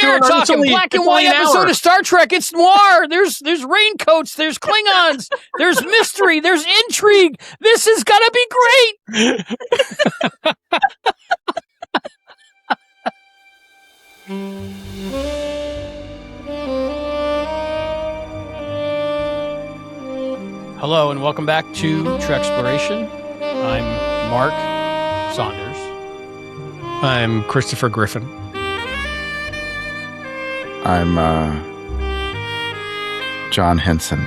we're doing talking black and white episode of Star Trek. It's noir. There's raincoats. There's Klingons. There's mystery. There's intrigue. This is gonna be great. Hello and welcome back to Treksploration. I'm Mark Saunders. I'm Christopher Griffin. I'm John Henson.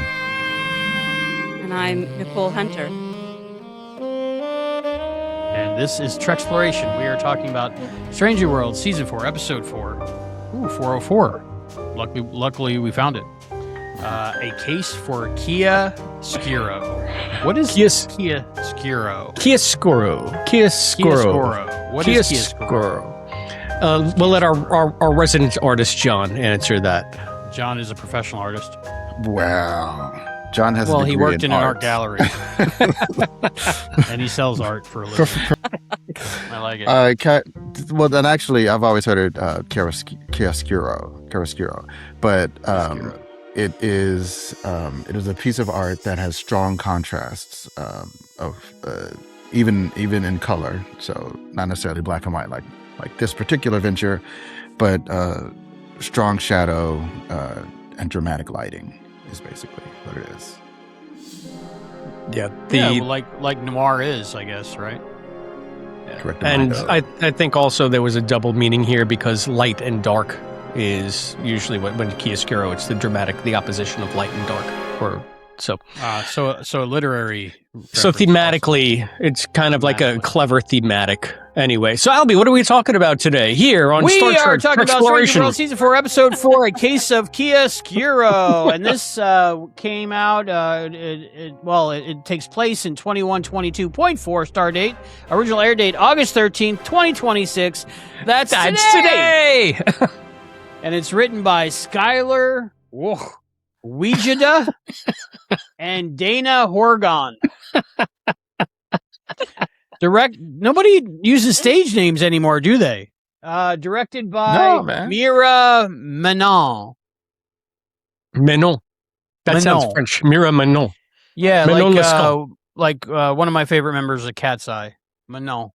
And I'm Nicole Hunter. And this is Treksploration. We are talking about Stranger World, Season 4, Episode 4. Ooh, 404. Luckily we found it. A case for Chiaroscuro. What is Chiaroscuro? Chiaroscuro. What is Chiaroscuro? We'll let our resident artist, John, answer that. John is a professional artist. Well, John has Well, a he degree worked in an art gallery. And he sells art for a living. I like it. Well, then actually, I've always heard it Chiaroscuro, but it is a piece of art that has strong contrasts of even in color, so not necessarily black and white like this particular venture, but strong shadow and dramatic lighting is basically what it is. Yeah, like noir is, I guess, right? Yeah. Correct. And I think also there was a double meaning here because light and dark is usually when Chiaroscuro, it's the opposition of light and dark. So literary. So thematically, it's kind of like a clever thematic. Anyway, so Albie, what are we talking about today here on Star Trek? We are talking about Stranger World Season 4, Episode 4, A Case of Chiaroscuro. And this came out, it takes place in 2122.4 star date. Original air date, August 13th, 2026. That's today! And it's written by Skylar Wijeda and Dana Horgan. Nobody uses stage names anymore, do they? Directed by Mira Menon. That sounds French. Mira Menon. Yeah, Menon like one of my favorite members of Cat's Eye. Menon.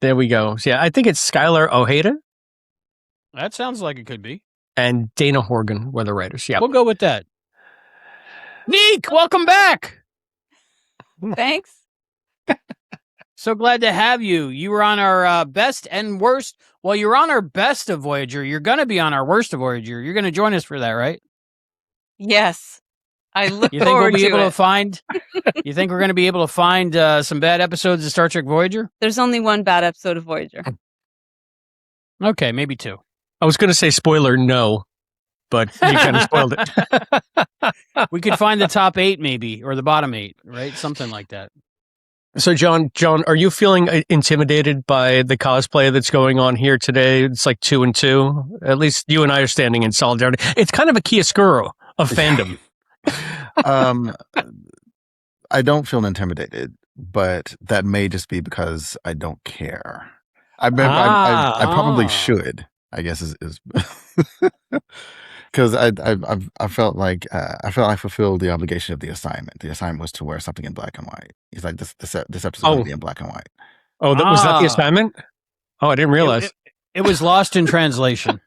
There we go. So, yeah, I think it's Skylar Ojeda. That sounds like it could be. And Dana Horgan were the writers. Yeah, we'll go with that. Nique, welcome back. Thanks. So glad to have you. You were on our best and worst. Well, you're on our best of Voyager. You're going to be on our worst of Voyager. You're going to join us for that, right? Yes. I look you think forward we'll be to able it. to find? You think we're going to be able to find some bad episodes of Star Trek Voyager? There's only one bad episode of Voyager. Okay, maybe two. I was going to say spoiler, no, but you kind of spoiled it. We could find the top 8 maybe, or the bottom 8, right? Something like that. So, John, are you feeling intimidated by the cosplay that's going on here today? It's like 2 and 2. At least you and I are standing in solidarity. It's kind of a Chiaroscuro of fandom. I don't feel intimidated, but that may just be because I don't care. I probably should, I guess, is because I felt like I fulfilled the obligation of the assignment. The assignment was to wear something in black and white. He's like, this episode going to be in black and white. Oh, was that the assignment? Oh, I didn't realize. It was lost in translation.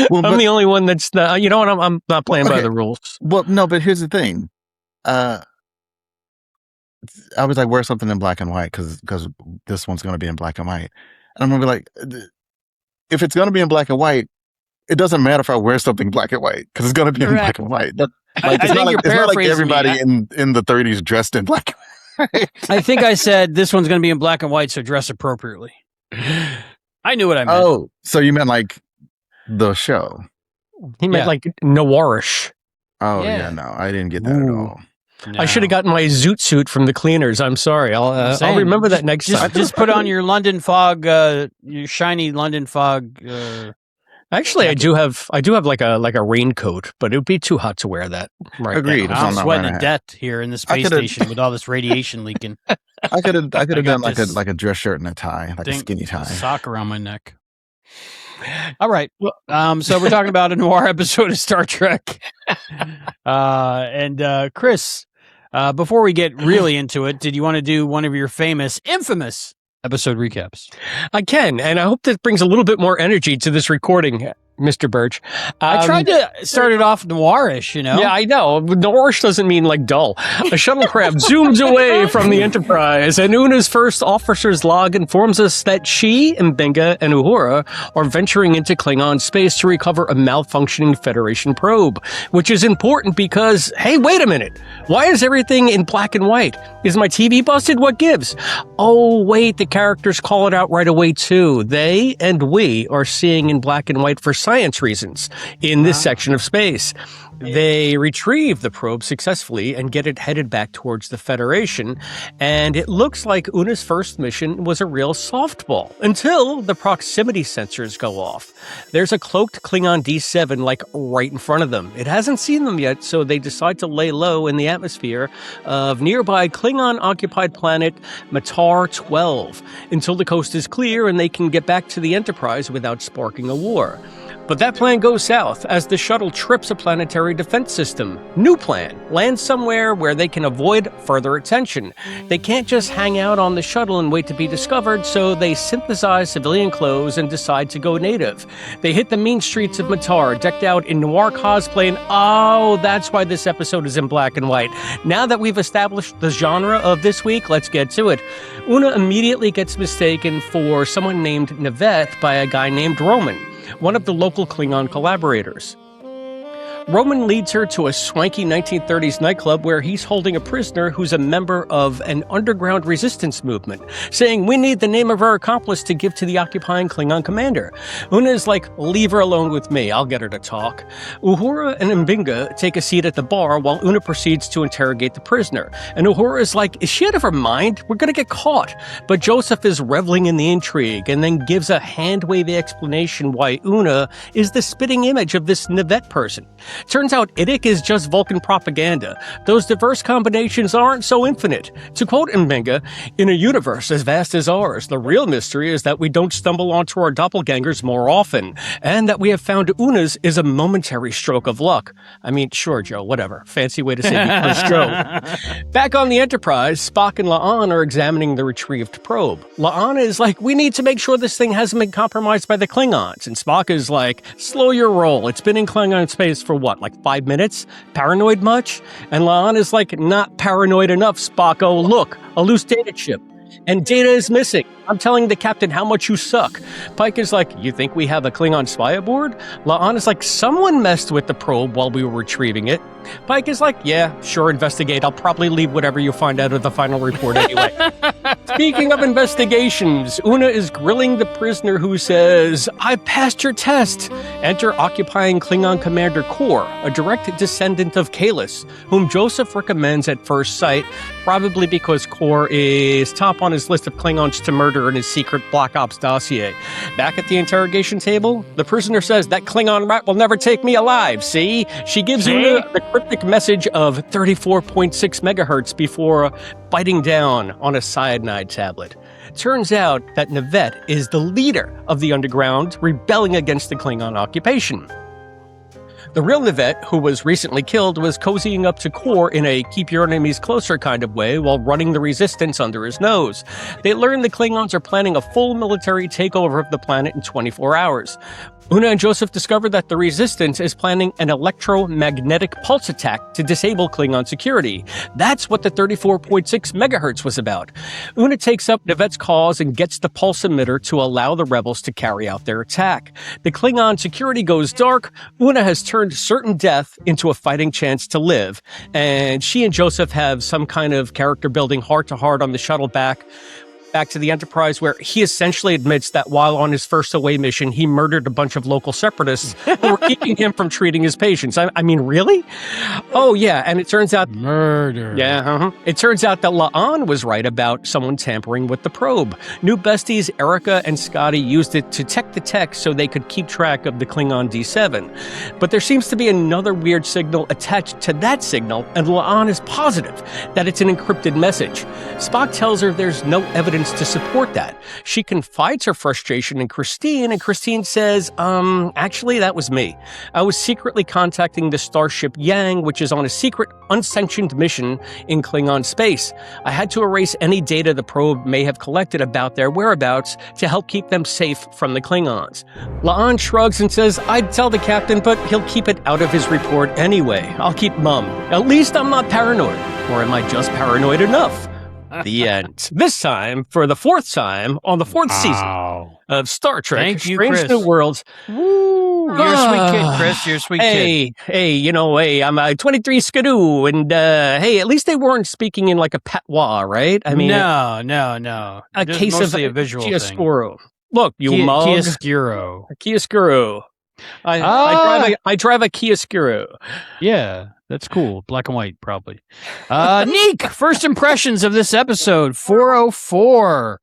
Well, I'm the only one that's you know what? I'm not playing by the rules. Well, no, but here's the thing. I was like, wear something in black and white because this one's going to be in black and white. And I'm going to be like, if it's going to be in black and white, it doesn't matter if I wear something black and white because it's going to be in black and white. It's not like everybody in the 30s dressed in black and white. I think I said this one's going to be in black and white, so dress appropriately. I knew what I meant. Oh, so you meant like the show? He meant like noirish. Oh, yeah, no, I didn't get that at all. No. I should have gotten my zoot suit from the cleaners. I'm sorry. I'll remember that next time. Just put on your London Fog, your shiny London Fog. Actually, jacket. I do have like a raincoat, but it would be too hot to wear that. Right. Agreed. I'm sweating to death here in the space station with all this radiation leaking. I could have done like a dress shirt and a tie, like a skinny tie, sock around my neck. All right. So we're talking about a noir episode of Star Trek. And Chris, before we get really into it, did you want to do one of your infamous episode recaps? I can, and I hope that brings a little bit more energy to this recording, Mr. Birch. I tried to start it off noirish, you know? Yeah, I know. Noirish doesn't mean like dull. A shuttlecraft zooms away from the Enterprise, and Una's first officer's log informs us that she, M'Benga, and Uhura are venturing into Klingon space to recover a malfunctioning Federation probe, which is important because, hey, wait a minute. Why is everything in black and white? Is my TV busted? What gives? Oh, wait, the characters call it out right away, too. They and we are seeing in black and white for science reasons in this section of space. They retrieve the probe successfully and get it headed back towards the Federation, and it looks like Una's first mission was a real softball until the proximity sensors go off. There's a cloaked Klingon D7 like right in front of them. It hasn't seen them yet, so they decide to lay low in the atmosphere of nearby Klingon-occupied planet Matar 12 until the coast is clear and they can get back to the Enterprise without sparking a war. But that plan goes south as the shuttle trips a planetary defense system. New plan. Land somewhere where they can avoid further attention. They can't just hang out on the shuttle and wait to be discovered, so they synthesize civilian clothes and decide to go native. They hit the mean streets of Matar, decked out in noir cosplay, and oh, that's why this episode is in black and white. Now that we've established the genre of this week, let's get to it. Una immediately gets mistaken for someone named Nivette by a guy named Roman, one of the local Klingon collaborators. Roman leads her to a swanky 1930s nightclub where he's holding a prisoner who's a member of an underground resistance movement, saying, "We need the name of our accomplice to give to the occupying Klingon commander." Una is like, "Leave her alone with me, I'll get her to talk." Uhura and M'Benga take a seat at the bar while Una proceeds to interrogate the prisoner. And Uhura is like, "Is she out of her mind? We're gonna get caught." But Joseph is reveling in the intrigue and then gives a hand-wavy explanation why Una is the spitting image of this Nivette person. Turns out Idic is just Vulcan propaganda. Those diverse combinations aren't so infinite. To quote M'Benga, "In a universe as vast as ours, the real mystery is that we don't stumble onto our doppelgangers more often, and that we have found Una's is a momentary stroke of luck." I mean, sure, Joe, whatever. Fancy way to say the first Joe. Back on the Enterprise, Spock and La'an are examining the retrieved probe. La'an is like, "We need to make sure this thing hasn't been compromised by the Klingons." And Spock is like, "Slow your roll. It's been in Klingon space for what, like 5 minutes? Paranoid much?" And La'an is like, "Not paranoid enough, Spocko. Look, a loose data chip. And data is missing. I'm telling the captain how much you suck." Pike is like, "You think we have a Klingon spy aboard?" La'an is like, "Someone messed with the probe while we were retrieving it." Pike is like, "Yeah, sure, investigate. I'll probably leave whatever you find out of the final report anyway." Speaking of investigations, Una is grilling the prisoner who says, "I passed your test." Enter occupying Klingon Commander Kor, a direct descendant of Kalis, whom Joseph recommends at first sight, probably because Kor is top on his list of Klingons to murder in his secret Black Ops dossier. Back at the interrogation table, the prisoner says, "That Klingon rat will never take me alive, see?" She gives Una the cryptic message of 34.6 megahertz before biting down on a cyanide tablet. Turns out that Nivette is the leader of the underground, rebelling against the Klingon occupation. The real Nivette, who was recently killed, was cozying up to Kor in a keep your enemies closer kind of way while running the resistance under his nose. They learn the Klingons are planning a full military takeover of the planet in 24 hours. Una and Joseph discover that the Resistance is planning an electromagnetic pulse attack to disable Klingon security. That's what the 34.6 megahertz was about. Una takes up Nivette's cause and gets the pulse emitter to allow the rebels to carry out their attack. The Klingon security goes dark. Una has turned certain death into a fighting chance to live, and she and Joseph have some kind of character building heart-to-heart on the shuttle back to the Enterprise, where he essentially admits that while on his first away mission, he murdered a bunch of local separatists who were keeping him from treating his patients. I mean, really? Oh, yeah, and it turns out... Murder. Yeah, It turns out that La'an was right about someone tampering with the probe. New besties Erica and Scotty used it to tech the tech so they could keep track of the Klingon D7. But there seems to be another weird signal attached to that signal, and La'an is positive that it's an encrypted message. Spock tells her there's no evidence evidence to support that. She confides her frustration in Christine, and Christine says, actually, that was me. I was secretly contacting the starship Yang, which is on a secret, unsanctioned mission in Klingon space. I had to erase any data the probe may have collected about their whereabouts to help keep them safe from the Klingons. La'an shrugs and says, I'd tell the captain, but he'll keep it out of his report anyway. I'll keep mum. At least I'm not paranoid. Or am I just paranoid enough? The end. This time, for the fourth time, on the fourth season of Star Trek, Thank you, Strange Chris. New Worlds. Woo! You're a sweet kid, Chris. You're a sweet kid. Hey, I'm a 23 skidoo, and hey, at least they weren't speaking in like a patois, right? I mean, no. A This is case of mostly a visual thing. Chiaroscuro. Look, you mug. Chiaroscuro. Chiaroscuro. I drive a Chiaroscuro. Yeah, that's cool. Black and white, probably. Nique, first impressions of this episode, 404.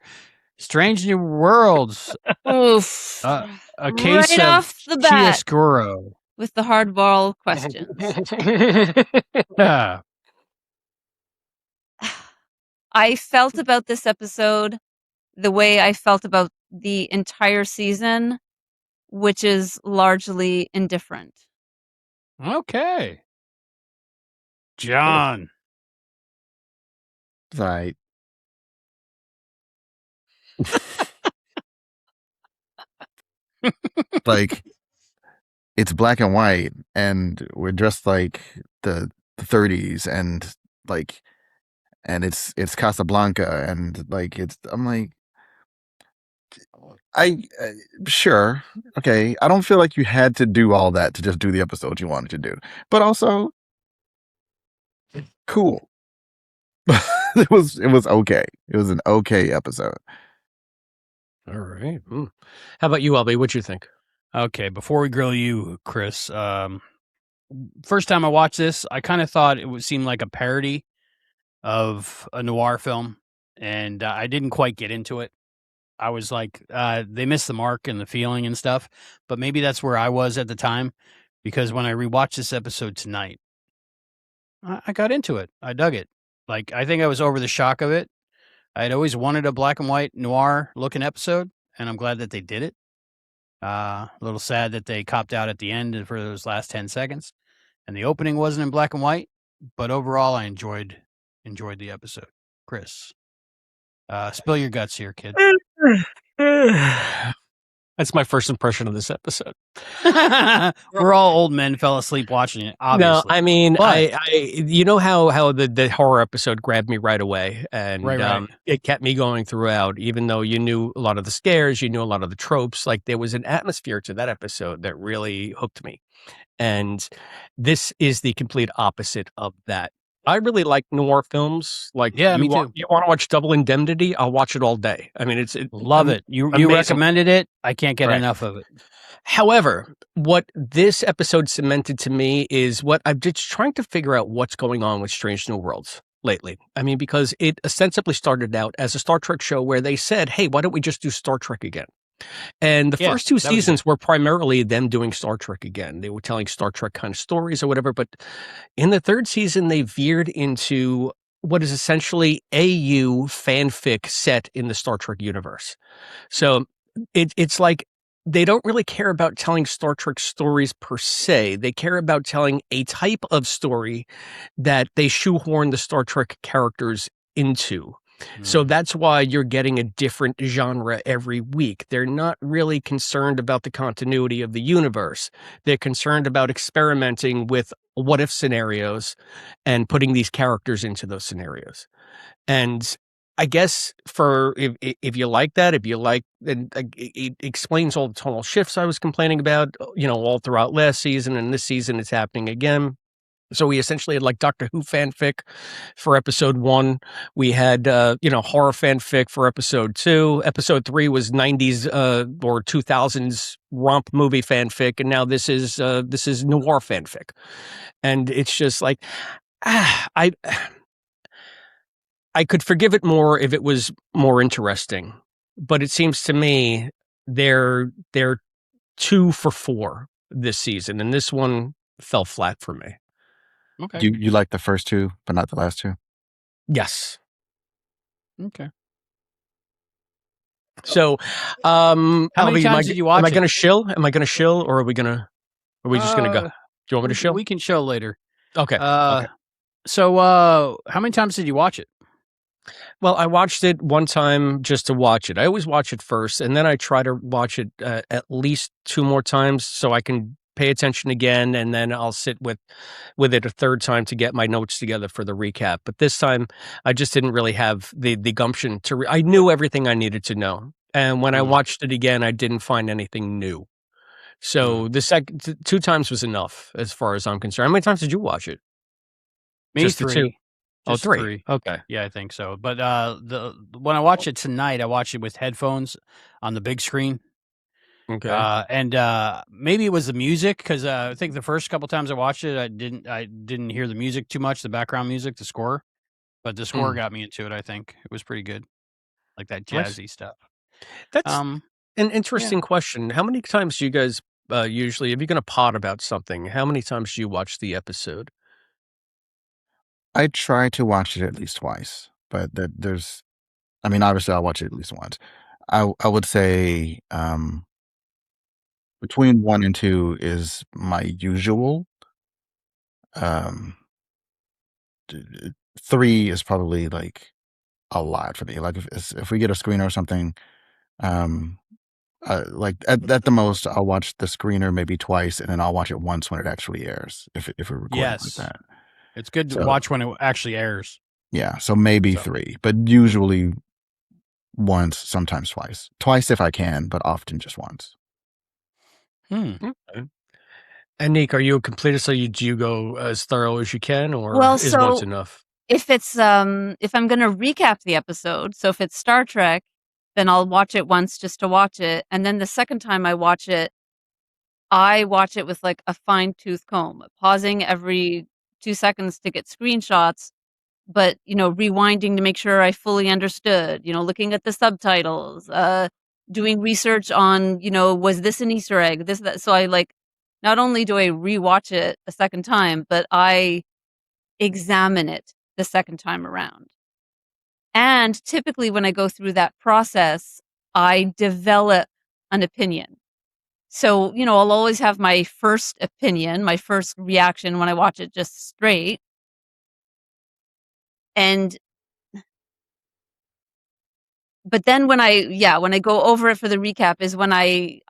Strange New Worlds. Oof. A case Right of off the bat. Chiaroscuro. With the hardball questions. Yeah. I felt about this episode the way I felt about the entire season, which is largely indifferent. Okay. John. Right. Like, it's black and white, and we're dressed like the 30s, and like, and it's Casablanca, and like I'm like, sure, okay. I don't feel like you had to do all that to just do the episode you wanted to do, but also cool. it was okay. It was an okay episode. All right. How about you, Albie? What'd you think? Okay, before we grill you, Chris, first time I watched this, I kind of thought it would seem like a parody of a noir film, and I didn't quite get into it. I was like, they missed the mark and the feeling and stuff, but maybe that's where I was at the time, because when I rewatched this episode tonight, I got into it. I dug it. Like, I think I was over the shock of it. I had always wanted a black and white noir looking episode, and I'm glad that they did it. A little sad that they copped out at the end for those last 10 seconds, and the opening wasn't in black and white. But overall, I enjoyed the episode. Chris, spill your guts here, kid. That's my first impression of this episode. We're all old men, fell asleep watching it. Obviously, No, I mean, But- you know how the horror episode grabbed me right away, and Right. it kept me going throughout. Even though you knew a lot of the scares, you knew a lot of the tropes. Like, there was an atmosphere to that episode that really hooked me, and this is the complete opposite of that. I really like noir films. Like, Yeah, me you want to watch Double Indemnity? I'll watch it all day. I mean, love it. You amazing. recommended it. I can't get Right. enough of it. However, what this episode cemented to me is what I'm just trying to figure out what's going on with Strange New Worlds lately. I mean, because it ostensibly started out as a Star Trek show where they said, hey, why don't we just do Star Trek again? And the Yeah, first two that was seasons were primarily them doing Star Trek again. They were telling Star Trek kind of stories or whatever. But in the third season, they veered into what is essentially AU fanfic set in the Star Trek universe. So it's like they don't really care about telling Star Trek stories per se. They care about telling a type of story that they shoehorn the Star Trek characters into. So that's why you're getting a different genre every week. They're not really concerned about the continuity of the universe. They're concerned about experimenting with what if scenarios and putting these characters into those scenarios. And I guess if you like that, it explains all the tonal shifts I was complaining about, all throughout last season, and this season it's happening again. So we essentially had like Doctor Who fanfic for episode 1. We had, horror fanfic for episode 2. Episode 3 was 90s or 2000s romp movie fanfic. And now this is noir fanfic. And it's just like, I could forgive it more if it was more interesting. But it seems to me they're 2 for 4 this season. And this one fell flat for me. Okay. You like the first two, but not the last two? Yes. Okay. So, How many Albie, times did you watch am I it? going to shill? Am I going to shill, or are we just going to go? Do you want me to shill? We can show later. Okay. Okay. So, how many times did you watch it? Well, I watched it one time just to watch it. I always watch it first, and then I try to watch it at least 2 more times so I can pay attention again, and then I'll sit with it a third time to get my notes together for the recap. But this time, I just didn't really have the gumption to. I knew everything I needed to know, and when I watched it again, I didn't find anything new. So the 2 times was enough, as far as I'm concerned. How many times did you watch it? Maybe Just the 3. 2? Just 3. Okay. Yeah, I think so. But when I watch it tonight, I watch it with headphones on the big screen. Okay. And maybe it was the music, because I think the first couple times I watched it, I didn't hear the music too much, the background music, the score. But the score got me into it. I think it was pretty good, like that jazzy stuff. That's an interesting question. How many times do you guys usually, if you're going to pod about something, how many times do you watch the episode? I try to watch it at least twice, but obviously I'll watch it at least once. I would say between 1 and 2 is my usual. 3 is probably like a lot for me. Like if we get a screener or something, like at the most I'll watch the screener maybe twice, and then I'll watch it once when it actually airs. If we're recording like that. It's good to watch when it actually airs. Yeah, so maybe 3, but usually once, sometimes twice. Twice if I can, but often just once. Okay. And Nique, are you a completist? So do you go as thorough as you can, or is once enough? If it's if I'm going to recap the episode, so if it's Star Trek, then I'll watch it once just to watch it, and then the second time I watch it with like a fine-tooth comb, pausing every 2 seconds to get screenshots, but rewinding to make sure I fully understood, looking at the subtitles, doing research on, was this an Easter egg, this, that. So I not only do I rewatch it a second time, but I examine it the second time around. And typically when I go through that process, I develop an opinion. So, I'll always have my first opinion, my first reaction when I watch it just straight. But then when I go over it for the recap is when I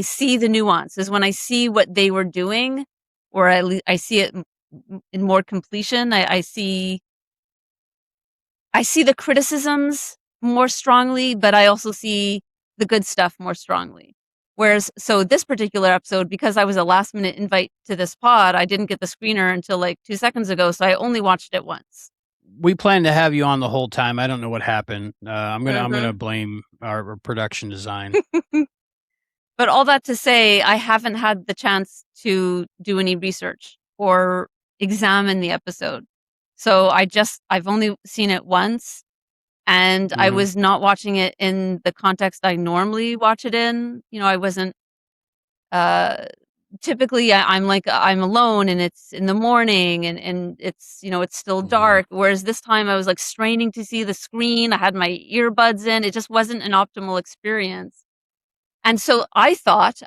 see the nuance, is when I see what they were doing, or at least I see it in more completion. I see the criticisms more strongly, but I also see the good stuff more strongly. Whereas, so this particular episode, because I was a last minute invite to this pod, I didn't get the screener until like 2 seconds ago, so I only watched it once. We planned to have you on the whole time. I don't know what happened. I'm gonna blame our production design. But all that to say, I haven't had the chance to do any research or examine the episode. So I've only seen it once, and I was not watching it in the context I normally watch it in. I wasn't, typically I'm alone, and it's in the morning, and it's, it's still dark. Whereas this time I was like straining to see the screen. I had my earbuds in. It just wasn't an optimal experience. And so I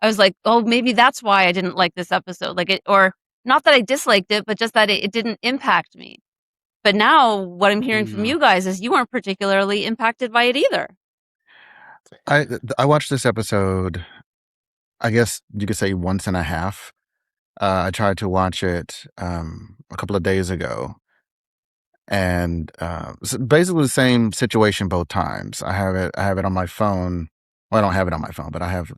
was like, oh, maybe that's why I didn't like this episode. Or not that I disliked it, but just that it didn't impact me. But now what I'm hearing from you guys is you weren't particularly impacted by it either. I watched this episode, I guess you could say once and a half. I tried to watch it a couple of days ago, and it's basically the same situation both times. I have it on my phone. Well, I don't have it on my phone, but I have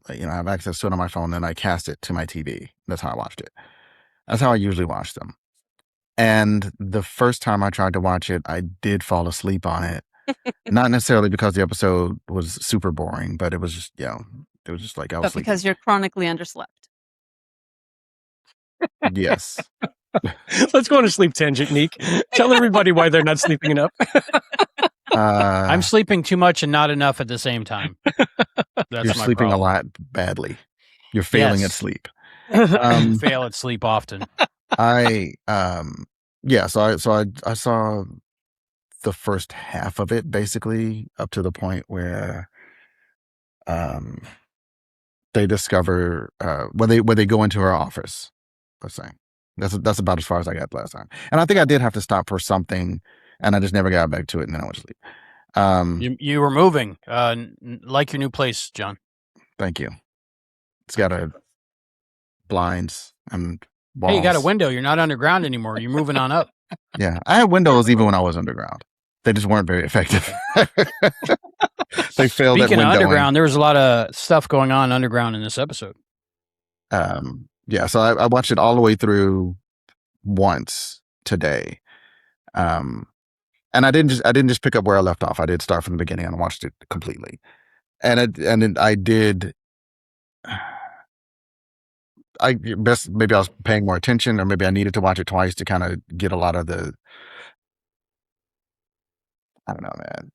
access to it on my phone, and I cast it to my TV. That's how I watched it. That's how I usually watch them. And the first time I tried to watch it, I did fall asleep on it. Not necessarily because the episode was super boring, but it was just, it was just like I was sleeping. Because you're chronically underslept. Yes. Let's go on a sleep tangent, Nique. Tell everybody why they're not sleeping enough. I'm sleeping too much and not enough at the same time. That's you're sleeping problem. a lot badly. You're failing at sleep. Fail at sleep often. So I saw the first half of it, basically up to the point where they discover when they go into her office. Let's say that's about as far as I got last time. And I think I did have to stop for something, and I just never got back to it, and then I went to sleep. You were moving, like your new place, John. Thank you. It's got blinds and walls. Hey, you got a window. You're not underground anymore. You're moving on up. Yeah, I had windows even when I was underground. They just weren't very effective. They failed at Speaking of windowing. underground, there was a lot of stuff going on underground in this episode. Yeah, so I watched it all the way through once today. And I didn't just pick up where I left off. I did start from the beginning and watched it completely. And I did. Maybe I was paying more attention, or maybe I needed to watch it twice to kind of get a lot of the. I don't know, man.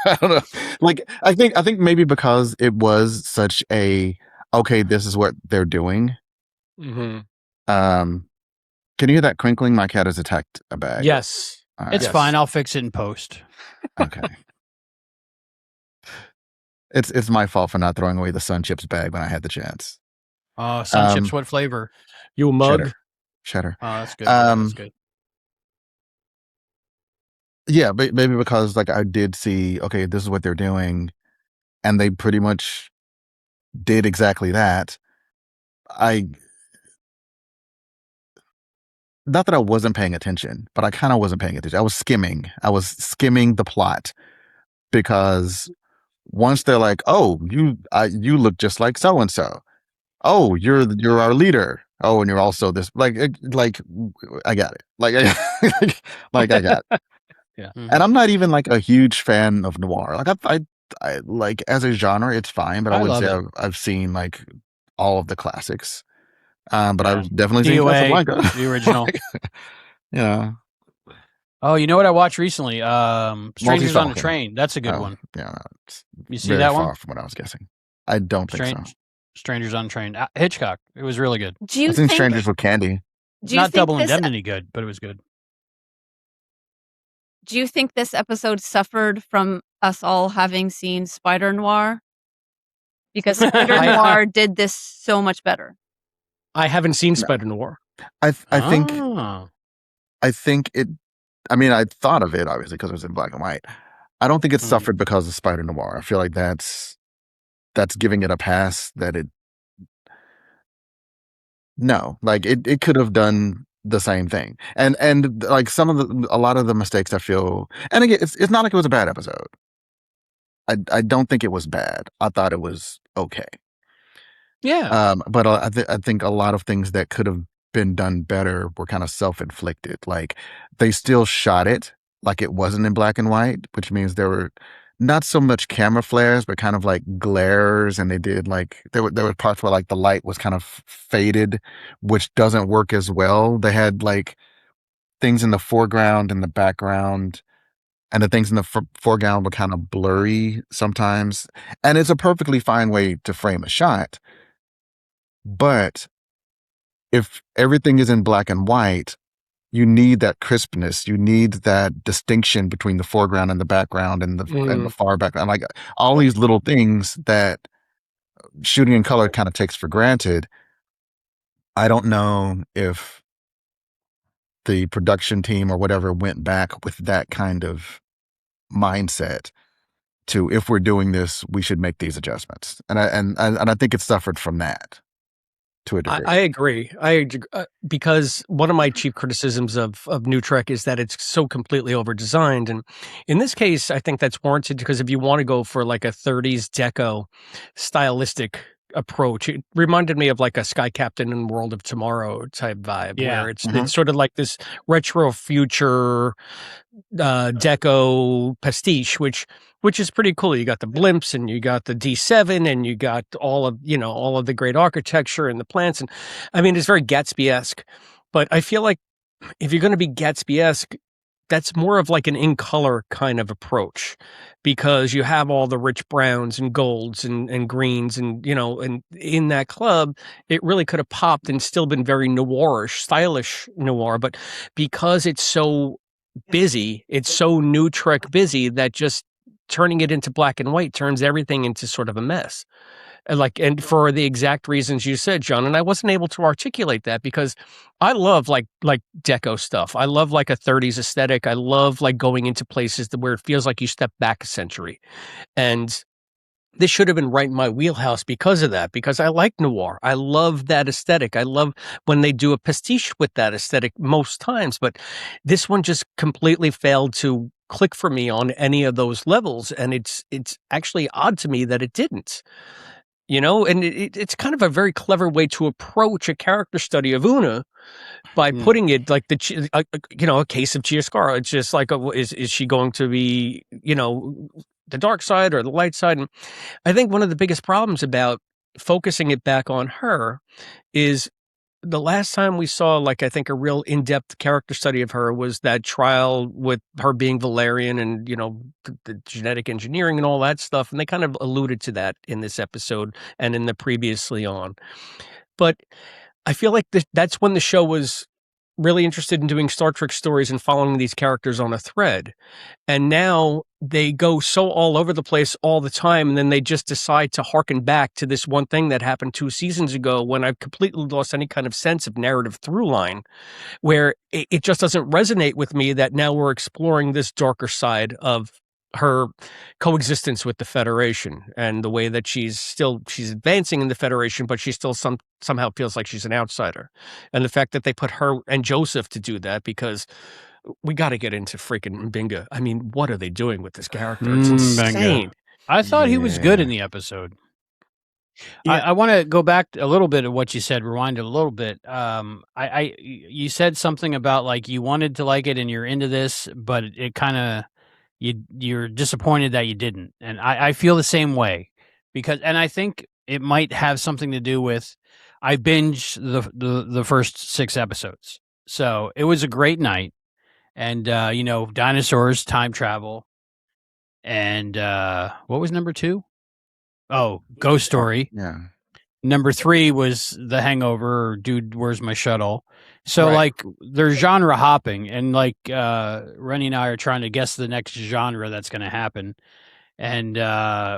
I don't know. Like I think maybe because it was such a okay, this is what they're doing. Mm-hmm. Can you hear that crinkling? My cat has attacked a bag. Yes. It's fine. I'll fix it in post. Okay. It's my fault for not throwing away the Sun Chips bag when I had the chance. Sun chips. What flavor? You a mug? Cheddar. Oh, that's good. That's good. Yeah, but maybe because like I did see, okay, this is what they're doing, and they pretty much did exactly that. Not that I wasn't paying attention, but I kind of wasn't paying attention. I was skimming the plot, because once they're like, "Oh, you look just like so and so. Oh, you're our leader. Oh, and you're also this." Like I got it. Like I got it. Yeah. And I'm not even like a huge fan of noir. Like I like as a genre, it's fine, but I wouldn't say I've seen like all of the classics. But I've definitely seen Casablanca, the original. Yeah. Oh, you know what I watched recently? Strangers on a Train. That's a good one. Yeah. You see that one? Far from what I was guessing. I don't think so. Strangers on a Train. Hitchcock. It was really good. I think Strangers with Candy. Not Double Indemnity good, but it was good. Do you think this episode suffered from us all having seen Spider Noir? Because Spider Noir did this so much better. I haven't seen Spider Noir. I think it. I mean, I thought of it obviously because it was in black and white. I don't think it suffered because of Spider Noir. I feel like that's giving it a pass. Like it could have done the same thing, and like a lot of the mistakes I feel, and again, it's not like it was a bad episode. I don't think it was bad. I thought it was okay. Yeah. But I think a lot of things that could have been done better were kind of self-inflicted. Like they still shot it like it wasn't in black and white, which means there were not so much camera flares, but kind of like glares. And they did like, there were parts where like the light was kind of faded, which doesn't work as well. They had like things in the foreground and the background, and the things in the foreground were kind of blurry sometimes. And it's a perfectly fine way to frame a shot. But if everything is in black and white, you need that crispness. You need that distinction between the foreground and the background and the far background. Like all these little things that shooting in color kind of takes for granted. I don't know if the production team or whatever went back with that kind of mindset to, if we're doing this, we should make these adjustments. And I think it suffered from that. To a degree. I agree. Because one of my chief criticisms of New Trek is that it's so completely over-designed. And in this case, I think that's warranted, because if you want to go for like a 30s deco stylistic approach, it reminded me of like a Sky Captain and World of Tomorrow type vibe, where it's sort of like this retro future deco pastiche, which is pretty cool. You got the blimps, and you got the D7, and you got all of the great architecture and the plants. And I mean, it's very Gatsby-esque, but I feel like if you're going to be Gatsby-esque, that's more of like an in color kind of approach, because you have all the rich browns and golds and greens, and and in that club, it really could have popped and still been very noirish, stylish noir. But because it's so busy, it's so New Trek busy, that just turning it into black and white turns everything into sort of a mess. And for the exact reasons you said, John, and I wasn't able to articulate that because I love like deco stuff. I love like a 30s aesthetic. I love like going into places where it feels like you step back a century. And this should have been right in my wheelhouse because of that, because I like noir. I love that aesthetic. I love when they do a pastiche with that aesthetic most times, but this one just completely failed to click for me on any of those levels. And it's actually odd to me that it didn't. And it's kind of a very clever way to approach a character study of Una by putting it like a case of Chiaroscuro. It's just like, is she going to be, the dark side or the light side? And I think one of the biggest problems about focusing it back on her is the last time we saw, like, I think a real in-depth character study of her was that trial with her being Valerian and, the genetic engineering and all that stuff. And they kind of alluded to that in this episode and in the previously on. But I feel like that's when the show was really interested in doing Star Trek stories and following these characters on a thread. And now they go so all over the place all the time, and then they just decide to harken back to this one thing that happened 2 seasons ago when I've completely lost any kind of sense of narrative through line, where it just doesn't resonate with me that now we're exploring this darker side of her coexistence with the Federation and the way that she's advancing in the Federation, but she still somehow feels like she's an outsider. And the fact that they put her and Joseph to do that, because we got to get into freaking Mbinga. I mean, what are they doing with this character? It's insane. I thought he was good in the episode. Yeah. I want to go back a little bit of what you said, rewind it a little bit. You said something about like you wanted to like it and you're into this, but it kind of you're disappointed that you didn't. And I feel the same way and I think it might have something to do with I binged the first 6 episodes. So it was a great night. And dinosaurs, time travel. And what was number 2? Oh, Ghost Story. Yeah. Number 3 was The Hangover, or Dude, Where's My Shuttle? So, like, they're genre hopping, and, like, Rennie and I are trying to guess the next genre that's going to happen. And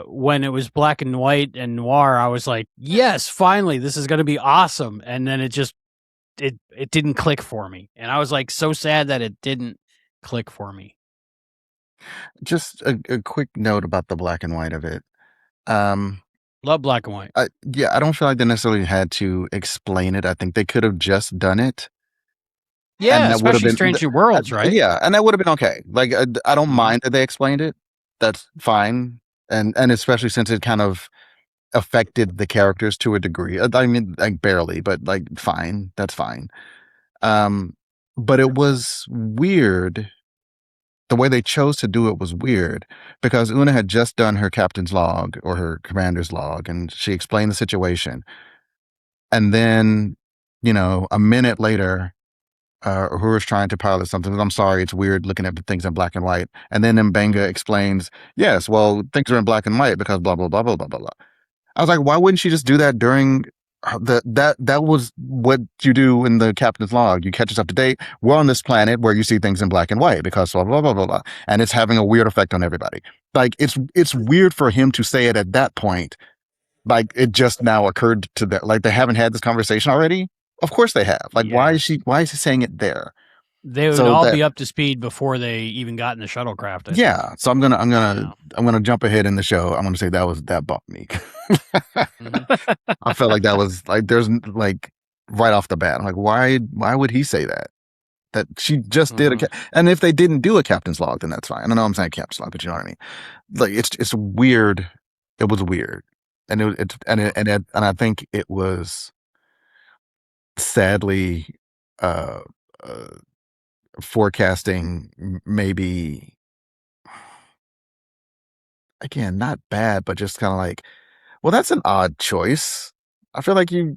when it was black and white and noir, I was like, yes, finally, this is going to be awesome. And then it just, it didn't click for me. And I was, like, so sad that it didn't click for me. Just a quick note about the black and white of it. Love black and white. I don't feel like they necessarily had to explain it. I think they could have just done it. Yeah, especially Strange New Worlds, right? Yeah, and that would have been okay. Like, I don't mind that they explained it. That's fine. And especially since it kind of affected the characters to a degree. I mean, like, barely, but, like, fine. That's fine. But it was weird. The way they chose to do it was weird because Una had just done her captain's log or her commander's log, and she explained the situation. And then, a minute later, Uhura's trying to pilot something. I'm sorry, it's weird looking at the things in black and white. And then Mbenga explains, yes, well, things are in black and white because blah, blah, blah, blah, blah, blah, blah. I was like, why wouldn't she just do that during that was what you do in the captain's log. You catch us up to date. We're on this planet where you see things in black and white because blah, blah, blah, blah, blah. And it's having a weird effect on everybody. Like, it's weird for him to say it at that point. Like, it just now occurred to them. Like, they haven't had this conversation already. Of course they have. Like, why is he saying it there? They would all be up to speed before they even got in the shuttlecraft. Yeah. So I'm gonna jump ahead in the show. I'm gonna say that bumped me. I felt like that was like, there's like right off the bat. I'm like, why would he say that? That she just did and if they didn't do a captain's log, then that's fine. I know I'm saying captain's log, but you know what I mean? Like, it's weird. It was weird. And I think it was sadly forecasting, maybe, again, not bad, but just kind of like, well, that's an odd choice. I feel like you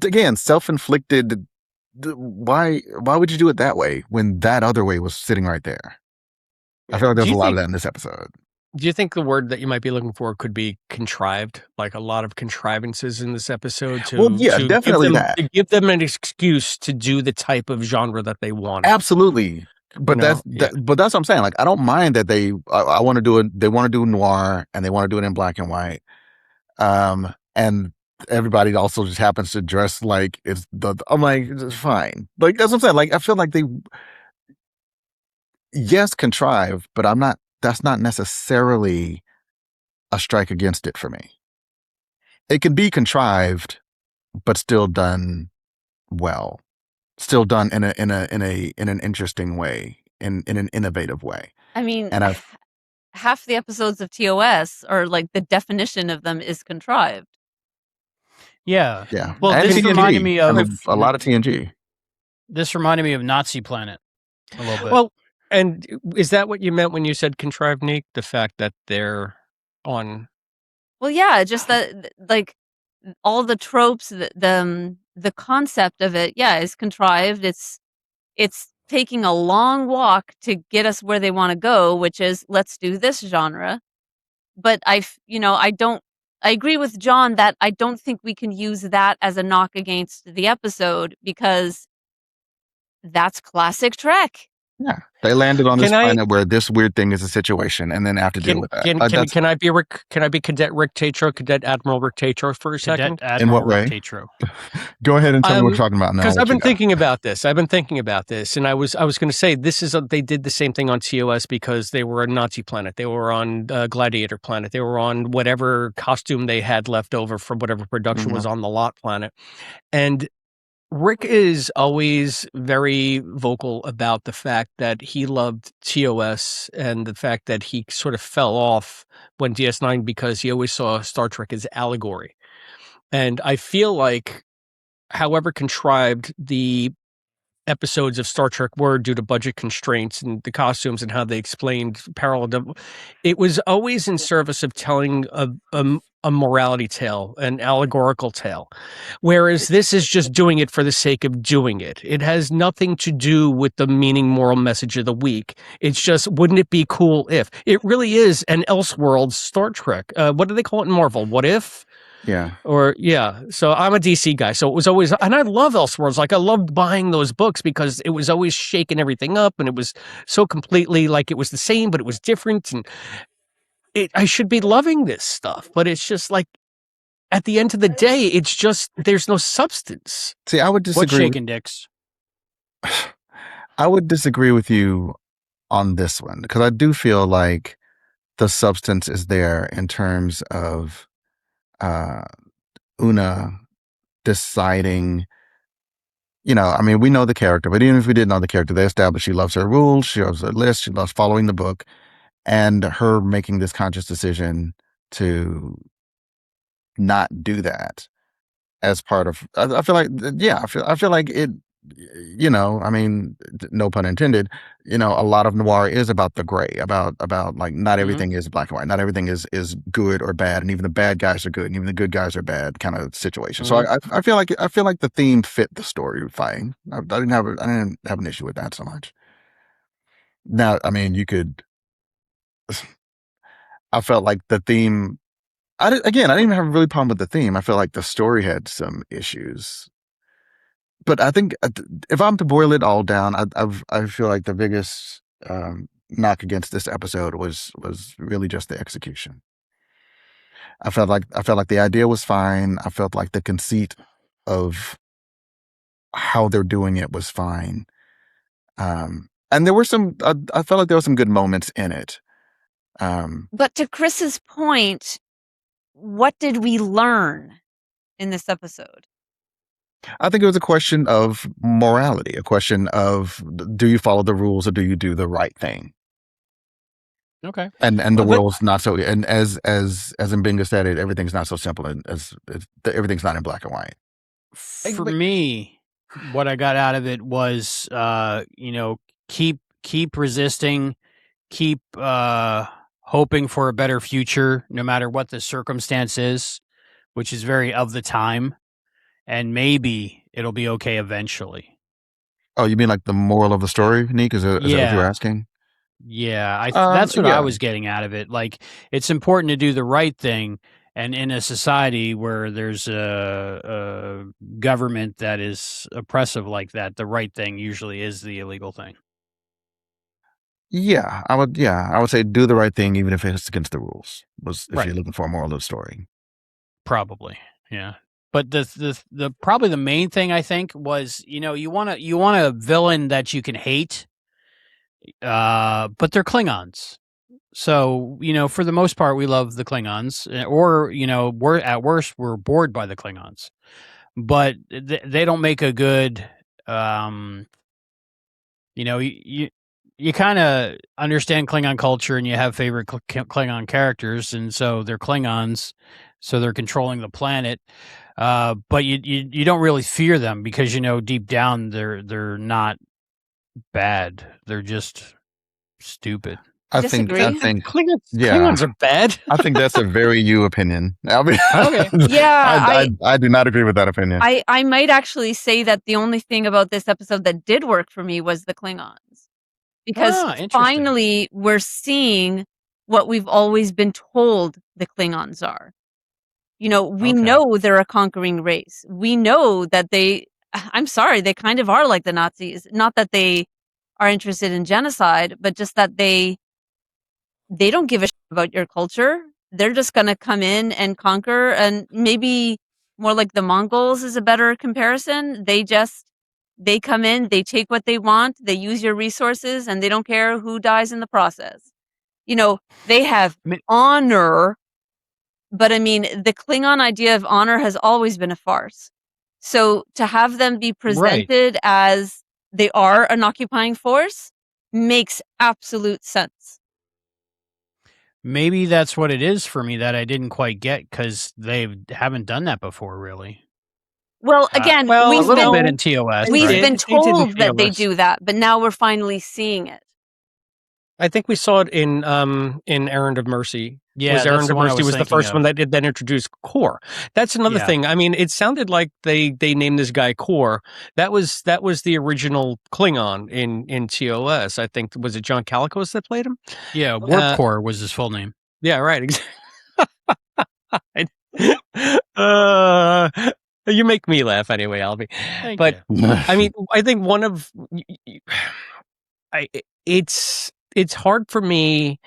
again, self-inflicted. Why would you do it that way when that other way was sitting right there? I feel like there's a lot of that in this episode. Do you think the word that you might be looking for could be contrived? Like a lot of contrivances in this episode definitely to give them an excuse to do the type of genre that they want. Absolutely. but that's but that's what I'm saying. Like, I don't mind that I want to do it. They want to do noir and they want to do it in black and white. And everybody also just happens to dress like it's I'm like, it's fine. Like, that's what I'm saying. Like, I feel like yes, contrived, but that's not necessarily a strike against it for me. It can be contrived, but still done well, still done in an interesting way, in an innovative way. I mean, and half the episodes of TOS are like the definition of them is contrived. Yeah. Well, and this TNG. reminded me of a lot of TNG. This reminded me of Nazi Planet a little bit. Well, and is that what you meant when you said contrived, Nique? The fact that they're on. Well, yeah, just that, like, all the tropes, the concept of it, yeah, is contrived. It's taking a long walk to get us where they want to go, which is let's do this genre. But I agree with John that I don't think we can use that as a knock against the episode because that's classic Trek. Yeah, they landed on this planet where this weird thing is a situation, and then have to deal with that. Can I be Cadet Rick Tatro, Cadet Admiral Rick Tatro for a second? In what way? Tatro. Go ahead and tell me what we're talking about now. Because I've been thinking about this. And I was going to say they did the same thing on TOS because they were a Nazi planet. They were on Gladiator planet. They were on whatever costume they had left over from whatever production was on the lot planet, and Rick is always very vocal about the fact that he loved TOS and the fact that he sort of fell off when DS9 because he always saw Star Trek as allegory. And I feel like, however contrived the episodes of Star Trek were due to budget constraints and the costumes and how they explained parallel, it was always in service of telling a morality tale, an allegorical tale. Whereas this is just doing it for the sake of doing it. It has nothing to do with the meaning moral message of the week. It's just, wouldn't it be cool if? It really is an Elseworlds Star Trek. What do they call it in Marvel? What if? Yeah. So I'm a DC guy. So it was always, and I love Elseworlds. Like, I loved buying those books because it was always shaking everything up and it was so completely like it was the same, but it was different. And I should be loving this stuff, but it's just like, at the end of the day, it's just, there's no substance. See, I would disagree. What's shaking dicks? I would disagree with you on this one because I do feel like the substance is there in terms of Una deciding, we know the character, but even if we didn't know the character, they established she loves her rules, she loves her list, she loves following the book, and her making this conscious decision to not do that as part of, I feel like, I feel like it, no pun intended, a lot of noir is about the gray, about like, not everything is black and white, not everything is good or bad, and even the bad guys are good and even the good guys are bad kind of situation. So I feel like the theme fit the story fine. I didn't have an issue with that so much. Now, you could, I felt like the theme, I didn't even have a really problem with the theme. I feel like the story had some issues. But I think if I'm to boil it all down, I feel like the biggest knock against this episode was really just the execution. I felt like the idea was fine. I felt like the conceit of how they're doing it was fine. And there were I felt like there were some good moments in it. But to Chris's point, what did we learn in this episode? I think it was a question of morality, a question of, do you follow the rules or do you do the right thing? Okay. And the world's not so, and as Mbinga said it, everything's not so simple, and as everything's not in black and white. For me, what I got out of it was, keep resisting, keep hoping for a better future, no matter what the circumstance is, which is very of the time. And maybe it'll be okay eventually. Oh, you mean like the moral of the story, Nique? Is that what you're asking? Yeah, that's what I was getting out of it. Like, it's important to do the right thing, and in a society where there's a government that is oppressive like that, the right thing usually is the illegal thing. Yeah, I would. Yeah, I would say do the right thing, even if it's against the rules. Was if Right. you're looking for a moral of the story. Probably, yeah. But the probably the main thing I think was, you want a villain that you can hate, but they're Klingons. So, for the most part, we love the Klingons, or, we're at worst, we're bored by the Klingons, but they don't make a good, you kind of understand Klingon culture and you have favorite Klingon characters. And so they're Klingons, so they're controlling the planet. But you don't really fear them because, deep down they're not bad. They're just stupid. I think Klingons are bad. I think that's a very you opinion. Albie. Okay. Yeah, I do not agree with that opinion. I might actually say that the only thing about this episode that did work for me was the Klingons. Because interesting. finally we're seeing what we've always been told the Klingons are. We know they're a conquering race. We know that I'm sorry, they kind of are like the Nazis. Not that they are interested in genocide, but just that they don't give a shit about your culture. They're just going to come in and conquer, and maybe more like the Mongols is a better comparison. They come in, they take what they want, they use your resources, and they don't care who dies in the process. They have honor, but the Klingon idea of honor has always been a farce. So to have them be presented as they are an occupying force makes absolute sense. Maybe that's what it is for me that I didn't quite get, because they haven't done that before, really. Well, again, a little bit in TOS. We've right? been told that they do that, but now we're finally seeing it. I think we saw it in Errand of Mercy. Yeah, Errand of Mercy was the first one that did then introduce Core. That's another thing. It sounded like they named this guy Core. That was the original Klingon in TOS. I think, was it John Calicos that played him? Yeah, Warp Core was his full name. Yeah, right. You make me laugh anyway, Albie. Thank But you. I think one of it's hard for me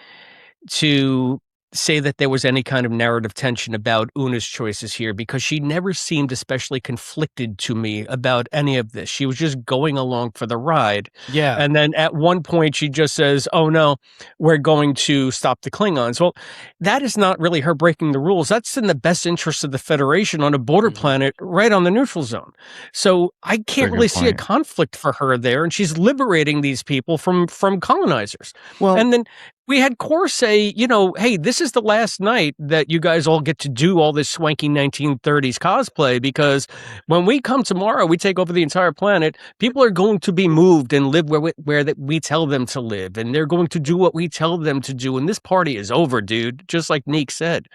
to say that there was any kind of narrative tension about Una's choices here, because she never seemed especially conflicted to me about any of this. She was just going along for the ride. Yeah. And then at one point she just says, "Oh no, we're going to stop the Klingons." Well, that is not really her breaking the rules. That's in the best interest of the Federation on a border planet right on the neutral zone. So I can't really see a conflict for her there, and she's liberating these people from colonizers. Well, and then we had Core say, hey, this is the last night that you guys all get to do all this swanky 1930s cosplay, because when we come tomorrow, we take over the entire planet. People are going to be moved and live where we tell them to live, and they're going to do what we tell them to do. And this party is over, dude, just like Nique said.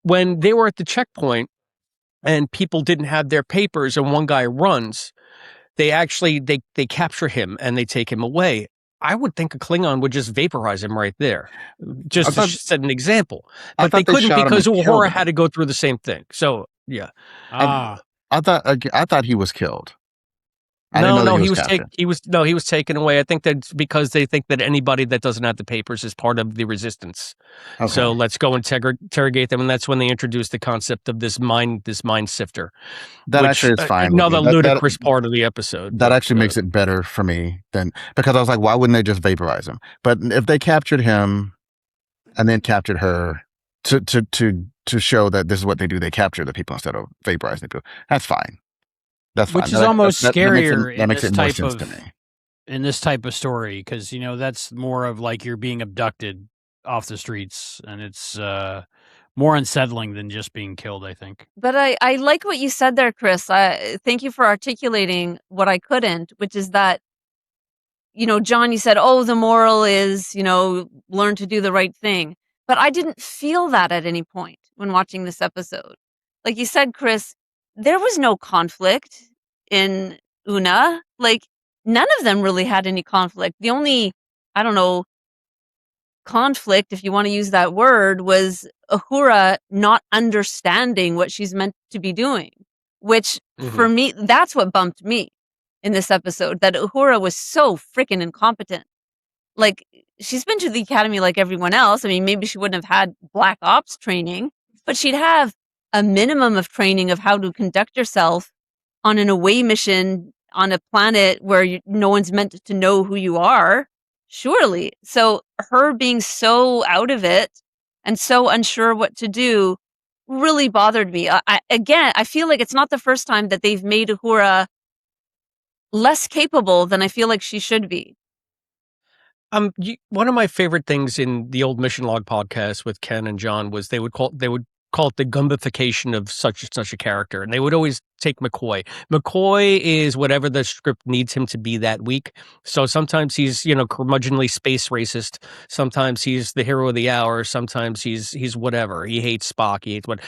When they were at the checkpoint and people didn't have their papers and one guy runs, they capture him and they take him away. I would think a Klingon would just vaporize him right there, just to set an example. But they couldn't, because Uhura had to go through the same thing. So yeah, I thought he was killed. No, he was taken away. I think that's because they think that anybody that doesn't have the papers is part of the resistance. Okay. So let's go interrogate them, and that's when they introduced the concept of this mind sifter. That actually is fine. Another ludicrous part of the episode. That actually makes it better for me because I was like, why wouldn't they just vaporize him? But if they captured him and then captured her to show that this is what they do, they capture the people instead of vaporizing the people. That's fine. That's fine. Which is almost scarier that makes it more sense to me. In this type of story, because that's more of like you're being abducted off the streets, and it's more unsettling than just being killed, I think. But I like what you said there, Chris. Thank you for articulating what I couldn't, which is that, John, you said, oh, the moral is, learn to do the right thing. But I didn't feel that at any point when watching this episode. Like you said, Chris, there was no conflict in Una. Like, none of them really had any conflict. The only, conflict, if you want to use that word, was Uhura not understanding what she's meant to be doing, which for me, that's what bumped me in this episode, that Uhura was so freaking incompetent. like, she's been to the academy like everyone else. I mean, maybe she wouldn't have had black ops training, but she'd have a minimum of training of how to conduct yourself on an away mission on a planet where no one's meant to know who you are, surely. So her being so out of it and so unsure what to do really bothered me. I feel like it's not the first time that they've made Uhura less capable than I feel like she should be. One of my favorite things in the old Mission Log podcast with Ken and John was they would call it the Gumbification of such and such a character, and they would always take McCoy. McCoy is whatever the script needs him to be that week. So sometimes he's curmudgeonly space racist. Sometimes he's the hero of the hour. Sometimes he's whatever. He hates Spock. He hates what.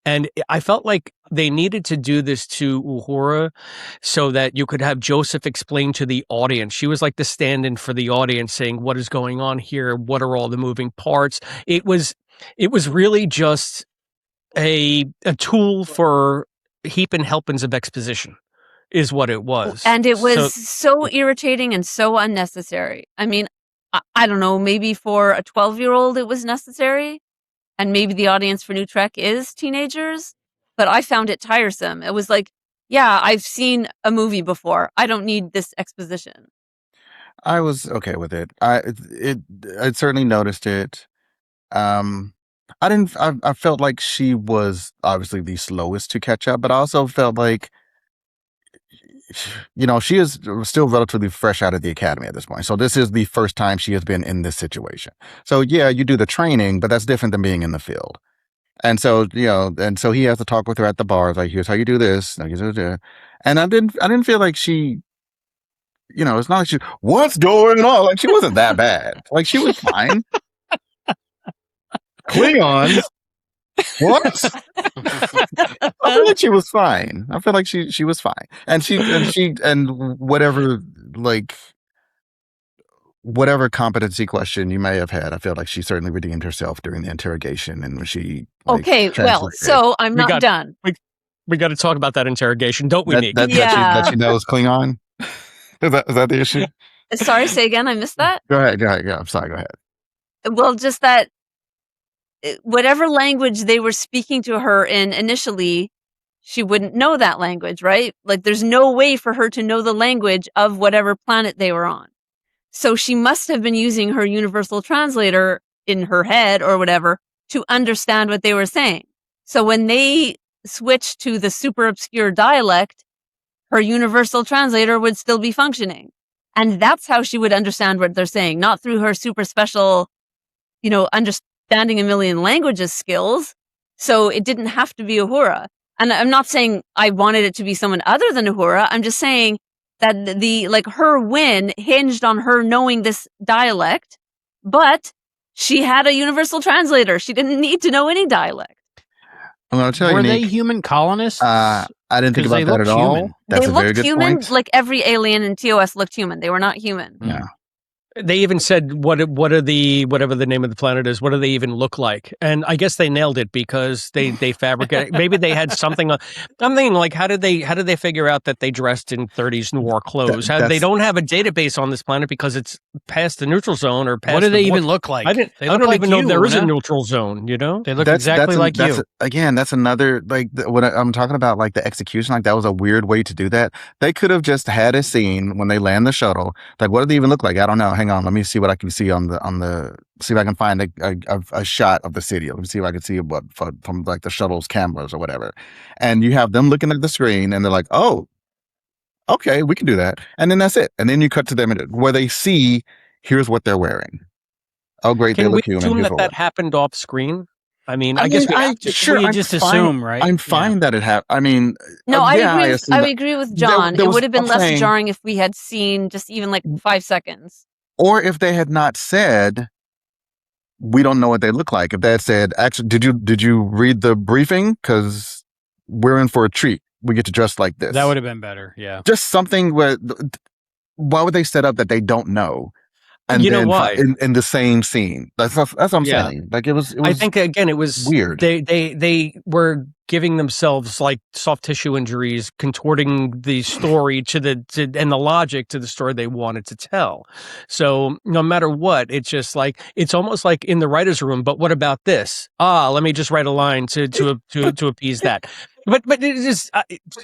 And I felt like they needed to do this to Uhura so that you could have Joseph explain to the audience. She was like the stand-in for the audience saying, what is going on here? What are all the moving parts? It was really just a tool for heaping helpings of exposition is what it was. And it was so irritating and so unnecessary. I mean, I don't know, maybe for a 12-year-old it was necessary. And maybe the audience for New Trek is teenagers, but I found it tiresome. It was like, yeah, I've seen a movie before. I don't need this exposition. I was okay with it. I certainly noticed it. I felt like she was obviously the slowest to catch up, but I also felt like, she is still relatively fresh out of the academy at this point. So this is the first time she has been in this situation. So yeah, you do the training, but that's different than being in the field. And so, and so he has to talk with her at the bar. Like, here's how you do this. And I didn't feel like she, it's not like she, what's going on? Like, she wasn't that bad. Like, she was fine. Klingons. What? I feel like she was fine. I feel like she was fine. And whatever competency question you may have had, I feel like she certainly redeemed herself during the interrogation and when she so I'm not done. We got to talk about that interrogation, don't we, Nick? That she knows Klingon? Is that the issue? Sorry, say again. I missed that. Go ahead. Yeah, I'm sorry. Go ahead. Well, just that whatever language they were speaking to her in initially, she wouldn't know that language, right? Like, there's no way for her to know the language of whatever planet they were on. So she must have been using her universal translator in her head or whatever to understand what they were saying. So when they switched to the super obscure dialect, her universal translator would still be functioning. And that's how she would understand what they're saying, not through her super special, understanding a million languages skills. So it didn't have to be Uhura. And I'm not saying I wanted it to be someone other than Uhura. I'm just saying that her win hinged on her knowing this dialect, but she had a universal translator. She didn't need to know any dialect. I'm going to tell you, Were Nick, they human colonists? I didn't think about that at all. Human. That's they a very looked good human, point. like every alien in TOS looked human. They were not human. Yeah. They even said whatever the name of the planet is, what do they even look like? And I guess they nailed it because they fabricate. Maybe they had something. I'm thinking, like, how did they figure out that they dressed in 30s noir clothes? They don't have a database on this planet because it's past the neutral zone or past. What do they even look like? I don't even know there is a neutral zone. They look exactly like you. Again, that's another what I'm talking about. Like the execution, like that was a weird way to do that. They could have just had a scene when they land the shuttle. Like, what do they even look like? I don't know. Hang on, let me see what I can see on the see if I can find a shot of the city. Let me see if I can see what from like the shuttle's cameras or whatever. And you have them looking at the screen and they're like, oh, okay, we can do that. And then that's it. And then you cut to them where they see, here's what they're wearing. Oh, great, they look human. Can we assume that happened off screen? I mean, I guess we have to. Sure, we just assume, right? I'm fine that it happened. I mean, no, I agree with John. It would have been less jarring if we had seen just even like 5 seconds. Or if they had not said, we don't know what they look like. If they had said, actually, did you read the briefing? Because we're in for a treat. We get to dress like this. That would have been better. Yeah. Just something where, why would they set up that they don't know? and You know then why? in the same scene. That's what I'm Yeah. saying. Like it was I think again it was weird. They were giving themselves like soft tissue injuries, contorting the story and the logic to the story they wanted to tell. So no matter what, it's just like it's almost like in the writer's room. But what about this? Let me just write a line to appease that. But it is.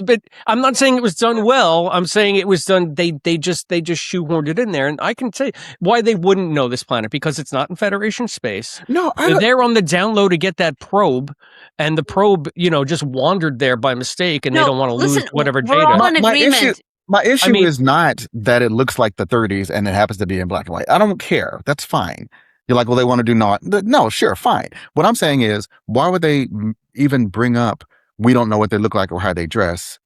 But I'm not saying it was done well. I'm saying it was done. They just shoehorned it in there, and I can say why they wouldn't know this planet because it's not in Federation space. No, They're there on the down low to get that probe, and the probe, just wandered there by mistake, and they don't want to lose whatever we're data. all in agreement. My issue is not that it looks like the 30s and it happens to be in black and white. I don't care. That's fine. You're like, well, they want to do not. No, sure, fine. What I'm saying is, why would they even bring up, we don't know what they look like or how they dress,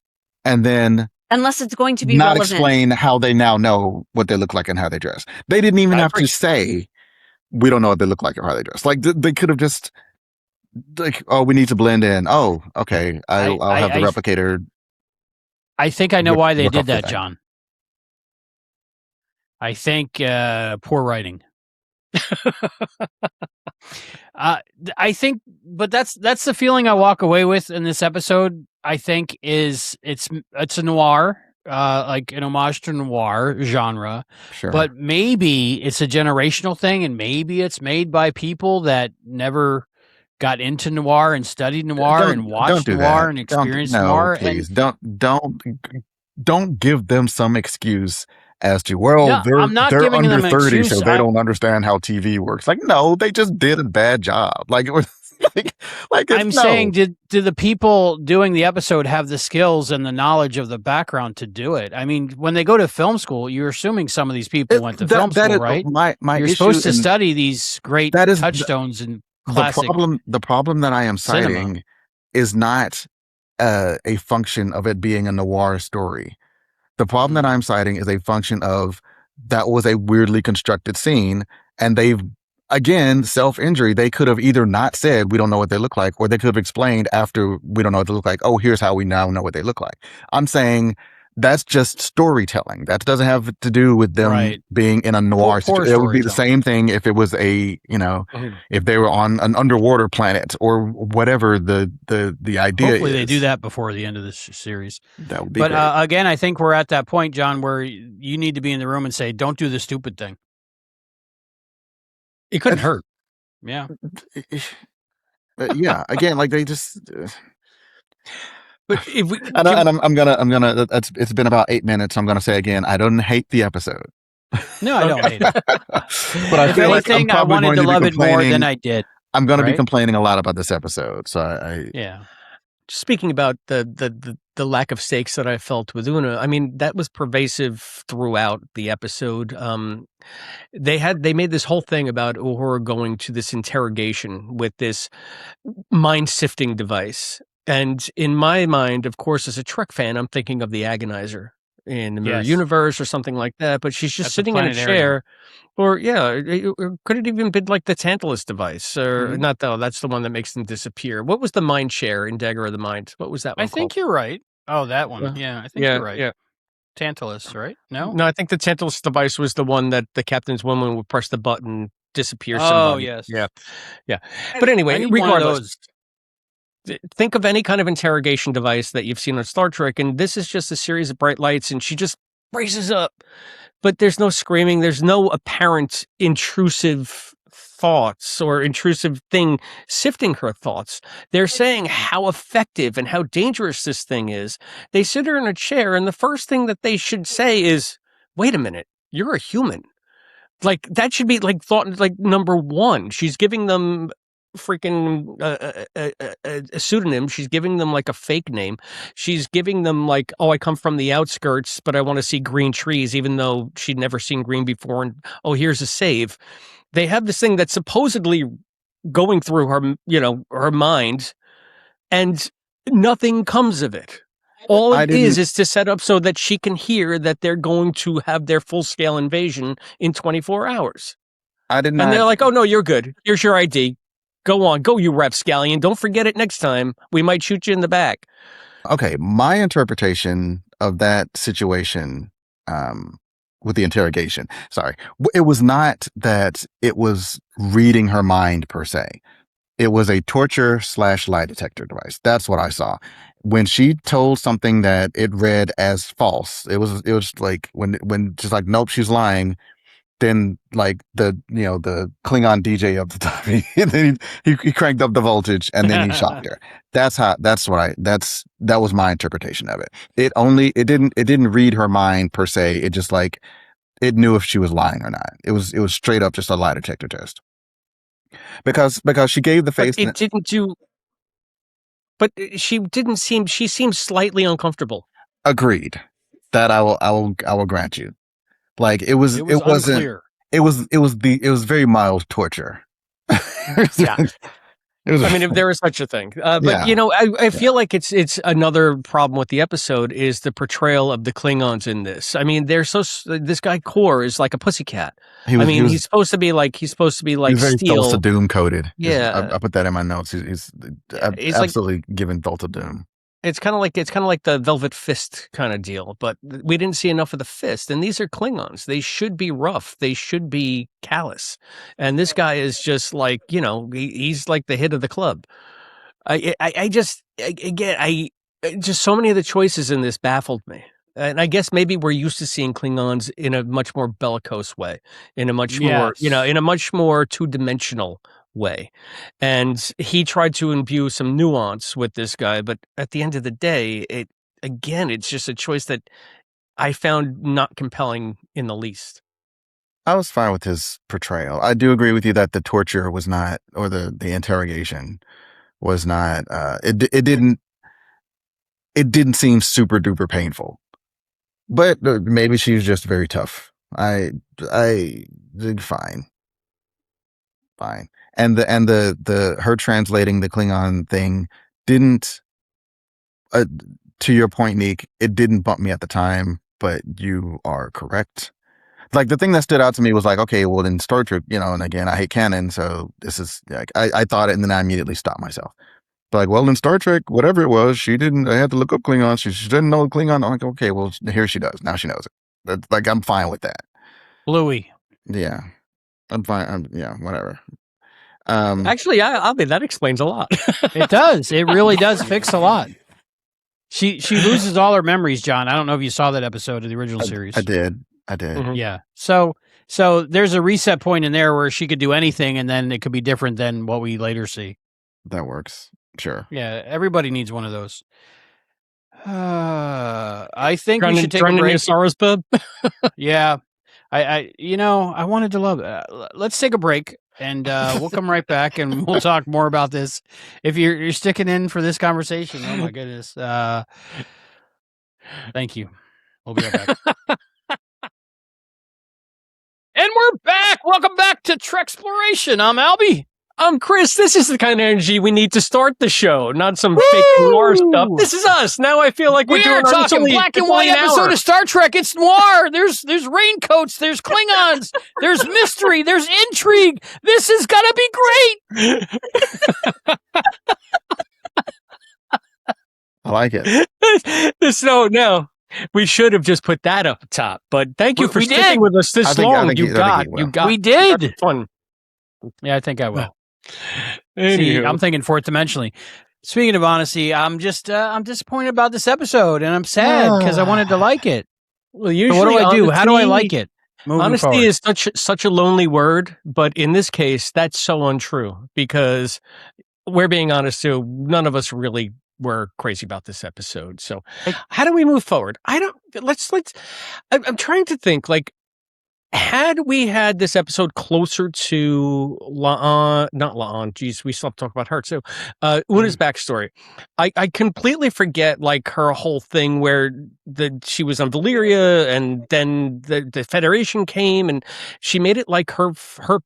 and then Unless it's going to be not relevant. explain how they now know what they look like and how they dress. They didn't even have to say, we don't know what they look like or how they dress. Like they could have just like, oh, we need to blend in. Oh, okay. I'll have the replicator. I think I know why they look did off the that, thing. John. I think poor writing. I think, but that's the feeling I walk away with in this episode. I think is it's a noir, like an homage to noir genre, Sure. but maybe it's a generational thing, and maybe it's made by people that never got into noir and studied noir and watched noir and experienced noir. Please don't give them some excuse as to, well, they're under 30, so they don't understand how TV works. Like, no, they just did a bad job. Like it was I'm saying, did the people doing the episode have the skills and the knowledge of the background to do it? I mean, when they go to film school, you're assuming some of these people went to film school, right? You're supposed to study these great touchstones and classic. The problem that I am citing is not a function of it being a noir story. The problem that I'm citing is a function of that was a weirdly constructed scene, and they've, again, self-injury. They could have either not said, we don't know what they look like, or they could have explained after, we don't know what they look like. Oh, here's how we now know what they look like. I'm saying that's just storytelling. That doesn't have to do with them being in a noir situation. It would be the same thing if it was if they were on an underwater planet or whatever the idea is. Hopefully they do that before the end of this series. That would be great. But again, I think we're at that point, John, where you need to be in the room and say, don't do the stupid thing. It couldn't hurt. Yeah. Yeah. Again, like they just. But if we, I'm gonna. It's been about 8 minutes. I'm gonna say again, I don't hate the episode. No, I don't hate it. But I feel like I wanted to love it more than I did. I'm gonna be complaining a lot about this episode. So yeah. Speaking about the lack of stakes that I felt with Una, I mean, that was pervasive throughout the episode. They made this whole thing about Uhura going to this interrogation with this mind-sifting device. And in my mind, of course, as a Trek fan, I'm thinking of the Agonizer in the Mirror Universe or something like that. But she's just sitting in a chair. Or, could it even been like the Tantalus device? Or not, though. That's the one that makes them disappear. What was the mind chair in Dagger of the Mind? What was that one I think you're right. Oh, that one. Yeah, I think you're right. Yeah. Tantalus, right? No? No, I think the Tantalus device was the one that the captain's woman would press the button, disappear somebody. Oh, yes. Yeah. But anyway, regardless, think of any kind of interrogation device that you've seen on Star Trek, and this is just a series of bright lights, and she just raises up. But there's no screaming. There's no apparent intrusive thoughts or intrusive thing sifting her thoughts. They're saying how effective and how dangerous this thing is. They sit her in a chair, and the first thing that they should say is, wait a minute, you're a human. Like, that should be like thought, like number one. She's giving them freaking a pseudonym. She's giving them like a fake name. She's giving them like, oh, I come from the outskirts, but I want to see green trees, even though she'd never seen green before. And oh, here's a save. They have this thing that's supposedly going through her, her mind, and nothing comes of it. All it is to set up so that she can hear that they're going to have their full-scale invasion in 24 hours. I did not. And they're like, oh, no, you're good. Here's your ID. Go on. Go, you rapscallion. Don't forget it next time. We might shoot you in the back. Okay. My interpretation of that situation with the interrogation. Sorry. It was not that it was reading her mind per se. It was a torture / lie detector device. That's what I saw. When she told something that it read as false, it was like when just like, nope, she's lying. Then like the Klingon DJ of the time, then he cranked up the voltage and then he shot her. That was my interpretation of it. It didn't read her mind per se. It just like, it knew if she was lying or not. It was straight up just a lie detector test. Because she gave the face. But it didn't do. But she seemed slightly uncomfortable. Agreed. That I will grant you. Like it wasn't unclear. It was very mild torture. Yeah. I mean, if there is such a thing, but I feel like it's another problem with the episode is the portrayal of the Klingons in this. I mean, this guy Kor is like a pussycat. He's supposed to be like he's very steel. Thulsa Doom coded. Yeah, I put that in my notes. He's absolutely like, given Thulsa Doom. It's kind of like the Velvet Fist kind of deal, but we didn't see enough of the fist. And these are Klingons; they should be rough, they should be callous. And this guy is just like he's like the hit of the club. Just so many of the choices in this baffled me. And I guess maybe we're used to seeing Klingons in a much more bellicose way, in a much more two-dimensional way. And he tried to imbue some nuance with this guy, but at the end of the day, it's just a choice that I found not compelling in the least. I was fine with his portrayal. I do agree with you that the torture was not, or the interrogation was not, it didn't seem super duper painful. But maybe she was just very tough. Fine. And the her translating the Klingon thing didn't, to your point, Nique, it didn't bump me at the time, but you are correct. Like the thing that stood out to me was like, okay, well in Star Trek, and again, I hate canon, so this is like, I thought it and then I immediately stopped myself. But like, well, in Star Trek, whatever it was, I had to look up Klingon. She didn't know Klingon. I'm like, okay, well, here she does. Now she knows it. Like, I'm fine with that. Bluey. Yeah. I'm fine. Whatever. Actually, Albie, that explains a lot. It does. It really does fix a lot. She loses all her memories, John. I don't know if you saw that episode of the original series. I did. Mm-hmm. Yeah. So there's a reset point in there where she could do anything, and then it could be different than what we later see. That works. Sure. Yeah. Everybody needs one of those. I think we should take a break. Sorrows, bub. Yeah. I wanted to love it. Let's take a break. And we'll come right back and we'll talk more about this. If you're sticking in for this conversation, oh my goodness. Thank you. We'll be right back. And we're back. Welcome back to Treksploration. I'm Albie. I'm Chris. This is the kind of energy we need to start the show, not some fake noir stuff. This is us. Now I feel like we're doing talking black and white episode of Star Trek. It's noir. There's raincoats. There's Klingons. There's mystery. There's intrigue. This is gonna be great. I like it. So now we should have just put that up top. But thank you for sticking with us this long. You got. We did. Fun. Yeah, I think I will. See, I'm thinking fourth dimensionally. Speaking of honesty, I'm disappointed about this episode, and I'm sad because I wanted to like it. Well, usually, so what do I do? How do I like it? Honesty is such a lonely word, but in this case, that's so untrue because we're being honest too. None of us really were crazy about this episode. So, how do we move forward? Let's. I'm trying to think like. Had we had this episode closer to not La'an, geez, we still have to talk about her too. Una's backstory. I completely forget like her whole thing where she was on Valyria and then the Federation came and she made it like her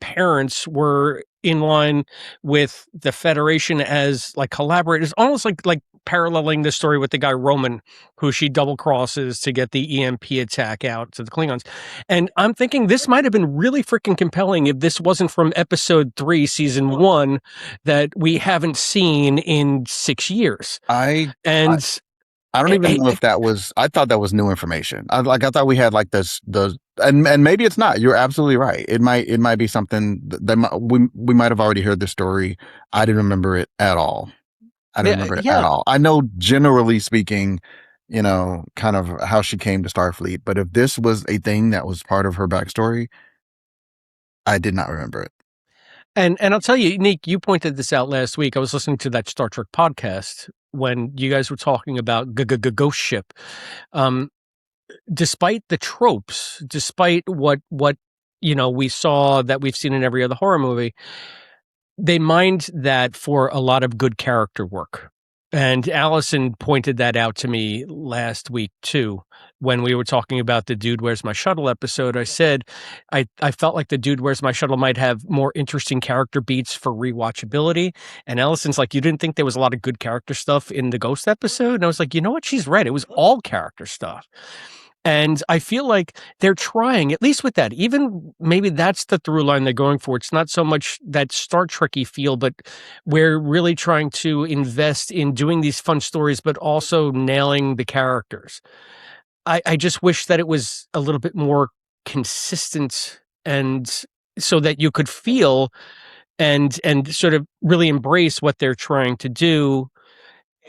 parents were in line with the Federation as like collaborators, almost like paralleling the story with the guy Roman, who she double crosses to get the EMP attack out to the Klingons. And I'm thinking this might have been really freaking compelling if this wasn't from episode 3, season 1, that we haven't seen in 6 years. I don't even know if that was. I thought that was new information. I thought we had like and maybe it's not. You're absolutely right. It might be something that we might have already heard the story. I didn't remember it at all. At all. I know, generally speaking, kind of how she came to Starfleet. But if this was a thing that was part of her backstory, I did not remember it. And I'll tell you, Nique, you pointed this out last week. I was listening to that Star Trek podcast when you guys were talking about Ghost Ship. Despite the tropes, despite what we saw that we've seen in every other horror movie, they mined that for a lot of good character work. And Allison pointed that out to me last week too, when we were talking about the Dude Where's My Shuttle episode. I said I felt like the Dude Where's My Shuttle might have more interesting character beats for rewatchability. And Allison's like, you didn't think there was a lot of good character stuff in the Ghost episode? And I was like, you know what? She's right. It was all character stuff. And I feel like they're trying, at least with that, even maybe that's the through line they're going for. It's not so much that Star Trek-y feel, but we're really trying to invest in doing these fun stories, but also nailing the characters. I just wish that it was a little bit more consistent, and so that you could feel and sort of really embrace what they're trying to do,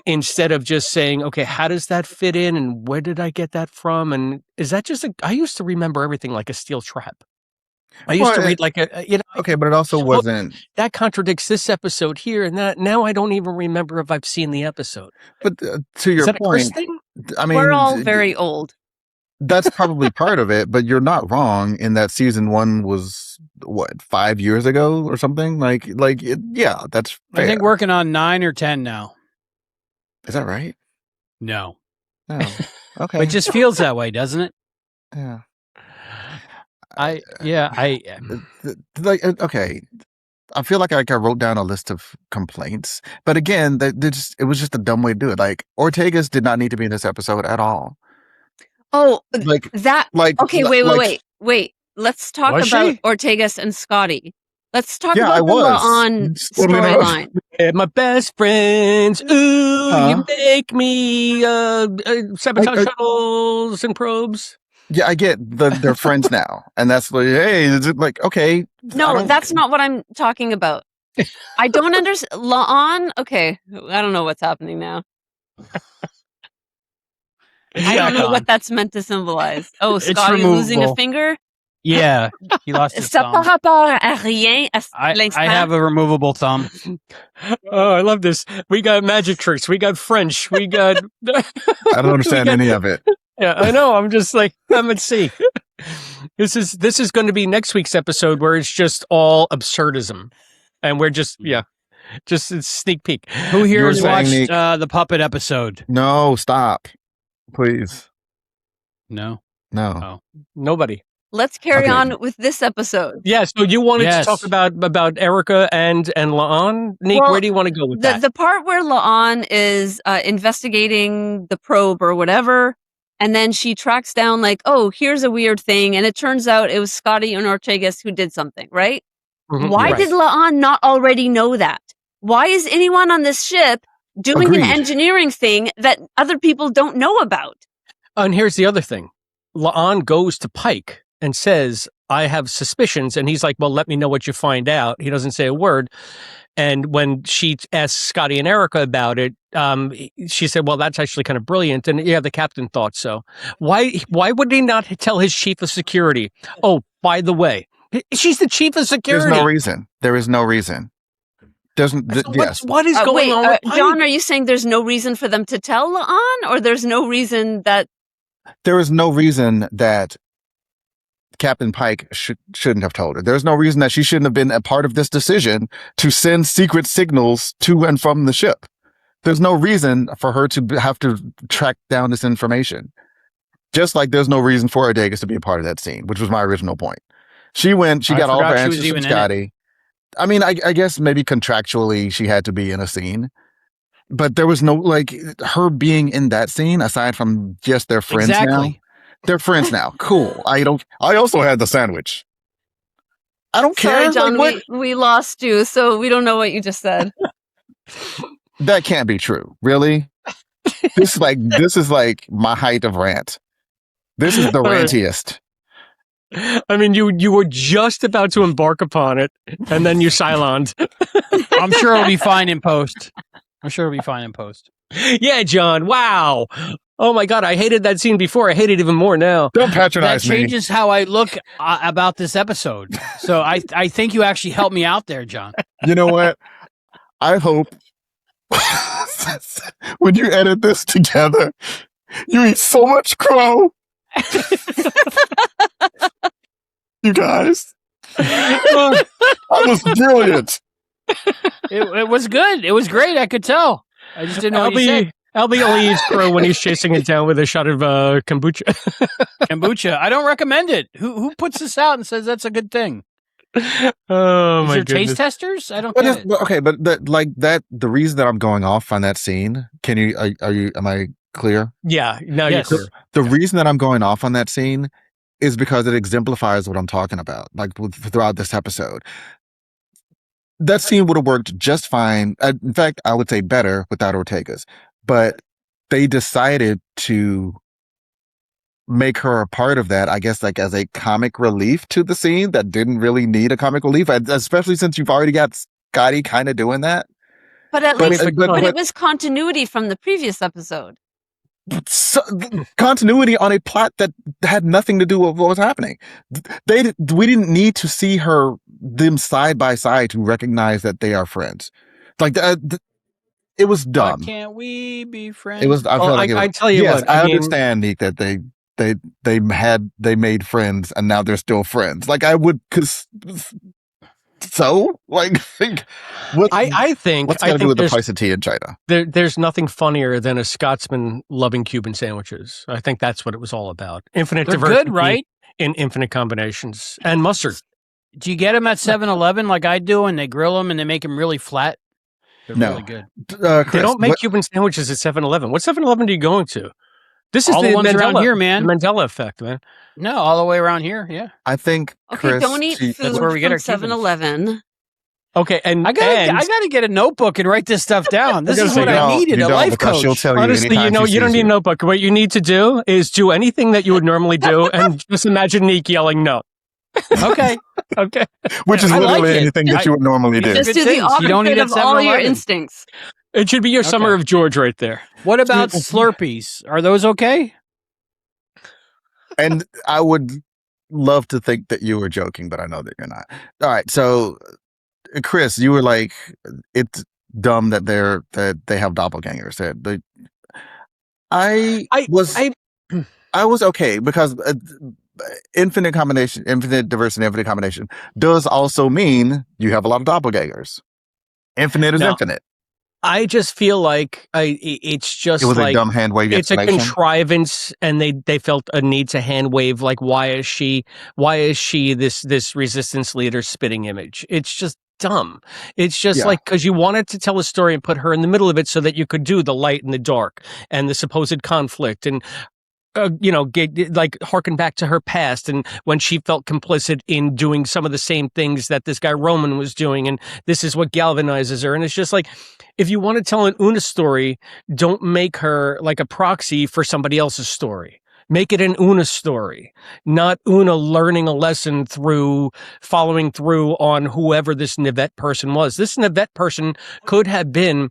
instead of just saying, okay, how does that fit in and where did I get that from? And is that just I used to remember everything like a steel trap. I used to read like okay, but it also wasn't. That contradicts this episode here and that. Now I don't even remember if I've seen the episode. But to your point, I mean, we're all very old. That's probably part of it, but you're not wrong in that season 1 was what, 5 years ago or something? Yeah, that's fair. I think working on 9 or 10 now. Is that right? No. Oh, okay. But it just feels that way, doesn't it? Yeah. Okay. I feel like I wrote down a list of complaints, but again, it was just a dumb way to do it. Like, Ortegas did not need to be in this episode at all. Oh, wait. Let's talk about Ortegas and Scotty. Let's talk about the La'an storyline. My best friends, you make me sabotage shuttles and probes. Yeah, I get they're friends now, and that's like, hey, is it like, okay? No, that's not what I'm talking about. I don't understand. La'an, okay, I don't know what's happening now. I don't know what that's meant to symbolize. Oh, Scotty losing a finger? Yeah, he lost his thumb. I have a removable thumb. Oh, I love this. We got magic tricks. We got French. We got... I don't understand any of it. Yeah, I know. I'm just like, let's see. This is going to be next week's episode where it's just all absurdism. And we're just a sneak peek. Who here has watched the puppet episode? No, stop. Please. No? No. Oh. Nobody. Let's carry on with this episode. Yeah, so you wanted to talk about Erica and La'an? Nique, where do you want to go with that? The part where La'an is investigating the probe or whatever, and then she tracks down like, oh, here's a weird thing, and it turns out it was Scotty and Ortegas who did something, right? Mm-hmm. Why did La'an not already know that? Why is anyone on this ship doing an engineering thing that other people don't know about? And here's the other thing. La'an goes to Pike and says, I have suspicions. And he's like, well, let me know what you find out. He doesn't say a word. And when she asks Scotty and Erica about it, she said, well, that's actually kind of brilliant. And yeah, the captain thought so. Why would he not tell his chief of security? Oh, by the way, she's the chief of security. There's no reason. There is no reason. What is going on? John, are you saying there's no reason for them to tell La'an, or there's no reason that... There is no reason that Captain Pike shouldn't have told her. There's no reason that she shouldn't have been a part of this decision to send secret signals to and from the ship. There's no reason for her to have to track down this information. Just like there's no reason for Ortegas to be a part of that scene, which was my original point. She got all her answers from Scotty. I mean, I guess maybe contractually she had to be in a scene, but there was no, like, her being in that scene, aside from just their friends now. They're friends now. Cool. I also had the sandwich. I don't care. Sorry, John, we lost you, so we don't know what you just said. That can't be true. Really? this is like my height of rant. This is the rantiest. I mean, you were just about to embark upon it, and then you Cyloned. I'm sure it'll be fine in post. Yeah, John. Wow. Oh my God, I hated that scene before. I hate it even more now. Don't patronize That changes how I look about this episode. So I think you actually helped me out there, John. You know what? I hope when you edit this together, you eat so much crow. You guys. That was brilliant. It was good. It was great. I could tell. I just didn't know what you said. Albie only eats crow when he's chasing it down with a shot of kombucha. Kombucha. I don't recommend it. Who puts this out and says that's a good thing? Oh Is my there goodness. taste testers? I don't get it. Okay, but the reason that I'm going off on that scene, am I clear? Yeah, now Yes. you're clear. The reason that I'm going off on that scene is because it exemplifies what I'm talking about, like throughout this episode. That scene would have worked just fine. In fact, I would say better without Ortega's. But they decided to make her a part of that, I guess, like as a comic relief to the scene that didn't really need a comic relief, especially since you've already got Scotty kind of doing that. But at But- least but- it was continuity from the previous episode. Continuity on a plot that had nothing to do with what was happening. We didn't need to see them side by side to recognize that they are friends. Like it was dumb. Why can't we be friends? It was. I felt like it was, I tell you yes, what. I mean, understand, Nick, that they made friends and now they're still friends. Like I would, because so like what I think what's I got to do think with the there's, price of tea in China? there's nothing funnier than a Scotsman loving Cuban sandwiches. I think that's what it was all about. Infinite They're diversity good, right? in infinite combinations and mustard. Do you get them at 7-Eleven like I do, and they grill them and they make them really flat? They're No. really good. Chris, They don't make Cuban sandwiches at 7-Eleven. What 7-Eleven are you going to? This is All the ones around here, man. The Mandela effect, man. No, all the way around here. Yeah, I think Okay, Chris, don't eat food That's where we get our from 7-Eleven. Okay, and I gotta get a notebook and write this stuff down. This I is gotta what say, I needed, you a don't, life because she'll coach. tell honestly, you anytime she you don't sees need a notebook. What you need to do is do anything that you would normally do, and just imagine Nique yelling no. Okay, Okay. which is I like literally it. anything that you would normally do. Good Just do things. the You don't opposite need of it all your 7-Eleven. instincts. It should be your Summer Okay. of George right there. what about Slurpees? Are those okay? And I would love to think that you were joking, but I know that you're not. All right, so Chris, you were like, it's dumb that they have doppelgangers. I was okay because infinite diversity, infinite combination does also mean you have a lot of doppelgangers. Infinite is No. infinite. I just feel like it's just It was like a dumb hand wavy it's a explanation. contrivance, and they felt a need to hand wave. Like, why is she this resistance leader spitting image? It's just dumb. It's just Yeah. like, because you wanted to tell a story and put her in the middle of it so that you could do the light and the dark and the supposed conflict and like harken back to her past and when she felt complicit in doing some of the same things that this guy Roman was doing, and this is what galvanizes her. And it's just like, if you want to tell an Una story, don't make her like a proxy for somebody else's story. Make it an Una story, not Una learning a lesson through following through on whoever this Nivette person was. This Nivette person could have been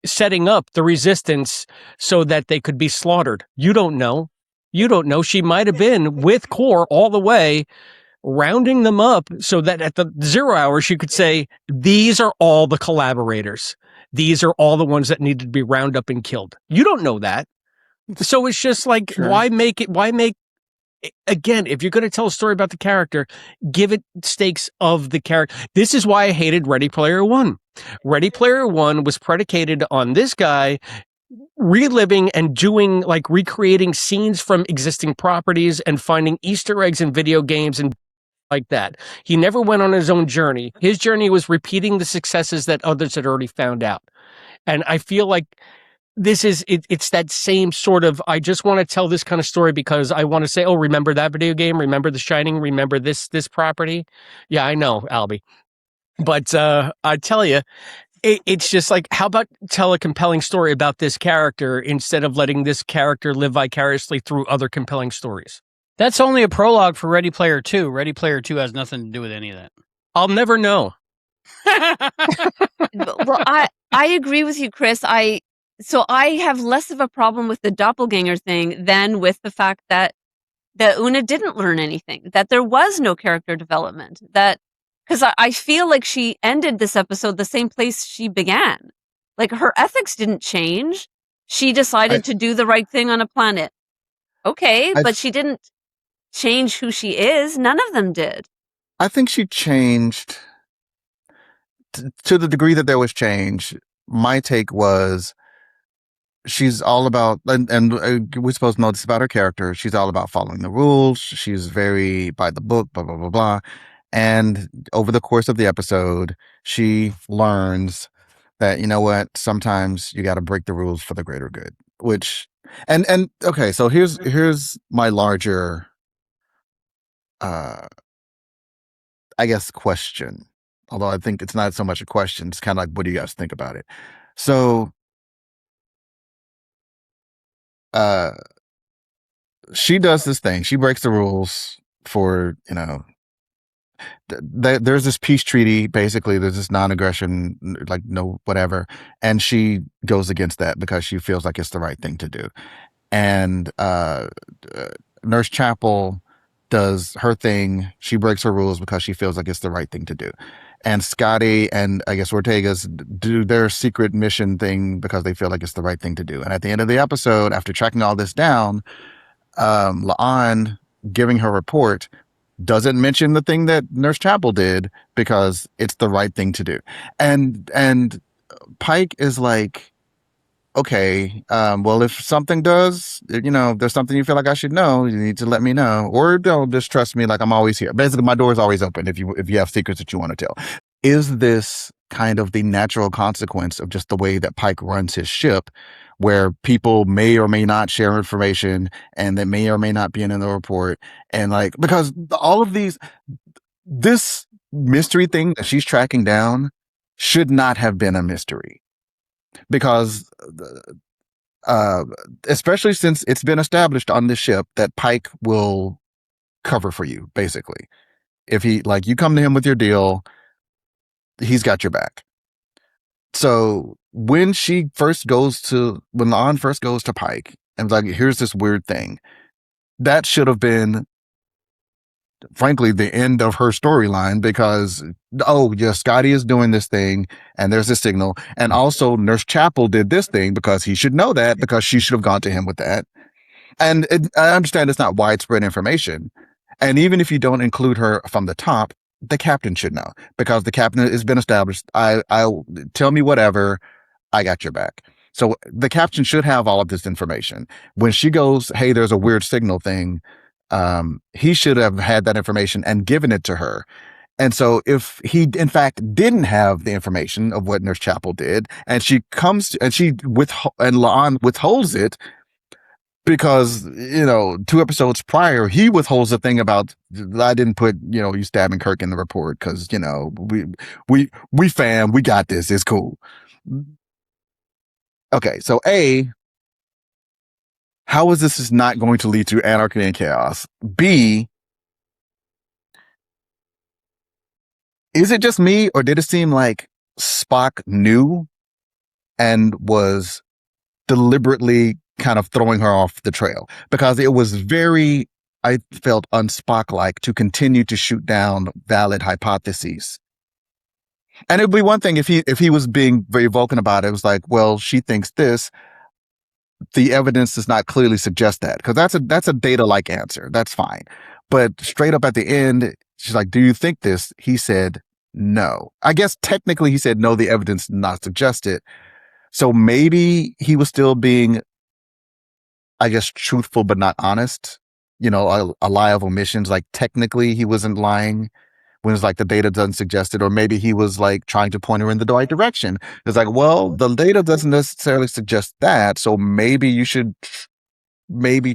setting up the resistance so that they could be slaughtered. You don't know. You don't know. She might have been with Core all the way, rounding them up so that at the 0 hour she could say, these are all the collaborators. These are all the ones that needed to be rounded up and killed. You don't know that. So it's just like, Sure. why make, again, if you're going to tell a story about the character, give it stakes of the character. This is why I hated Ready Player One. Ready Player One was predicated on this guy reliving and doing, like, recreating scenes from existing properties and finding Easter eggs in video games and like that. He never went on his own journey. His journey was repeating the successes that others had already found out. And I feel like this is, it's that same sort of, I just want to tell this kind of story because I want to say, oh, remember that video game? Remember The Shining? Remember this property? Yeah, I know, Albie. But I tell you, It's just like, how about tell a compelling story about this character instead of letting this character live vicariously through other compelling stories? That's only a prologue for Ready Player 2. Ready Player 2 has nothing to do with any of that. I'll never know. Well, I agree with you, Chris. So I have less of a problem with the doppelganger thing than with the fact that Una didn't learn anything, that there was no character development, because I feel like she ended this episode the same place she began. Like, her ethics didn't change. She decided to do the right thing on a planet. Okay, but she didn't change who she is. None of them did. I think she changed to the degree that there was change. My take was she's all about, and we're supposed to know this about her character. She's all about following the rules. She's very by the book, blah, blah, blah, blah. And over the course of the episode, she learns that, you know what, sometimes you got to break the rules for the greater good, and okay, so here's my larger, I guess, question. Although I think it's not so much a question. It's kind of like, what do you guys think about it? So, she does this thing. She breaks the rules for, there's this peace treaty. Basically, there's this non-aggression, like no whatever, and she goes against that because she feels like it's the right thing to do. And Nurse Chapel does her thing. She breaks her rules because she feels like it's the right thing to do. And Scotty and I guess Ortega's do their secret mission thing because they feel like it's the right thing to do. And at the end of the episode, after tracking all this down, La'an giving her report doesn't mention the thing that Nurse Chapel did because it's the right thing to do. And Pike is like, okay, well, if something does, there's something you feel like I should know, you need to let me know, or don't just trust me, like I'm always here. Basically, my door is always open if you have secrets that you want to tell. Is this kind of the natural consequence of just the way that Pike runs his ship, where people may or may not share information and they may or may not be in the report, and like, because all of this mystery thing that she's tracking down should not have been a mystery. Because especially since it's been established on this ship that Pike will cover for you, basically. If you come to him with your deal, he's got your back. So when La'an first goes to Pike and like, here's this weird thing, that should have been, frankly, the end of her storyline, because Scotty is doing this thing and there's a signal, and also Nurse Chapel did this thing because he should know that, because she should have gone to him with that. And I understand it's not widespread information, and even if you don't include her from the top, the captain should know, because the captain has been established. I tell me whatever, I got your back. So the captain should have all of this information. When she goes, hey, there's a weird signal thing, he should have had that information and given it to her. And so if he in fact didn't have the information of what Nurse Chapel did, and she comes and La'an withholds it, because 2 episodes prior he withholds the thing about, I didn't put you stabbing Kirk in the report because we fam, we got this, it's cool. Okay, so how is this not going to lead to anarchy and chaos? B, is it just me, or did it seem like Spock knew and was deliberately kind of throwing her off the trail? Because it was very, I felt, un-Spock-like to continue to shoot down valid hypotheses. And it'd be one thing if he was being very Vulcan about it. It was like, well, she thinks this. The evidence does not clearly suggest that, because that's a Data-like answer. That's fine. But straight up at the end, she's like, do you think this? He said, no. I guess technically he said, no, the evidence does not suggest it. So maybe he was still being, I guess, truthful, but not honest. A lie of omissions. Like, technically he wasn't lying when it's like the data doesn't suggest it, or maybe he was like trying to point her in the right direction. It's like, well, the data doesn't necessarily suggest that, so maybe you should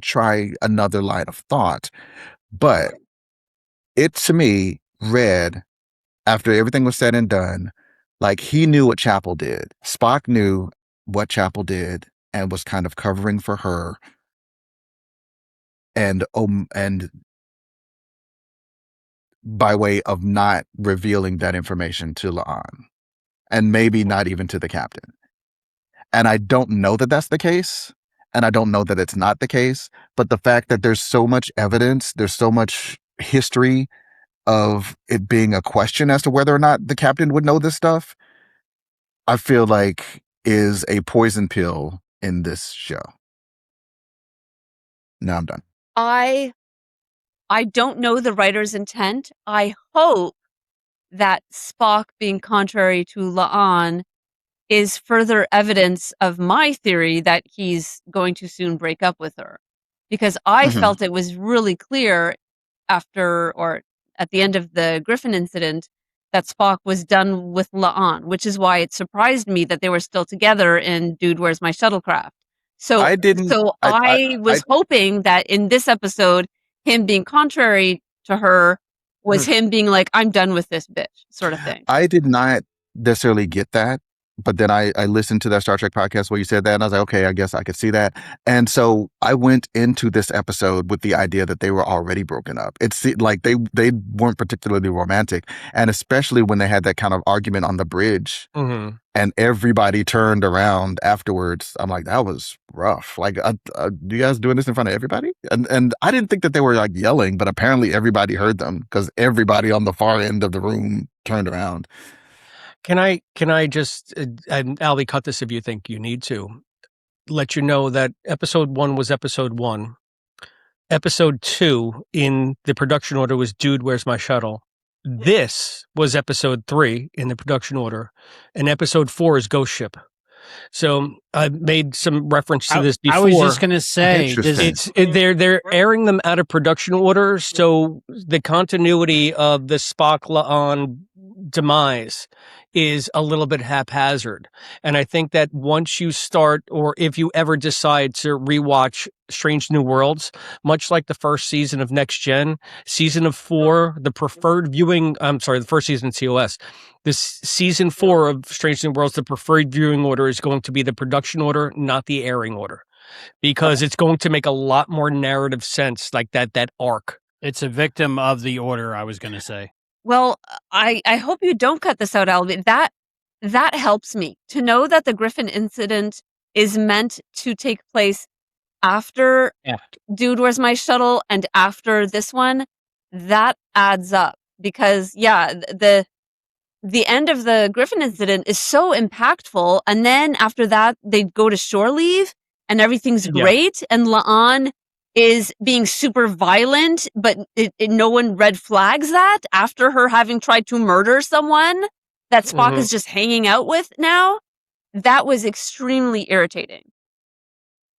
try another line of thought. But it, to me, read, after everything was said and done, Like, he knew what Chapel did. Spock knew what Chapel did and was kind of covering for her, and by way of not revealing that information to La'an, and maybe not even to the captain. And I don't know that that's the case, and I don't know that it's not the case, but the fact that there's so much evidence, there's so much history of it being a question as to whether or not the captain would know this stuff, I feel like is a poison pill in this show. Now I'm done. I don't know the writer's intent. I hope that Spock being contrary to La'an is further evidence of my theory that he's going to soon break up with her. Because I Mhm. felt it was really clear after or at the end of the Griffin incident that Spock was done with La'an, which is why it surprised me that they were still together in Dude, Where's My Shuttlecraft? So I didn't. so I I was hoping that in this episode, him being contrary to her was him being like, I'm done with this bitch, sort of thing. I did not necessarily get that, but then I listened to that Star Trek podcast where you said that, and I was like, okay, I guess I could see that. And so I went into this episode with the idea that they were already broken up. It's like they weren't particularly romantic, and especially when they had that kind of argument on the bridge, Mm-hmm. and everybody turned around afterwards. I'm like, that was rough. Like, you guys doing this in front of everybody? And I didn't think that they were like yelling, but apparently everybody heard them because everybody on the far end of the room turned around. Can I just, and Albie, cut this if you think you need to, let you know that episode 1 was episode 1. Episode 2 in the production order was Dude, Where's My Shuttle? This was episode 3 in the production order, and episode 4 is Ghost Ship. So I made some reference to this before. I was just going to say, they're airing them out of production order, so the continuity of the Spock La'an demise is a little bit haphazard. And I think that once you start, or if you ever decide to rewatch Strange New Worlds, much like the first season of Next Gen, season of 4, the first season of TOS, this season 4 of Strange New Worlds, the preferred viewing order is going to be the production order, not the airing order, because it's going to make a lot more narrative sense, like that arc. It's a victim of the order, I was going to say. Well, I hope you don't cut this out, Albie. That helps me to know that the Griffin incident is meant to take place after Dude, Where's My Shuttle and after this one. That adds up because the end of the Griffin incident is so impactful, and then after that they go to shore leave and everything's great, and La'an is being super violent, but no one red flags that after her having tried to murder someone that Spock is just hanging out with now. That was extremely irritating.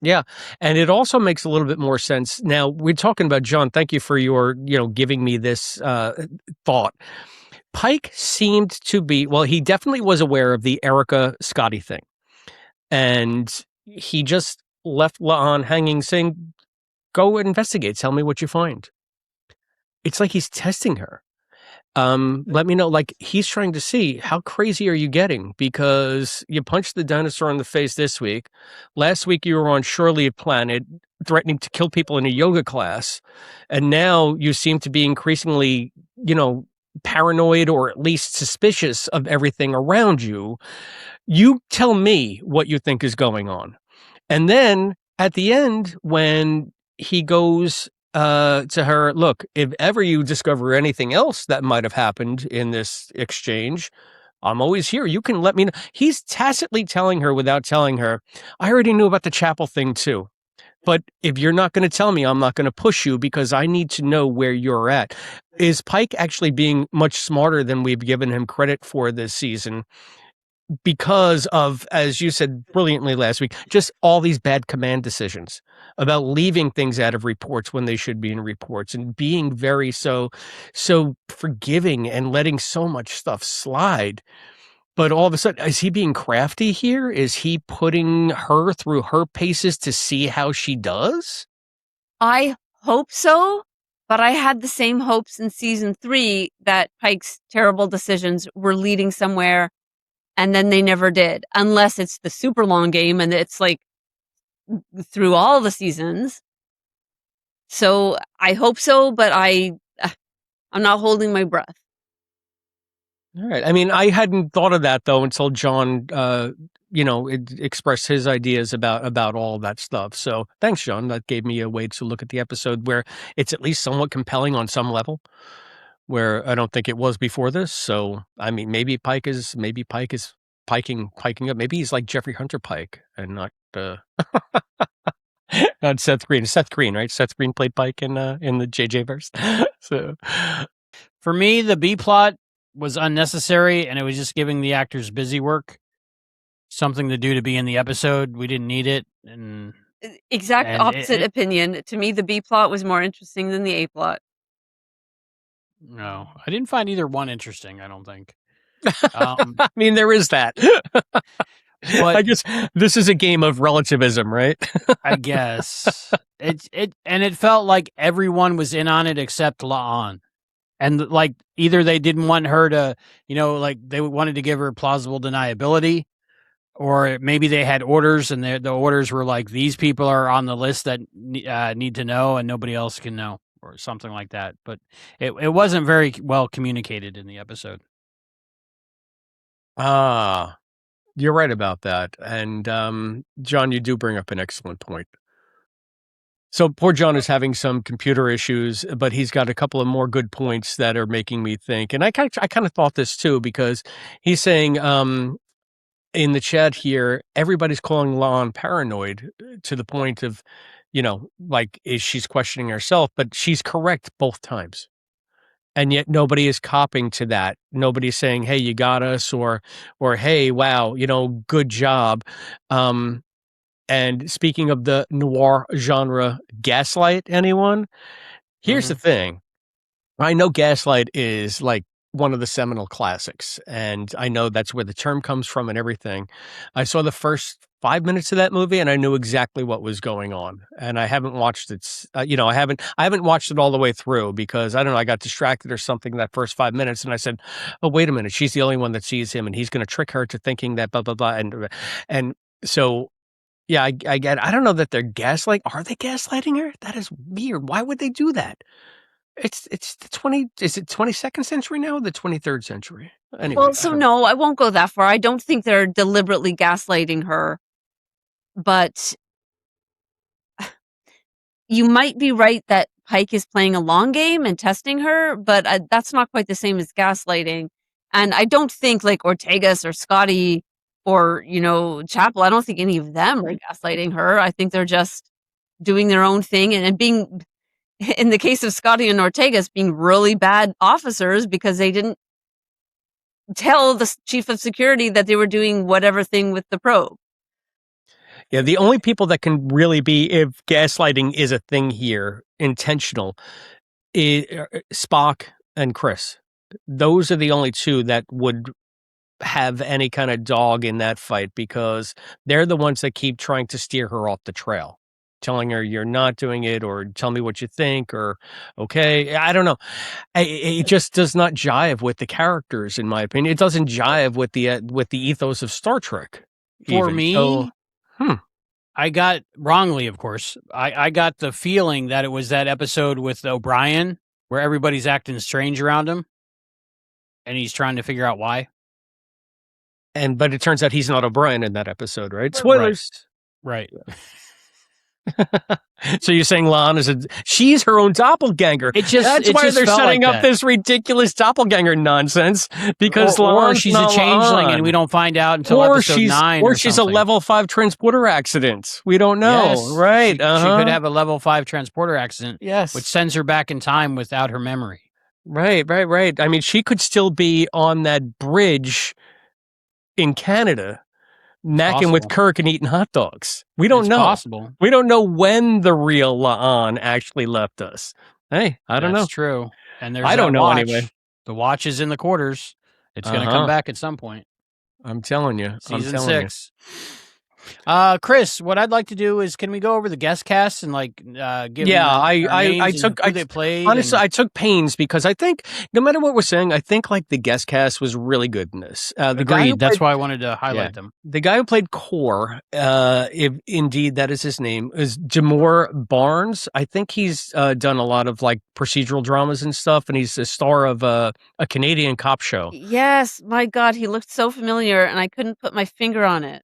Yeah. And it also makes a little bit more sense. Now, we're talking about John. Thank you for your, giving me this thought. Pike seemed to be, well, he definitely was aware of the Erica Scotty thing. And he just left La'an hanging, saying, go investigate. Tell me what you find. It's like he's testing her. Let me know, like, he's trying to see how crazy are you getting, because you punched the dinosaur in the face this week. Last week you were on Shirley Planet threatening to kill people in a yoga class. And now you seem to be increasingly, paranoid or at least suspicious of everything around you. You tell me what you think is going on. And then at the end, when he goes to her, look, if ever you discover anything else that might have happened in this exchange, I'm always here. You can let me know. He's tacitly telling her without telling her, I already knew about the chapel thing too. But if you're not going to tell me, I'm not going to push you because I need to know where you're at. Is Pike actually being much smarter than we've given him credit for this season? Because of, as you said brilliantly last week, just all these bad command decisions about leaving things out of reports when they should be in reports, and being very so forgiving and letting so much stuff slide. But all of a sudden, is he being crafty here? Is he putting her through her paces to see how she does? I hope so, but I had the same hopes in season 3 that Pike's terrible decisions were leading somewhere. and then they never did, unless it's the super long game and it's like through all the seasons. So I hope so, but I'm not holding my breath. All right. I mean, I hadn't thought of that though until John, expressed his ideas about all that stuff. So thanks, John. That gave me a way to look at the episode where it's at least somewhat compelling on some level, where I don't think it was before this. So I mean, maybe Pike is piking up. Maybe he's like Jeffrey Hunter Pike and not not Seth Green. Seth Green, right? Seth Green played Pike in the JJ verse. So For me, the B plot was unnecessary, and it was just giving the actors busy work, something to do to be in the episode. We didn't need it, and Opposite opinion. To me, the B plot was more interesting than the A plot. No, I didn't find either one interesting. I don't think. I mean, there is that. But I guess this is a game of relativism, right? I guess it felt like everyone was in on it except La'an. And like either they didn't want her to, like they wanted to give her plausible deniability, or maybe they had orders and the orders were like, these people are on the list that need to know and nobody else can know, or something like that. But it wasn't very well communicated in the episode. You're right about that. And John, you do bring up an excellent point. So poor John is having some computer issues, but he's got a couple of more good points that are making me think. And I kind of thought this too, because he's saying in the chat here, everybody's calling La'an paranoid to the point of, she's questioning herself, but she's correct both times. And yet nobody is copping to that. Nobody's saying, hey, you got us, or hey, wow, good job. And speaking of the noir genre, Gaslight, anyone? Here's the thing. I know Gaslight is like one of the seminal classics, and I know that's where the term comes from and everything. I saw the first 5 minutes of that movie and I knew exactly what was going on. And I haven't watched it. I haven't watched it all the way through because I don't know, I got distracted or something that first 5 minutes. And I said, oh, wait a minute. She's the only one that sees him and he's going to trick her to thinking that blah, blah, blah. And so, yeah, I get, I don't know that they're gaslighting. Are they gaslighting her? That is weird. Why would they do that? It's the 22nd century now or the 23rd century? Anyway. Well, so no, I won't go that far. I don't think they're deliberately gaslighting her. But you might be right that Pike is playing a long game and testing her, but that's not quite the same as gaslighting. And I don't think like Ortegas or Scotty or, Chapel, I don't think any of them are gaslighting her. I think they're just doing their own thing and being, in the case of Scotty and Ortegas, being really bad officers because they didn't tell the chief of security that they were doing whatever thing with the probe. Yeah, the only people that can really be, if gaslighting is a thing here, intentional, is Spock and Chris. Those are the only two that would have any kind of dog in that fight because they're the ones that keep trying to steer her off the trail, telling her you're not doing it or tell me what you think or okay. I don't know. It just does not jive with the characters, in my opinion. It doesn't jive with the ethos of Star Trek. For me, I got wrongly, of course. I got the feeling that it was that episode with O'Brien where everybody's acting strange around him, and he's trying to figure out why. But it turns out he's not O'Brien in that episode, right? Spoilers. Right. So you're saying La'an she's her own doppelganger. That's why they're setting up this ridiculous doppelganger nonsense because or she's a changeling and we don't find out until episode 9 or she's a level 5 transporter accident. We don't know. Yes, right. She could have a level 5 transporter accident. Yes. Which sends her back in time without her memory. Right. I mean, she could still be on that bridge in Canada knacking with Kirk and eating hot dogs. We don't know. Possible. We don't know when the real La'an actually left us. Hey, I don't know. That's true. And there's I don't know anyway. The watch is in the quarters. It's going to come back at some point. I'm telling you. Season 6. Chris, what I'd like to do is, can we go over the guest cast and give Yeah, them I names took and who they played? honestly, and- I took pains because I think no matter what we're saying, I think like the guest cast was really good in this. The guy who Agreed. That's played, why I wanted to highlight them. the guy who played Core, if indeed that is his name, is Jamor Barnes. I think he's done a lot of like procedural dramas and stuff, and he's the star of a Canadian cop show. Yes, my God, he looked so familiar, and I couldn't put my finger on it.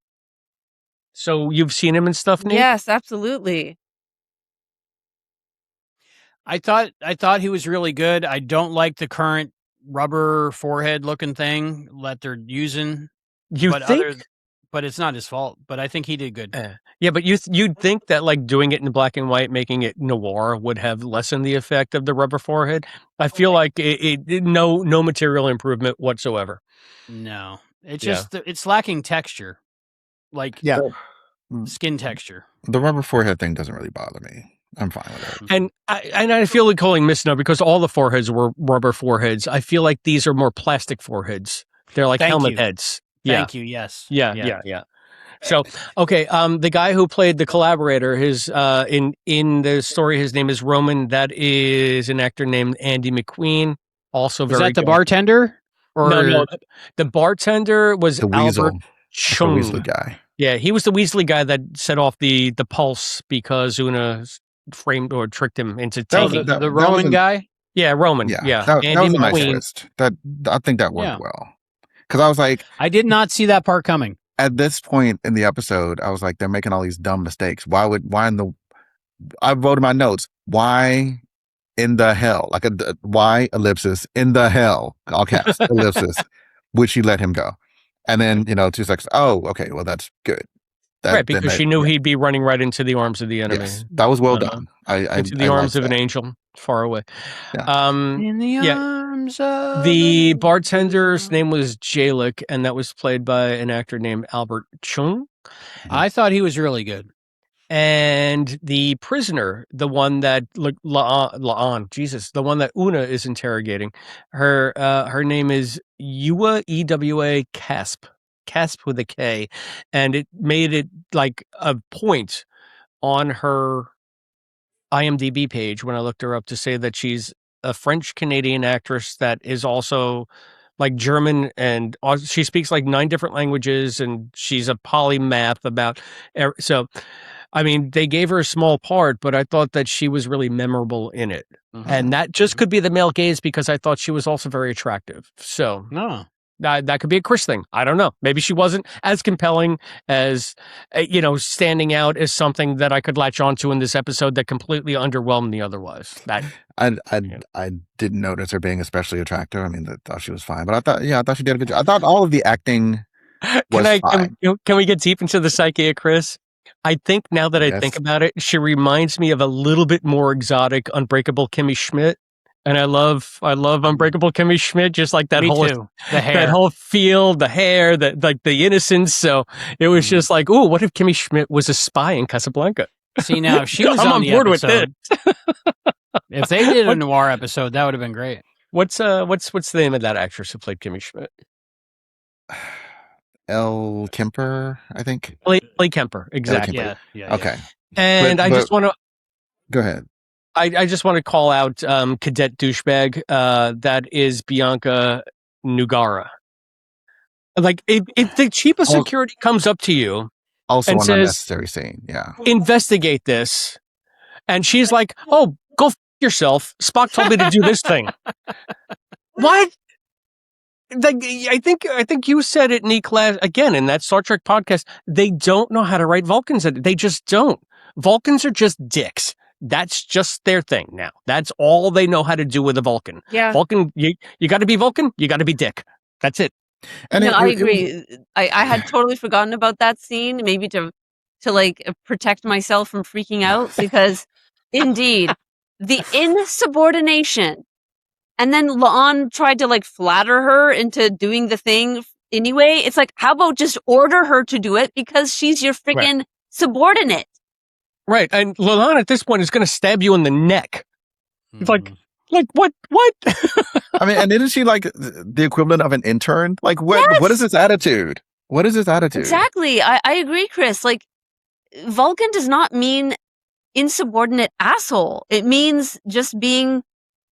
So you've seen him and stuff, Nate? Yes, absolutely. I thought he was really good. I don't like the current rubber forehead looking thing that they're using. You but think? But it's not his fault. But I think he did good. Yeah, but you'd think that like doing it in black and white, making it noir, would have lessened the effect of the rubber forehead. I feel like it no material improvement whatsoever. No, it's just it's lacking texture, like skin texture. The rubber forehead thing doesn't really bother me. I'm fine with it. And I feel like calling misnomer because all the foreheads were rubber foreheads. I feel like these are more plastic foreheads. They're like helmet heads. Thank you. Yes. Yeah. So, okay, the guy who played the collaborator, his in the story, his name is Roman. That is an actor named Andy McQueen. Also very. Is that the good. bartender? Or No, the bartender was The Weasel. Albert Chung. The Weasley guy. Yeah, he was the Weasley guy that set off the pulse because Una framed or tricked him into taking the Roman guy. Yeah, Roman. Yeah. That Andy was a nice McQueen. twist. I think that worked well. Because I was like, I did not see that part coming. At this point in the episode, I was like, they're making all these dumb mistakes. I wrote in my notes, why in the hell? Like why ellipsis in the hell? All caps, ellipsis. Would she let him go? And then, 2 seconds. Oh, okay. Well, that's good. Right, because she knew he'd be running right into the arms of the enemy. Yes, that was well done. Into the arms of an angel far away. Yeah. In the arms of the bartender's name was Jalik, and that was played by an actor named Albert Chung. I thought he was really good. And the prisoner, the one that the one that Una is interrogating, her name is Ewa Casp with a K, and it made it like a point on her IMDb page when I looked her up to say that she's a French Canadian actress that is also like German, and she speaks like 9 different languages, and she's a polymath so. I mean, they gave her a small part, but I thought that she was really memorable in it. Mm-hmm. And that just could be the male gaze because I thought she was also very attractive. So that could be a Chris thing. I don't know. Maybe she wasn't as compelling as, standing out as something that I could latch onto in this episode that completely underwhelmed me otherwise. I didn't notice her being especially attractive. I mean, I thought she was fine, but I thought she did a good job. I thought all of the acting was fine. Can we get deep into the psyche of Chris? I think now that I think about it, she reminds me of a little bit more exotic, Unbreakable Kimmy Schmidt, and I love Unbreakable Kimmy Schmidt, just like that the hair, that whole feel, the hair, the innocence. So it was just like, ooh, what if Kimmy Schmidt was a spy in Casablanca? See, now if she was I'm on board with it. If they did a noir episode, that would have been great. What's the name of that actress who played Kimmy Schmidt? Elle Kemper, I think. Lee Kemper, exactly. Yeah. Okay. And I just want to go ahead. I just want to call out Cadet Douchebag. That is Bianca Nugara. Like, if the chief of security comes up to you also and an says, unnecessary scene, investigate this, and she's like, "Oh, go yourself. Spock told me to do this thing." What? Like, I think you said it, Nique, again in that Star Trek podcast. They don't know how to write Vulcans. They just don't. Vulcans are just dicks. That's just their thing now. That's all they know how to do with a Vulcan. Yeah. Vulcan, you got to be Vulcan. You got to be dick. That's it. And I agree. I had totally forgotten about that scene. Maybe to like protect myself from freaking out, because indeed the insubordination. And then La'an tried to like flatter her into doing the thing anyway. It's like, how about just order her to do it because she's your freaking subordinate. Right. And La'an at this point is going to stab you in the neck. It's like what? I mean, and isn't she like the equivalent of an intern? Like what is this attitude? What is his attitude? Exactly. I agree, Chris. Like, Vulcan does not mean insubordinate asshole. It means just being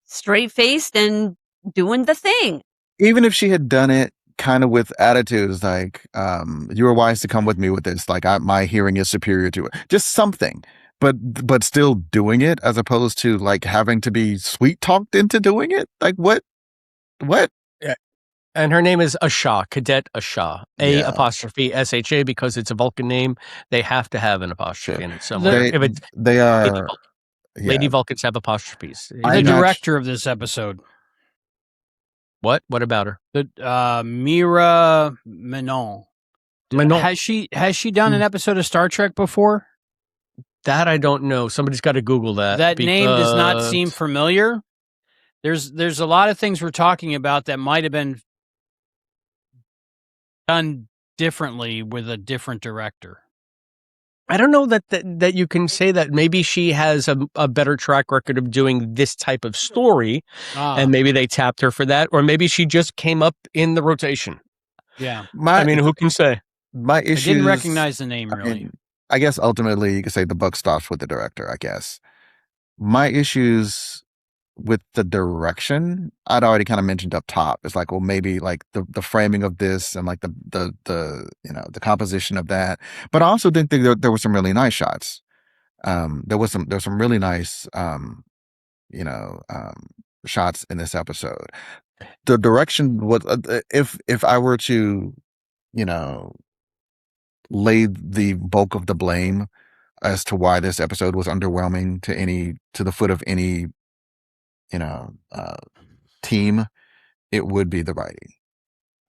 straight-faced and doing the thing. Even if she had done it kind of with attitudes like, you were wise to come with me with this, like my hearing is superior to it. Just something. But still doing it as opposed to like having to be sweet talked into doing it. Like what? Yeah. And her name is Asha, Cadet Asha, apostrophe SHA, because it's a Vulcan name. They have to have an apostrophe in it somewhere. They are Lady Vulcans have apostrophes. The director of this episode. What about her? The Mira Menon. Has she done an episode of Star Trek before? That I don't know. Somebody's got to Google that. That name does not seem familiar. There's a lot of things we're talking about that might have been done differently with a different director. I don't know that you can say that. Maybe she has a better track record of doing this type of story, and maybe they tapped her for that, or maybe she just came up in the rotation. Yeah. Who can say? My issue. I didn't recognize the name, really. I guess ultimately you could say the buck stops with the director, I guess. My issues with the direction, I'd already kind of mentioned up top. It's like, well, maybe like the framing of this and like the composition of that. But I also think that there were some really nice shots. There was some really nice shots in this episode. The direction was if I were to, lay the bulk of the blame as to why this episode was underwhelming to the foot of any team, it would be the writing.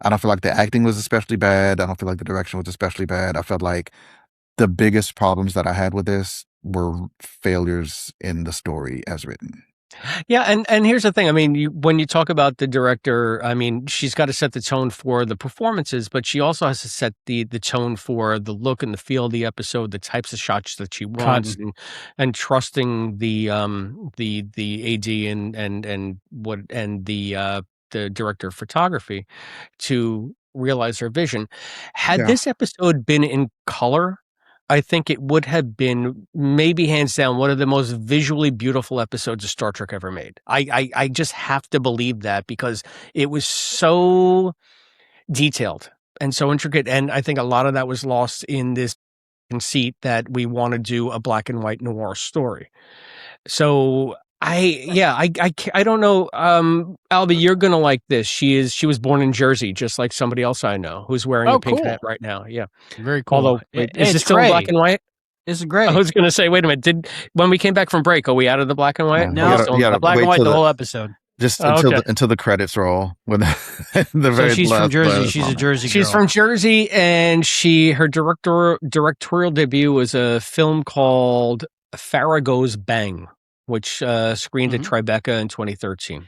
I don't feel like the acting was especially bad. I don't feel like the direction was especially bad. I felt like the biggest problems that I had with this were failures in the story as written. Yeah, and here's the thing. I mean, when you talk about the director, I mean, she's got to set the tone for the performances, but she also has to set the tone for the look and the feel of the episode, the types of shots that she wants, and trusting the AD and the director of photography to realize her vision. Had this episode been in color, I think it would have been maybe hands down one of the most visually beautiful episodes of Star Trek ever made. I just have to believe that because it was so detailed and so intricate. And I think a lot of that was lost in this conceit that we want to do a black and white noir story. So I don't know. Albie, you're going to like this. She was born in Jersey, just like somebody else I know who's wearing a pink hat right now. Yeah. Very cool. Although, is it still black and white? It's great. I was going to say, wait a minute. When we came back from break, are we out of the black and white? No, black and white the whole episode. Just until the credits roll. When so she's from Jersey. She's a Jersey girl. She's from Jersey, and her directorial debut was a film called Farrago's Bang, which screened at Tribeca in 2013.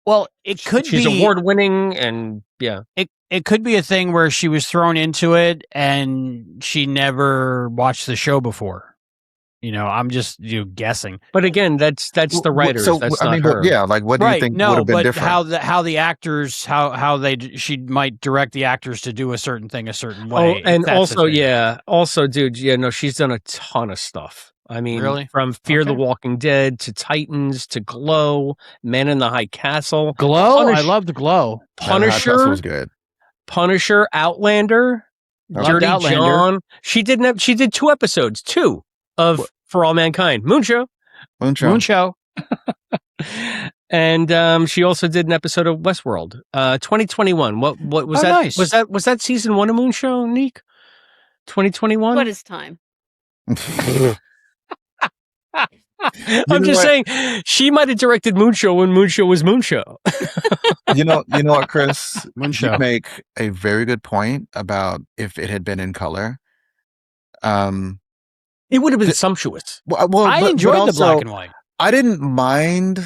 Well, she's award-winning, and it could be a thing where she was thrown into it and she never watched the show before. I'm just guessing. But again, that's the writers. So, that's I mean, not her. Like, what do you think would have been different? How the actors, she might direct the actors to do a certain thing a certain way. Oh, and also, dude, she's done a ton of stuff. I mean, really? From Fear the Walking Dead to Titans to Glow, Man in the High Castle. Glow? I loved Glow. Punisher was good. Punisher, Outlander, Dirty John. She did 2 episodes, of For All Mankind. Moonshow. And she also did an episode of Westworld. 2021. What was that? Nice. Was that season 1 of Moonshow, Nique? 2021? What is time? I'm just saying, she might have directed Moonshow when Moonshow was Moonshow. You know what, Chris? Moonshow. You make a very good point about if it had been in color. It would have been sumptuous. I enjoyed the black and white. I didn't mind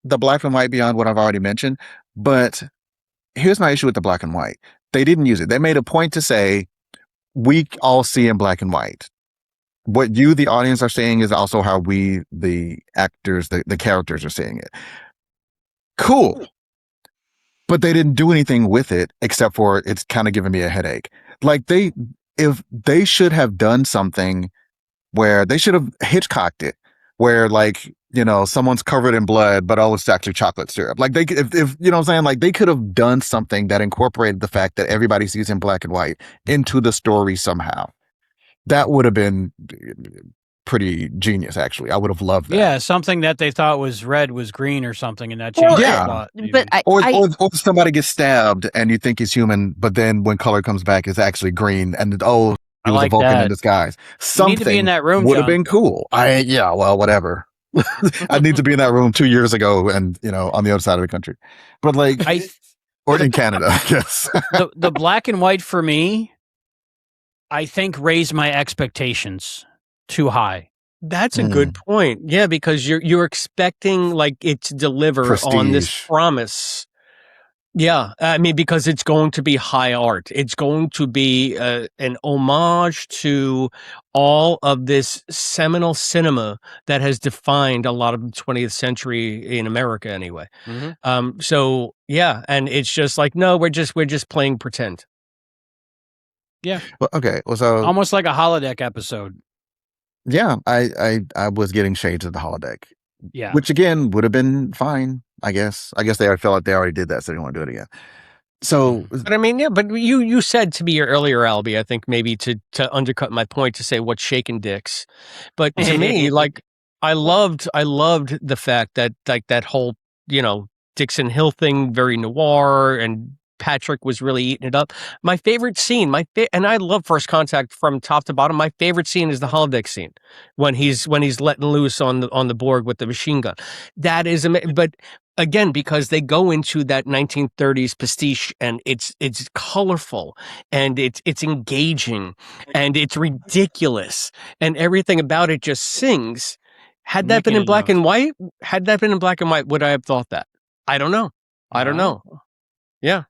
the black and white beyond what I've already mentioned, but here's my issue with the black and white. They didn't use it. They made a point to say, we all see in black and white. What you, the audience, are seeing is also how we, the actors, the characters, are seeing it. Cool. but they didn't do anything with it except for it's kind of giving me a headache. Like if they should have done something where they should have Hitchcocked it, where like, someone's covered in blood, but it's actually chocolate syrup. Like if you know what I'm saying? Like they could have done something that incorporated the fact that everybody sees in black and white into the story somehow. That would have been pretty genius, actually. I would have loved that. Yeah, something that they thought was red was green or something, and that Well, changed yeah. the plot. But Or somebody gets stabbed and you think he's human, but then when color comes back, it's actually green, and he was like a Vulcan that. in disguise. You Something need to be in that room, would have John. been cool. Whatever. I need to be in that room 2 years ago, and on the other side of the country, but like, or in Canada, I guess. the black and white for me, I think, raised my expectations too high. That's a good point. Yeah, because you're expecting like it to deliver on this Prestige. promise. Yeah, I mean, because it's going to be high art. It's going to be an homage to all of this seminal cinema that has defined a lot of the 20th century in America, anyway. Mm-hmm. So yeah, and it's just like, no, we're just playing pretend. Yeah. Well, okay. Well, so Almost like a holodeck episode. yeah, I was getting shades of the holodeck, Yeah. which again would have been fine. I guess they felt like they already did that, so they didn't want to do it again. So, But I mean, yeah, but you said to me earlier, Albie, I think maybe to undercut my point, to say what's shaking dicks. But to me, like, I loved the fact that like that whole, Dixon Hill thing, very noir, and Patrick was really eating it up. My favorite scene, and I love First Contact from top to bottom. My favorite scene is the holodeck scene when he's letting loose on the Borg with the machine gun. That is amazing. But again, because they go into that 1930s pastiche, and it's colorful, and it's engaging, and it's ridiculous, and everything about it just sings. Had that been in black and white, would I have thought that? I don't know. Yeah.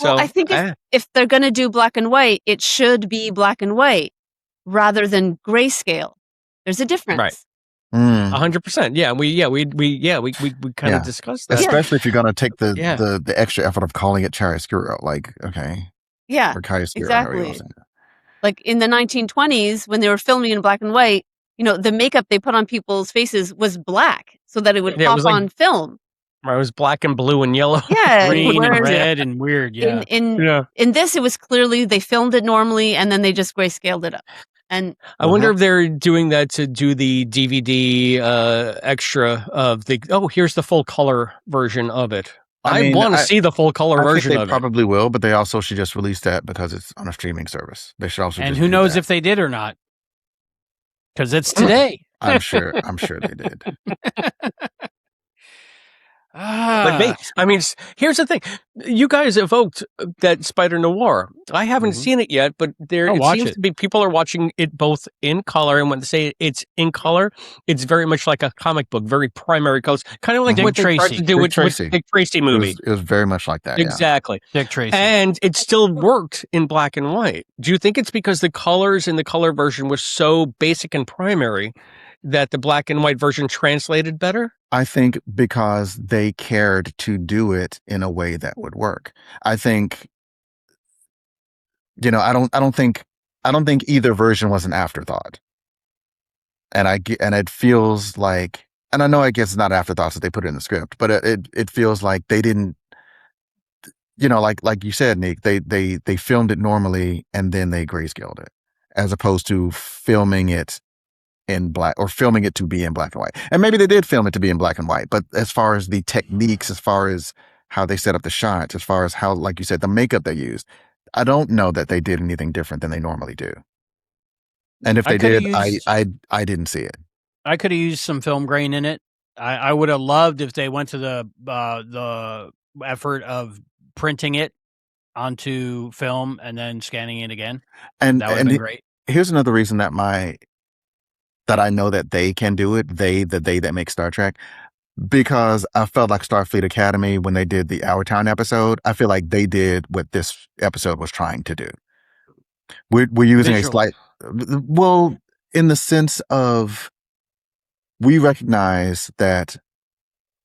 Well, So I think if they're going to do black and white, it should be black and white rather than grayscale. There's a difference. Right. 100%. Yeah, we kind of discussed that. Especially if you're going to take the extra effort of calling it chiaroscuro. Like, okay. Yeah. Or chiaroscuro, exactly. Like in the 1920s, when they were filming in black and white, the makeup they put on people's faces was black so that it would pop on film. It was black and blue and yellow. Yeah. Green and red and weird. Yeah. In this, it was clearly they filmed it normally and then they just grayscaled it up. And I wonder if they're doing that to do the DVD extra of here's the full color version of it. I want to see the full color version of it. They probably will, but they also should just release that because it's on a streaming service. They should also. And who knows if they did or not? Because it's today. I'm sure they did. But me, I mean, here's the thing: you guys evoked that Spider Noir. I haven't seen it yet, but it seems to be people are watching it both in color, and when they say it's in color, it's very much like a comic book, very primary colors, kind of like what they tried to do with Dick Tracy movie. It was very much like that. Exactly, Dick Tracy, and it still worked in black and white. Do you think it's because the colors in the color version were so basic and primary that the black and white version translated better? I think because they cared to do it in a way that would work. I think, I don't think either version was an afterthought. And it feels like, and I know I guess it's not afterthoughts that they put it in the script, but it feels like they didn't, like you said, Nick, they filmed it normally and then they grayscaled it, as opposed to filming it in black, or filming it to be in black and white. And maybe they did film it to be in black and white, but as far as the techniques, as far as how they set up the shots, as far as how, like you said, the makeup they used, I don't know that they did anything different than they normally do. And if they did, I didn't see it. I could have used some film grain in it. I would have loved if they went to the effort of printing it onto film and then scanning it again. And that would have been great. Here's another reason that I know that they can do it, they that make Star Trek, because I felt like Starfleet Academy, when they did the Our Town episode, I feel like they did what this episode was trying to do. We're using in the sense of, we recognize that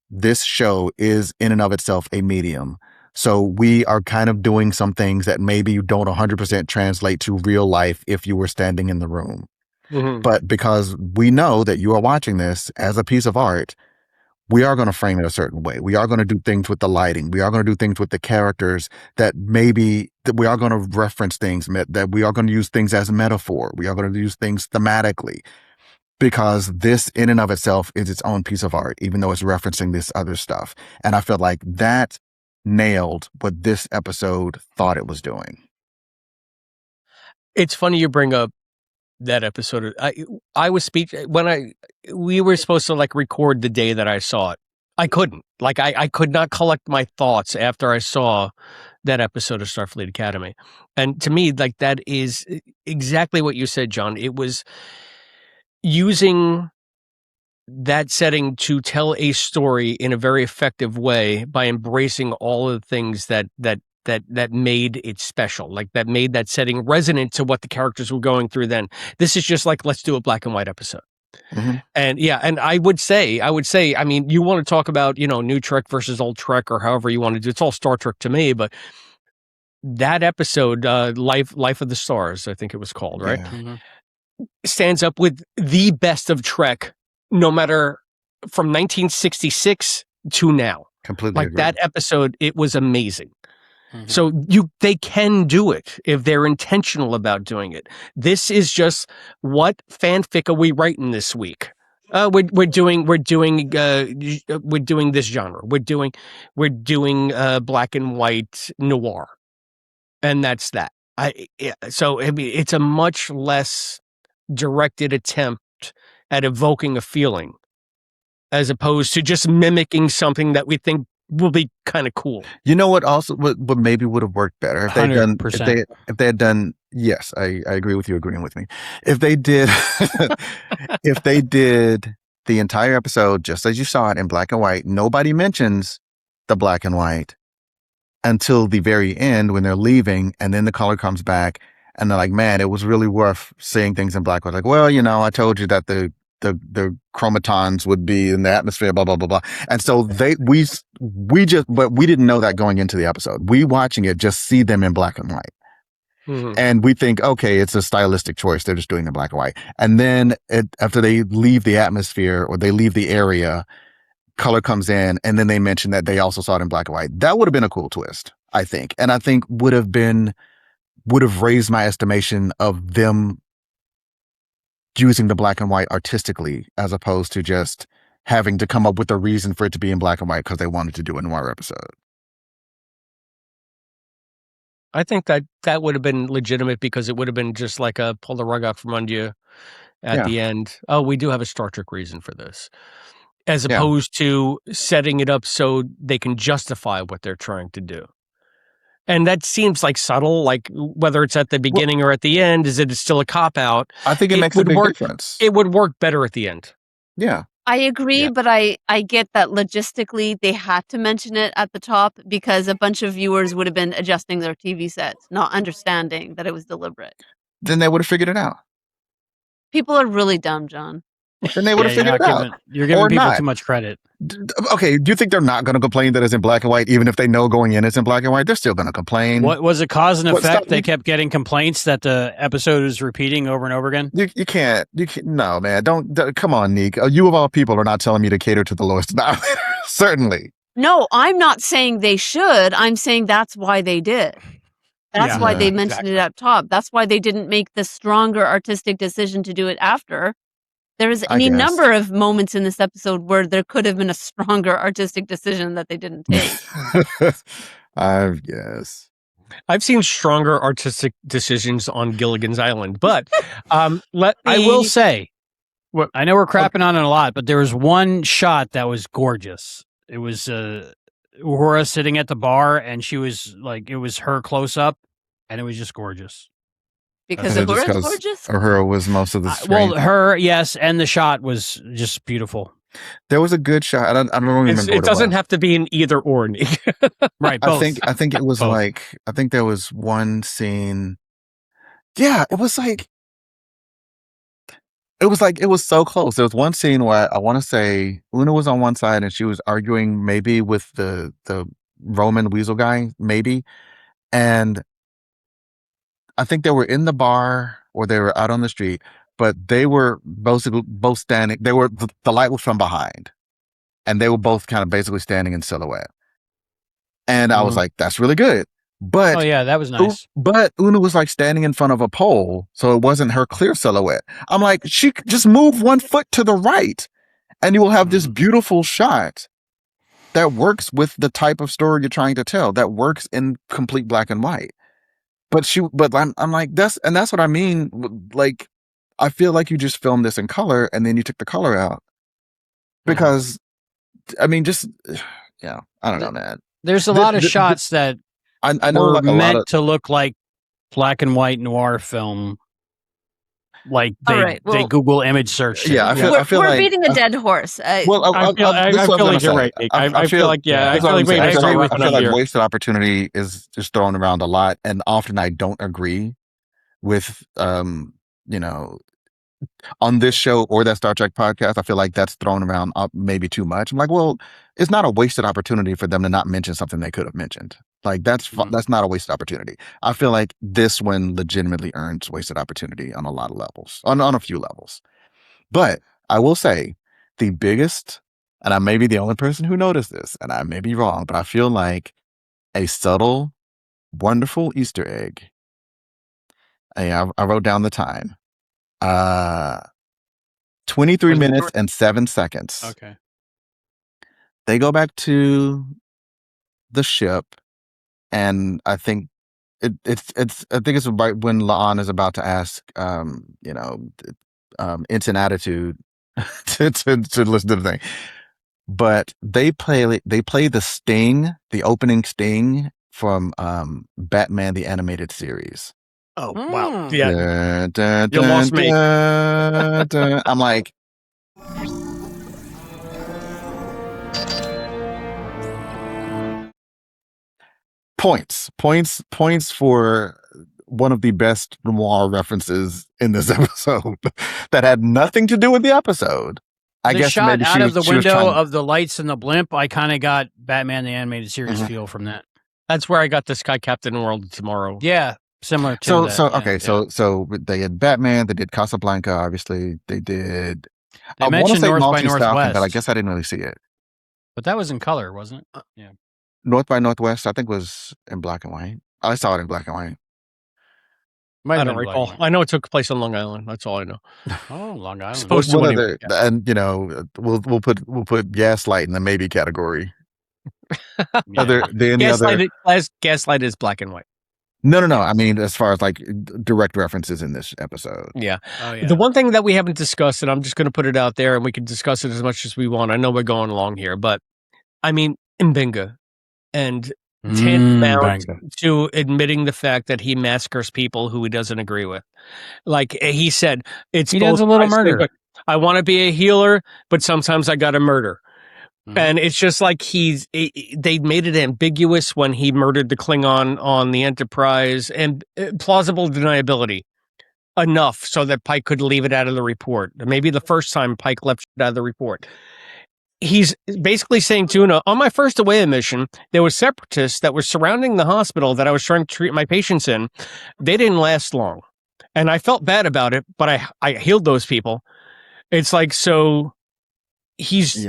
this show is in and of itself a medium. So we are kind of doing some things that maybe you don't 100% translate to real life if you were standing in the room. Mhm. But because we know that you are watching this as a piece of art, we are going to frame it a certain way. We are going to do things with the lighting. We are going to do things with the characters that maybe that we are going to reference things, that we are going to use things as a metaphor. We are going to use things thematically, because this in and of itself is its own piece of art, even though it's referencing this other stuff. And I feel like that nailed what this episode thought it was doing. It's funny you bring up that episode. I was we were supposed to like record the day that I saw it. I couldn't. Like I could not collect my thoughts after I saw that episode of Starfleet Academy. And to me, like that is exactly what you said, John. It was using that setting to tell a story in a very effective way by embracing all of the things that made it special, like that made that setting resonant to what the characters were going through then. This is just like, let's do a black and white episode. Mm-hmm. And yeah, and I would say, I mean, you want to talk about, new Trek versus old Trek or however you want to do it. It's all Star Trek to me, but that episode, Life of the Stars, I think it was called, right? Yeah. Mm-hmm. Stands up with the best of Trek, no matter from 1966 to now. Completely Like agree. that episode, it was amazing. Mm-hmm. So they can do it if they're intentional about doing it. This is just, what fanfic are we writing this week? We're doing this genre. We're doing black and white noir, and that's that. So I mean, it's a much less directed attempt at evoking a feeling, as opposed to just mimicking something that we think will be kind of cool. You know what? Also, what maybe would have worked better if they'd done 100%. if they had done. Yes, I agree with you agreeing with me. If they did, if they did the entire episode just as you saw it in black and white, nobody mentions the black and white until the very end when they're leaving, and then the color comes back, and they're like, "Man, it was really worth seeing things in black." I was like, "Well, I told you that the chromatons would be in the atmosphere, blah, blah, blah, blah." And so but we didn't know that going into the episode. We watching it just see them in black and white. Mm-hmm. And we think, okay, it's a stylistic choice. They're just doing the black and white. And then after they leave the atmosphere or they leave the area, color comes in, and then they mention that they also saw it in black and white. That would have been a cool twist, I think. And I think would have raised my estimation of them using the black and white artistically, as opposed to just having to come up with a reason for it to be in black and white because they wanted to do a noir episode. I think that would have been legitimate, because it would have been just like a pull the rug out from under you at the end. Oh, we do have a Star Trek reason for this, as opposed to setting it up so they can justify what they're trying to do. And that seems like subtle, like whether it's at the beginning or at the end, is it still a cop-out? I think it makes a big difference. It would work better at the end. Yeah. I agree, but I get that logistically they had to mention it at the top because a bunch of viewers would have been adjusting their TV sets, not understanding that it was deliberate. Then they would have figured it out. People are really dumb, John. Then they would have figured it out. You're giving Or people not. too much credit. Okay, do you think they're not going to complain that it's in black and white, even if they know going in it's in black and white? They're still going to complain. What was it, cause and What, effect? stop- They kept getting complaints that the episode is repeating over and over again. You can't. No, man. Don't. Come on, Nique. You of all people are not telling me to cater to the lowest denominator. Certainly. No, I'm not saying they should. I'm saying that's why they did. That's Yeah. why they mentioned it up top. That's why they didn't make the stronger artistic decision to do it after. There is I any guess. number of moments in this episode where there could have been a stronger artistic decision that they didn't take. I guess. I've seen stronger artistic decisions on Gilligan's Island, but I will say, What? I know we're crapping on it a lot, but there was one shot that was gorgeous. It was Uhura sitting at the bar, and she was like, it was her close up, and it was just gorgeous. Because Is it just Uhura's 'cause gorgeous? Uhura was most of the screen. Well, her, yes, and the shot was just beautiful. There was a good shot. I don't remember. It what doesn't was. have to be an either or, Nick. Right, both. I think it was Both. like, I think there was one scene. Yeah, it was so close. There was one scene where I want to say Una was on one side and she was arguing maybe with the Roman Weasel guy, maybe. And I think they were in the bar or they were out on the street, but they were both standing. The light was from behind, and they were both kind of basically standing in silhouette. And I was like, that's really good. But Oh yeah, that was nice. But Una was like standing in front of a pole, so it wasn't her clear silhouette. I'm like, she could just move 1 foot to the right, and you will have this beautiful shot that works with the type of story you're trying to tell. That works in complete black and white. But I'm like, that's what I mean. Like, I feel like you just filmed this in color and then you took the color out because, I mean, just yeah, I don't know, man. There's a lot of shots that I know were like meant to look like black and white noir film. Like they Google image search. Yeah, I feel we're like beating a dead horse. I feel like you're right. I feel like wasted opportunity is just thrown around a lot, and often I don't agree with you know, on this show or that Star Trek podcast. I feel like that's thrown around maybe too much. I'm like, well, it's not a wasted opportunity for them to not mention something they could have mentioned. Like that's not a wasted opportunity. I feel like this one legitimately earns wasted opportunity on a lot of levels, on a few levels. But I will say the biggest, and I may be the only person who noticed this, and I may be wrong, but I feel like a subtle, wonderful Easter egg. I wrote down the time. 23 minutes and 7 seconds. Okay. They go back to the ship, and I think it's right when La'an is about to ask Ensign Attitude to listen to the thing. But they play the sting, the opening sting from Batman the Animated Series. Oh wow! Yeah, you lost me. I'm like, points for one of the best noir references in this episode that had nothing to do with the episode. I guess shot maybe out of the window of the lights and the blimp. I kind of got Batman the Animated Series feel from that. That's where I got the Sky Captain World of Tomorrow. Yeah. Similar to that. So they had Batman, they did Casablanca, obviously. They did I mentioned North by Northwest, Falcon, but I guess I didn't really see it. But that was in color, wasn't it? Yeah. North by Northwest, I think, was in black and white. I saw it in black and white. I don't recall. I know it took place on Long Island. That's all I know. Oh, Long Island. Supposed to anyway. And we'll put Gaslight in the maybe category. Gaslight is black and white. No. I mean, as far as like direct references in this episode. Yeah. Oh, yeah. The one thing that we haven't discussed, and I'm just going to put it out there, and we can discuss it as much as we want. I know we're going along here, but I mean, M'Benga and tantamount to admitting the fact that he massacres people who he doesn't agree with. Like he said, he does a little murder. I want to be a healer, but sometimes I got to murder. And it's just like they made it ambiguous when he murdered the Klingon on the Enterprise, and plausible deniability enough so that Pike could leave it out of the report. Maybe the first time Pike left it out of the report. He's basically saying to Una, on my first away mission, there were separatists that were surrounding the hospital that I was trying to treat my patients in. They didn't last long. And I felt bad about it, but I healed those people. It's like, so he's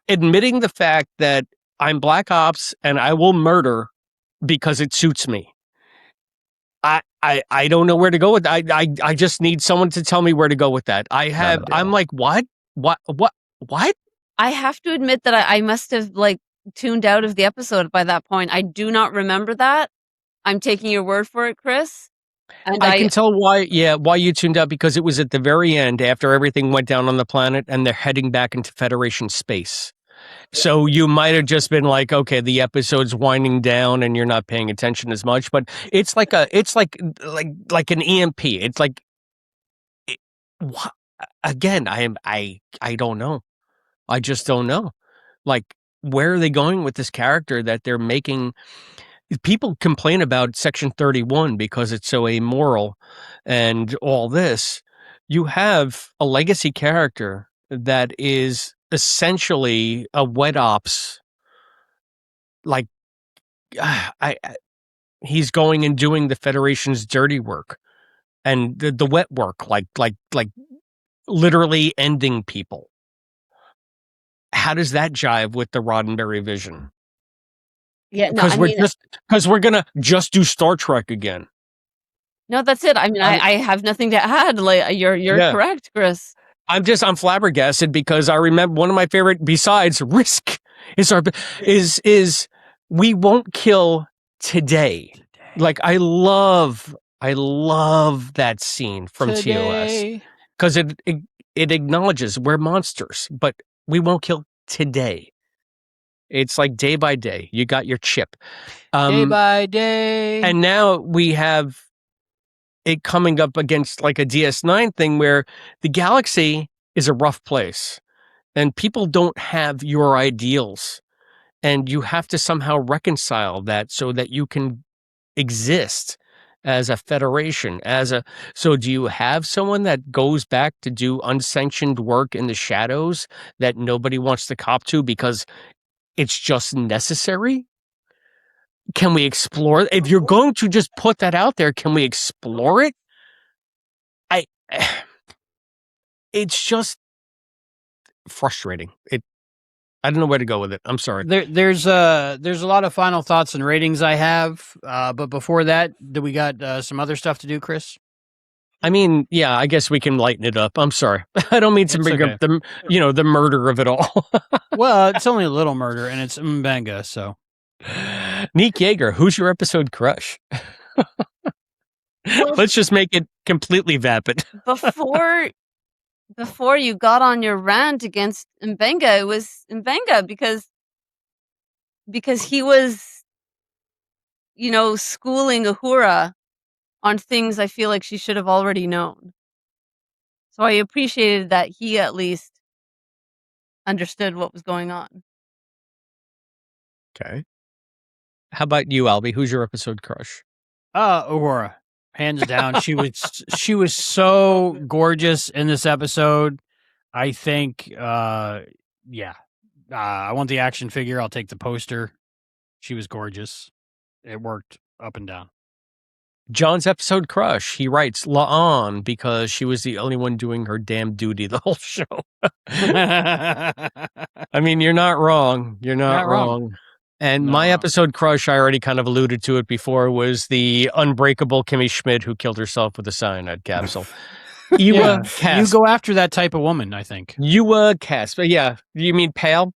admitting the fact that I'm Black Ops and I will murder because it suits me. I don't know where to go with that. I just need someone to tell me where to go with that. I'm like, what? I have to admit that I must have like tuned out of the episode by that point. I do not remember that. I'm taking your word for it, Chris. And I can tell why you tuned out, because it was at the very end after everything went down on the planet and they're heading back into Federation space. So you might have just been like, okay, the episode's winding down and you're not paying attention as much, but it's like an EMP. It's like, again, I don't know. I just don't know. Like, where are they going with this character that they're making? People complain about Section 31 because it's so amoral and all this. You have a legacy character that is essentially a wet ops, like he's going and doing the Federation's dirty work and the wet work, like literally ending people. How does that jive with the Roddenberry vision? Yeah, no, Because we're gonna just do Star Trek again. No, that's it. I mean, I have nothing to add. Like you're correct, Chris. I'm flabbergasted because I remember one of my favorite, besides Risk, is we won't kill today. Like I love that scene from TOS because it acknowledges we're monsters, but we won't kill today. It's like day by day. You got your chip. Day by day. And now we have it coming up against like a DS9 thing where the galaxy is a rough place and people don't have your ideals. And you have to somehow reconcile that so that you can exist as a federation, so do you have someone that goes back to do unsanctioned work in the shadows that nobody wants to cop to because it's just necessary? Can we explore? If you're going to just put that out there, can we explore it? It's just frustrating. I don't know where to go with it. I'm sorry. There's a lot of final thoughts and ratings I have, but before that, do we got some other stuff to do, Chris? I mean, yeah, I guess we can lighten it up. I'm sorry. I don't mean to bring up the murder of it all. Well, it's only a little murder, and it's Mbenga, so. Nique Yager, who's your episode crush? Let's just make it completely vapid. Before you got on your rant against Mbenga, it was Mbenga because he was, schooling Uhura on things I feel like she should have already known. So I appreciated that he at least understood what was going on. Okay. How about you, Albie? Who's your episode crush? Uhura. Hands down. She was so gorgeous in this episode. I think, I want the action figure. I'll take the poster. She was gorgeous. It worked up and down. John's episode crush. He writes La'an because she was the only one doing her damn duty the whole show. I mean, you're not wrong. You're not wrong. And my episode crush, I already kind of alluded to it before, was the unbreakable Kimmy Schmidt who killed herself with a cyanide capsule. You go after that type of woman, I think. But yeah, you mean pale?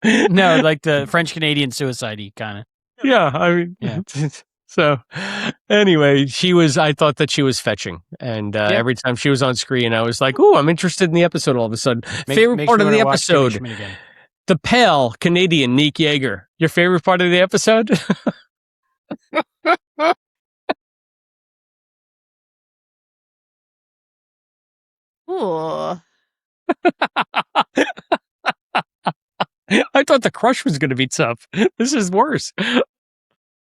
No, like the French-Canadian suicide-y kind of. Yeah, I mean, yeah. So anyway, I thought that she was fetching. And every time she was on screen, I was like, ooh, I'm interested in the episode all of a sudden. Favorite part of the episode, the pale Canadian Nique Yager. Your favorite part of the episode? Ooh. I thought the crush was going to be tough. This is worse.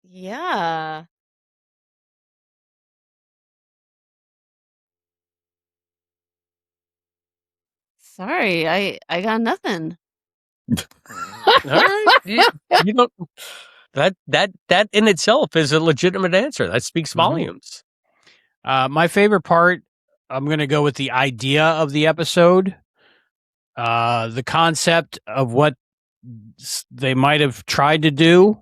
Yeah. Sorry, I got nothing. All right. You know, that in itself is a legitimate answer. That speaks volumes. My favorite part, I'm going to go with the idea of the episode. The concept of what they might have tried to do.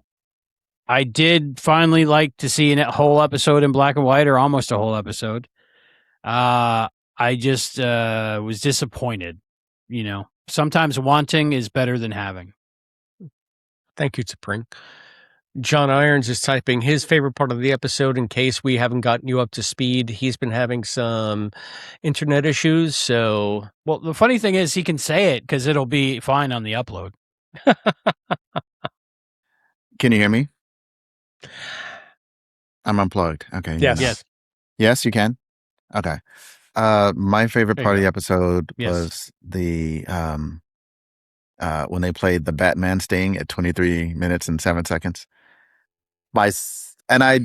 I did finally like to see a whole episode in black and white, or almost a whole episode. I just was disappointed. Sometimes wanting is better than having. Thank you, T'Pring. John Irons is typing his favorite part of the episode in case we haven't gotten you up to speed. He's been having some internet issues, so... Well, the funny thing is he can say it because it'll be fine on the upload. Can you hear me? I'm unplugged. Okay. Yes. Yes, you can? Okay. My favorite part of the episode was the when they played the Batman Sting at 23 minutes and 7 seconds. And I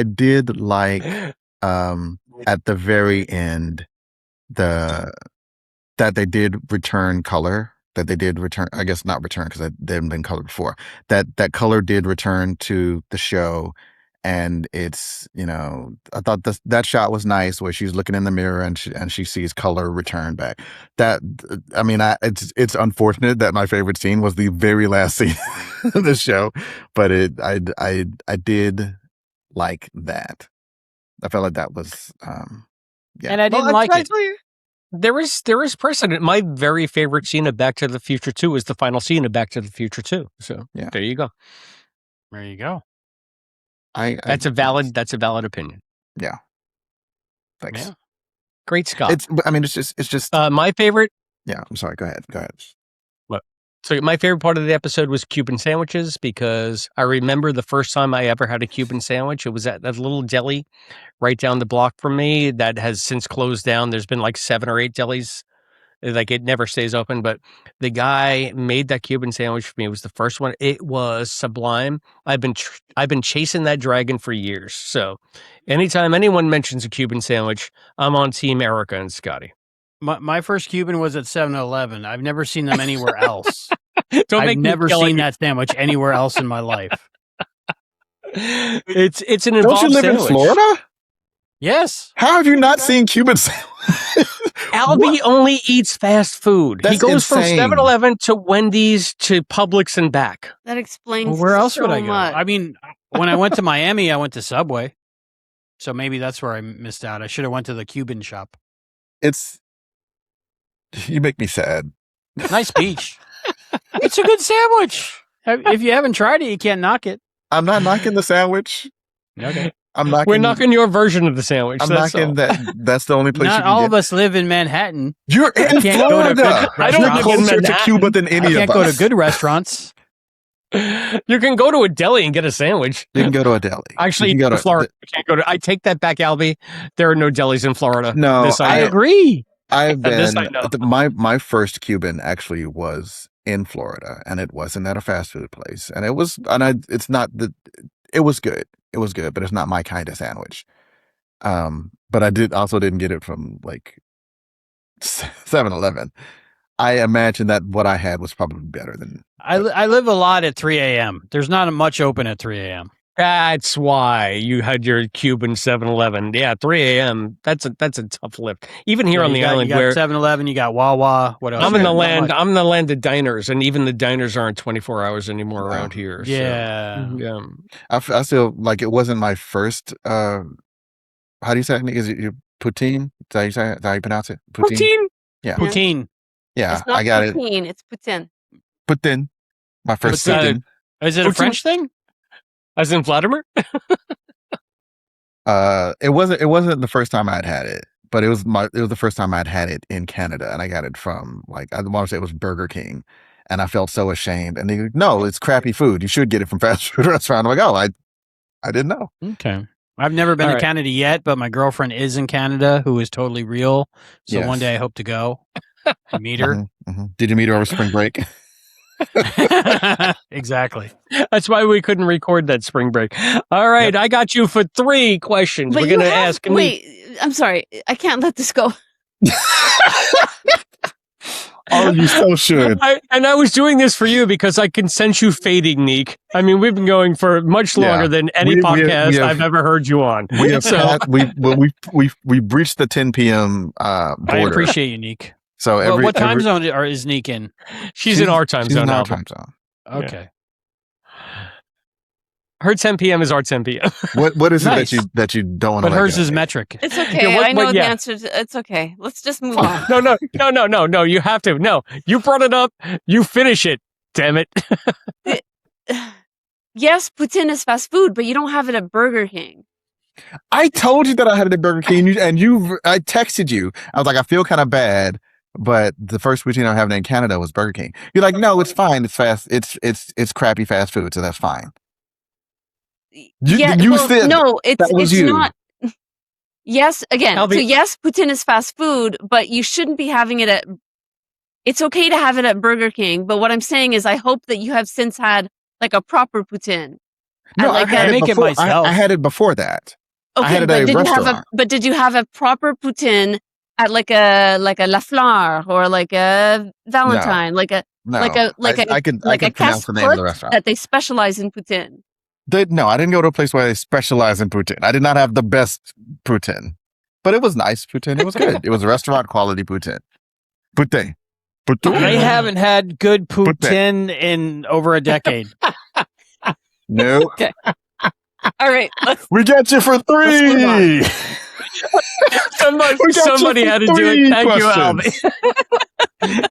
did like at the very end that they did return color. That they did return, I guess not return because they hadn't been colored before. That color did return to the show, and it's, you know, I thought that shot was nice where she's looking in the mirror and she sees color return back. That, I mean, it's unfortunate that my favorite scene was the very last scene of the show, but I did like that. I felt like that was yeah. And I didn't like it. There is precedent. My very favorite scene of Back to the Future 2 is the final scene of Back to the Future 2. So Yeah. there you go. There you go. That's a valid opinion. Yeah. Thanks. Yeah. Great, Scott. It's just my favorite. Yeah, I'm sorry. Go ahead. So my favorite part of the episode was Cuban sandwiches, because I remember the first time I ever had a Cuban sandwich. It was at that little deli right down the block from me that has since closed down. There's been like 7 or 8 delis. Like, it never stays open, but the guy made that Cuban sandwich for me. It was the first one. It was sublime. I've been chasing that dragon for years. So anytime anyone mentions a Cuban sandwich, I'm on team Erica and Scotty. My first Cuban was at 7-Eleven. I've never seen them anywhere else. I've never seen that sandwich anywhere else in my life. It's an involved Don't you live sandwich. in Florida? Yes. How have you not seen Cuban sandwich? Albie only eats fast food. That's he goes insane. from 7-Eleven to Wendy's to Publix and back. That explains Well, where else so would I go? much. I mean, when I went to Miami, I went to Subway. So maybe that's where I missed out. I should have went to the Cuban shop. You make me sad. Nice beach. It's a good sandwich. If you haven't tried it, you can't knock it. I'm not knocking the sandwich. Okay. We're knocking your version of the sandwich. I'm that's knocking all. that. That's the only place Not you can all get. of us live in Manhattan. You're in can't go to Florida. good I don't You're live in closer to Manhattan. Cuba than I any can't of go to us. good restaurants. You can go to a deli and get a sandwich. You can go to a deli. Actually, you can go to Florida. You can't go to. I take that back, Albie. There are no delis in Florida. No, This I know. agree. I've This been I know. my first Cuban actually was in Florida, and it wasn't at a fast food place, and it was it was good. It was good, but it's not my kind of sandwich. But I didn't get it from like 7-Eleven. I imagine that what I had was probably better than. I live a lot at 3 a.m. There's not much open at 3 a.m. That's why you had your Cuban 7-Eleven. Yeah, 3 a.m. That's a tough lift. Even here on the island, you got where 7-Eleven, you got Wawa. What else? I'm in the Not land. much. I'm in the land of diners, and even the diners aren't 24 hours anymore around here. Yeah. So, yeah. I feel like it wasn't my first. How do you say it? Is it poutine? Is that how you say it? Is that how you pronounce it? Poutine. Yeah. Poutine. Yeah, It's not I got it. poutine, it's poutine. Poutine. My first Poutine. poutine. Is it a Poutine? French thing? As in Vladimir? It wasn't the first time I'd had it, but it was the first time I'd had it in Canada, and I got it from, like, I want to say it was Burger King, and I felt so ashamed. And they go, no, it's crappy food. You should get it from fast food restaurant. I'm like, oh, I didn't know. Okay. I've never been All to right. Canada yet, but my girlfriend is in Canada, who is totally real. So Yes. one day I hope to go to meet her. Mhm, mhm. Did you meet her over spring break? Exactly. That's why we couldn't record that spring break. All right, I got you for 3 questions. But We're you going to have- ask. Wait, I'm sorry. I can't let this go. Oh, you so should. I was doing this for you because I can sense you fading, Nique. I mean, we've been going for much longer Yeah. than any We have- podcast I've ever heard you on. We have So- we breached the 10 p.m. I border. appreciate you, Nique. So Well, what time every- zone is Nique in? She's in our time she's zone in now. our time zone. Okay. Her 10 p.m. is our 10 p.m. What is Nice. it that you don't want But to? hers is metric. It's okay. Yeah, what- I know what- the yeah. answer. It's okay. Let's just move on. No. You have to. No, you brought it up. You finish it. Damn it. Yes, poutine is fast food, but you don't have it at Burger King. I told you that I had it at Burger King, I texted you. I was like, I feel kind of bad, but the first poutine I'm having in Canada was Burger King. You're like, no, it's fine. It's fast. It's crappy fast food, so that's fine. You said no. It's that was it's you. not. Yes, again. Albie- So yes, poutine is fast food, but you shouldn't be having it at. It's okay to have it at Burger King, but what I'm saying is, I hope that you have since had like a proper poutine. no, like I had I it make it before. myself. I had it before that. Okay, had it but at a did you have a restaurant. but did you have a proper poutine At like a La Fleur or like a Valentine, like a No, I could pronounce the name of the restaurant. that they specialize in poutine. No, I didn't go to a place where they specialize in poutine. I did not have the best poutine, but it was nice poutine. It was good. It was restaurant quality poutine. Poutine. They haven't had good poutine in over a decade. No. Okay. All right. We got you for 3. Somebody had to do it. Thank you, Albie.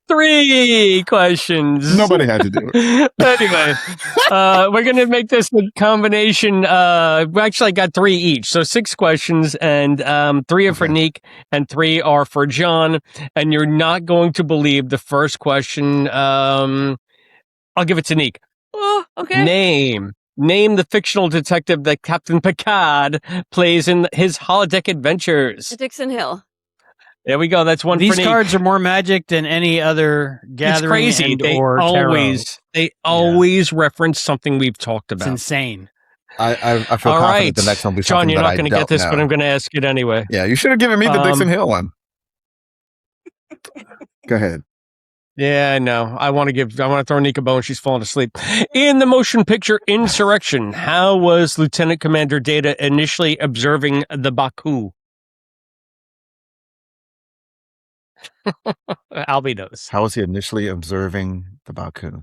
3 questions. Nobody had to do it. Anyway, we're going to make this a combination. We actually got 3 each. So 6 questions, and 3 are for Nique, and 3 are for John. And you're not going to believe the first question. I'll give it to Nique. Oh, okay. Name the fictional detective that Captain Picard plays in his holodeck adventures. Dixon Hill. There we go. That's one. These for cards are more magic than any other gathering. It's crazy. They always reference something we've talked about. It's insane. I feel confident the next one will be John, something you're that not going to get this, but I'm going to ask it anyway. Yeah, you should have given me the Dixon Hill one. Go ahead. Yeah, I know. I want to throw Nique a bone. She's falling asleep. In the motion picture Insurrection, how was Lieutenant Commander Data initially observing the Baku? Albie knows. How was he initially observing the Baku?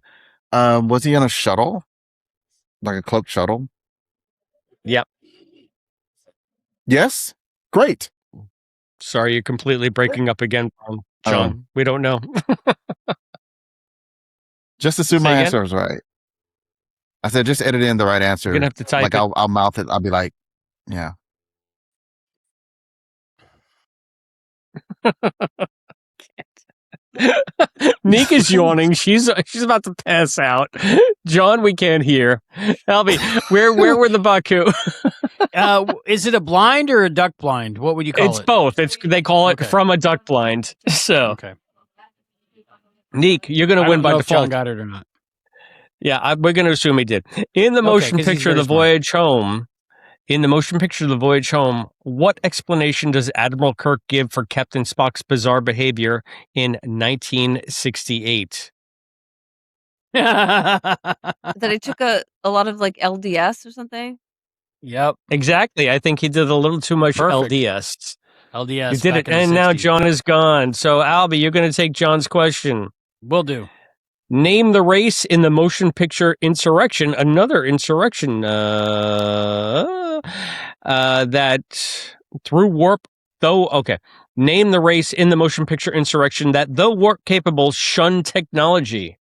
Was he on a shuttle? Like a cloaked shuttle? Yep. Yes? Great. Sorry, you're completely breaking up again, John. We don't know. Just assume my answer was right. I said just edit in the right answer. You're going to have to type like I'll mouth it. I'll be like, yeah. Nique is yawning. She's about to pass out. John, we can't hear. Albie, where were the Baku? Is it a blind or a duck blind? What would you call it? It's both. They call it from a duck blind. So, Nique, you're going to win by default. If John got it or not. Yeah, we're going to assume he did. In the motion picture, The Voyage Home. In the motion picture, The Voyage Home, what explanation does Admiral Kirk give for Captain Spock's bizarre behavior in 1968? That he took a lot of like LDS or something? Yep. Exactly. I think he did a little too much LDS. LDS. You did it, and now John is gone. So, Albie, you're going to take John's question. Will do. Name the race in the motion picture Insurrection, another insurrection that through warp, though. Okay. Name the race in the motion picture Insurrection that, though warp capable, shun technology.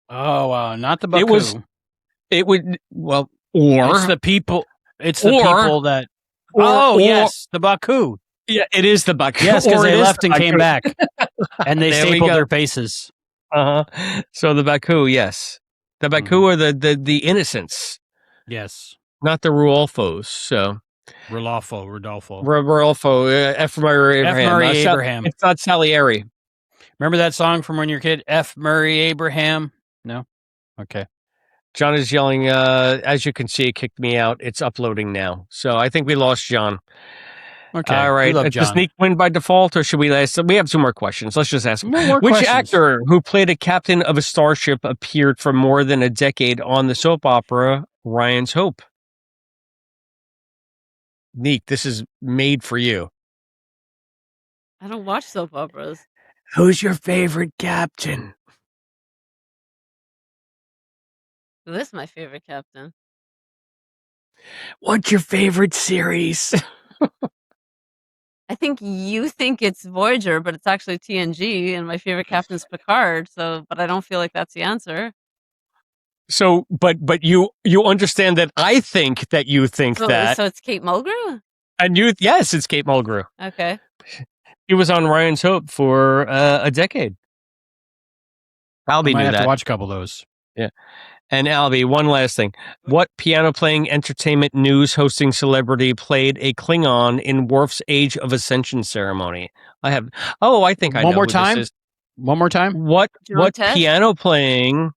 Oh, wow. Not the Baku. It's the people. It's the people that. Yes, the Baku. Yeah, it is the Baku. Yes, because they left and came back, and they stapled their faces. So the Baku, yes, the Baku are the innocents. Yes, not the Ruolfos. So Rodolfo, F. Murray Abraham. It's not Salieri. Remember that song from when you were a kid? F. Murray Abraham. No. Okay. John is yelling. As you can see, it kicked me out. It's uploading now. So I think we lost John. Okay. All right. Does Nique win by default, or should we ask? We have 2 more questions. Let's just ask them. Which actor who played a captain of a starship appeared for more than a decade on the soap opera Ryan's Hope? Nique, this is made for you. I don't watch soap operas. Who's your favorite captain? Who is my favorite captain? What's your favorite series? I think you think it's Voyager, but it's actually TNG, and my favorite captain is Picard. So, but I don't feel like that's the answer. So, but you understand that I think that you think that. So it's Kate Mulgrew? And yes, it's Kate Mulgrew. Okay. He was on Ryan's Hope for a decade. Albie knew that. Have to watch a couple of those. Yeah. And Albie, one last thing. What piano-playing entertainment news hosting celebrity played a Klingon in Worf's Age of Ascension ceremony? I think I know. One more time? One more time? What piano-playing...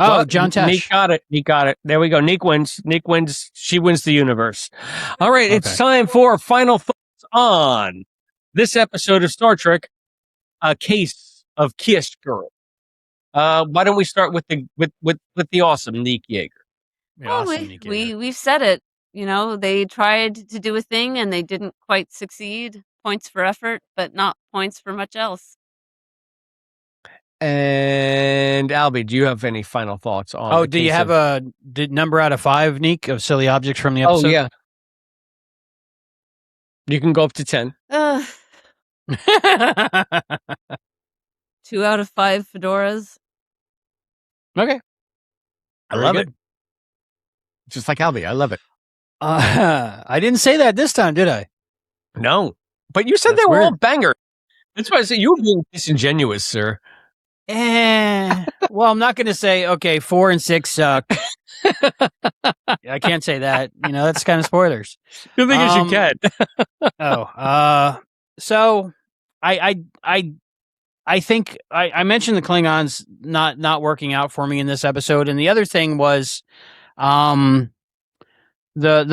Oh, John Tesh. Nique got it. There we go. Nique wins. She wins the universe. All right, It's time for final thoughts on this episode of Star Trek, A Case of Chiaroscuro. Why don't we start with the awesome Nique Yager? Well, we've said it. They tried to do a thing and they didn't quite succeed. Points for effort, but not points for much else. And Albie, do you have any final thoughts on? Oh, do you have a number out of 5, Nique, of silly objects from the episode? Oh yeah, you can go up to 10. 2 out of 5 fedoras. Okay, I love it. Just like Albie, I love it. I didn't say that this time, did I? No, but you said That's they were all weird. banger. That's why I said you were being disingenuous, sir. Well, I'm not going to say, okay, 4 and 6 suck. I can't say that. That's kind of spoilers. You think you can? So I think I mentioned the Klingons not working out for me in this episode, and the other thing was the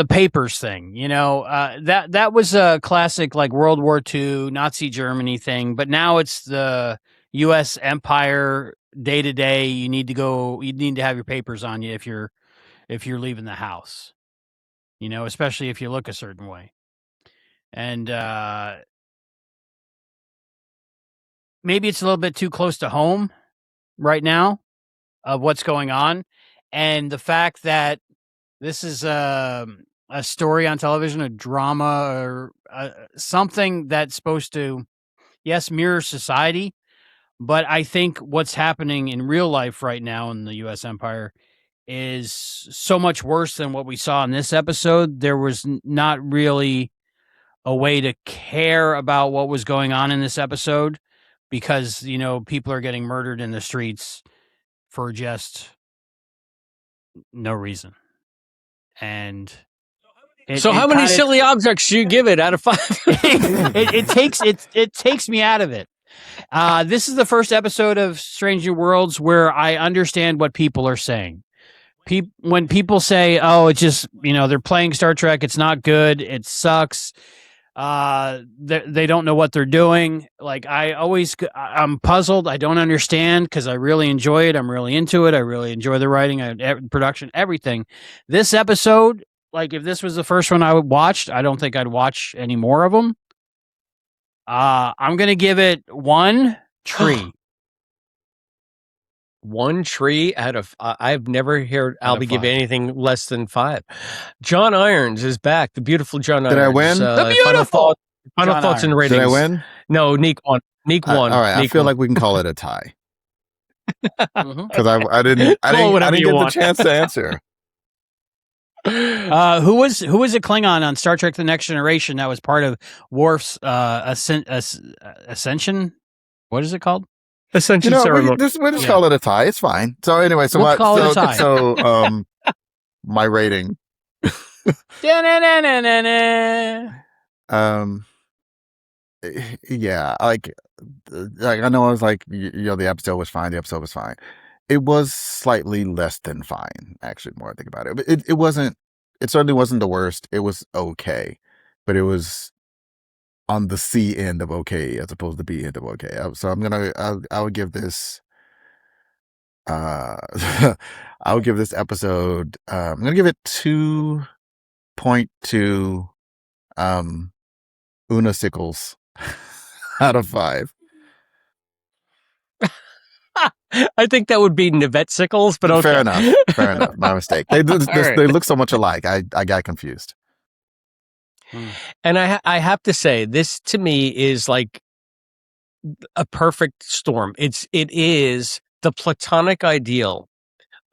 papers thing. That was a classic like World War II Nazi Germany thing, but now it's the U.S. Empire day to day. You need to have your papers on you if you're leaving the house. Especially if you look a certain way, and maybe it's a little bit too close to home right now of what's going on, and the fact that this is a story on television, a drama, or something that's supposed to, yes, mirror society. But I think what's happening in real life right now in the U.S. Empire is so much worse than what we saw in this episode. There was not really a way to care about what was going on in this episode because, people are getting murdered in the streets for just no reason. And how many silly objects do you give it out of 5? it takes me out of it. This is the first episode of Strange New Worlds where I understand what people are saying. When people say, "Oh, it's just they're playing Star Trek, it's not good, it sucks," they don't know what they're doing. Like I'm puzzled. I don't understand because I really enjoy it. I'm really into it. I really enjoy the writing, production, everything. This episode, like if this was the first one I watched, I don't think I'd watch any more of them. I'm gonna give it 1 tree. 1 tree out of I've never heard Albie give anything less than 5. John Irons is back. The beautiful John Irons. Did I win? The beautiful final thoughts and ratings. Did I win? No, Nique won. Nique won. All right, Nique I feel won. like we can call it a tie because I didn't get the chance to answer. Who was a Klingon on Star Trek: The Next Generation that was part of Worf's ascension? What is it called? Ascension ceremony. We'll just call it a tie. It's fine. So anyway, We'll call it a tie. So my rating. Yeah, like I know I was like, the episode was fine. The episode was fine. It was slightly less than fine, actually. The more I think about it, but it wasn't. It certainly wasn't the worst. It was okay, but it was on the C end of okay as opposed to B end of okay. So I would give this. I would give this episode. I'm gonna give it 2.2 Una sickles out of 5. I think that would be Nivette sickles, but okay. Fair enough. My mistake. They look so much alike. I got confused. And I have to say, this to me is like a perfect storm. It is the platonic ideal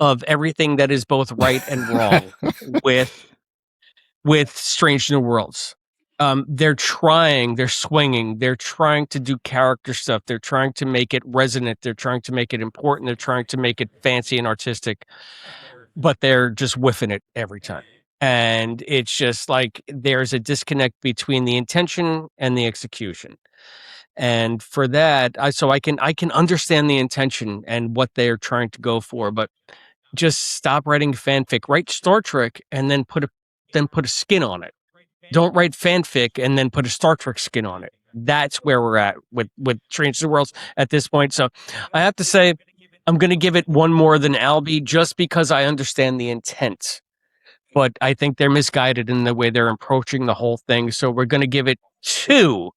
of everything that is both right and wrong with Strange New Worlds. They're swinging, they're trying to do character stuff, they're trying to make it resonant, they're trying to make it important, they're trying to make it fancy and artistic, but they're just whiffing it every time. And it's just like there's a disconnect between the intention and the execution. And for that, I can understand the intention and what they're trying to go for, but just stop writing fanfic. Write Star Trek and then put a skin on it. Don't write fanfic and then put a Star Trek skin on it. That's where we're at with Strange New Worlds at this point. So I have to say, I'm going to give it one more than Albie just because I understand the intent. But I think they're misguided in the way they're approaching the whole thing. So we're going to give it two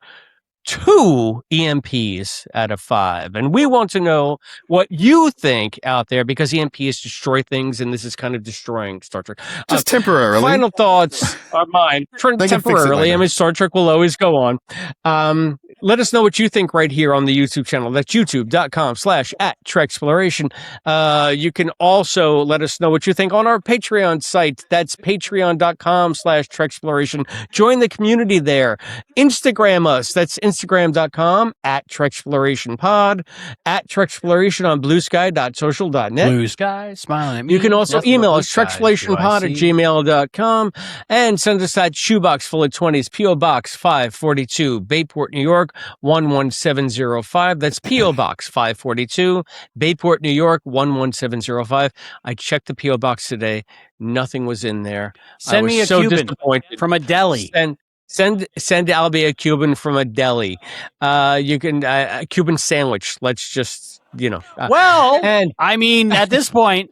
EMPs out of 5. And we want to know what you think out there because EMPs destroy things and this is kind of destroying Star Trek. Just temporarily. Final thoughts are mine. Temporarily. I mean, Star Trek will always go on. Let us know what you think right here on the YouTube channel. That's youtube.com/@Treksploration. You can also let us know what you think on our Patreon site. That's patreon.com/Treksploration. Join the community there. Instagram us. That's Instagram.com@TreksplorationPod, @Treksploration on bluesky.social.net. Blue Sky, smiling at me. You can also Nothing but email blue us, skies, TreksplorationPod@gmail.com, and send us that shoebox full of 20s, P.O. Box 542, Bayport, New York, 11705. That's P.O. Box 542, Bayport, New York, 11705. I checked the P.O. Box today. Nothing was in there. Send me a Cuban disappointed. from a deli. Send Albie a Cuban from a deli. You can a Cuban sandwich. Let's just and I mean at this point.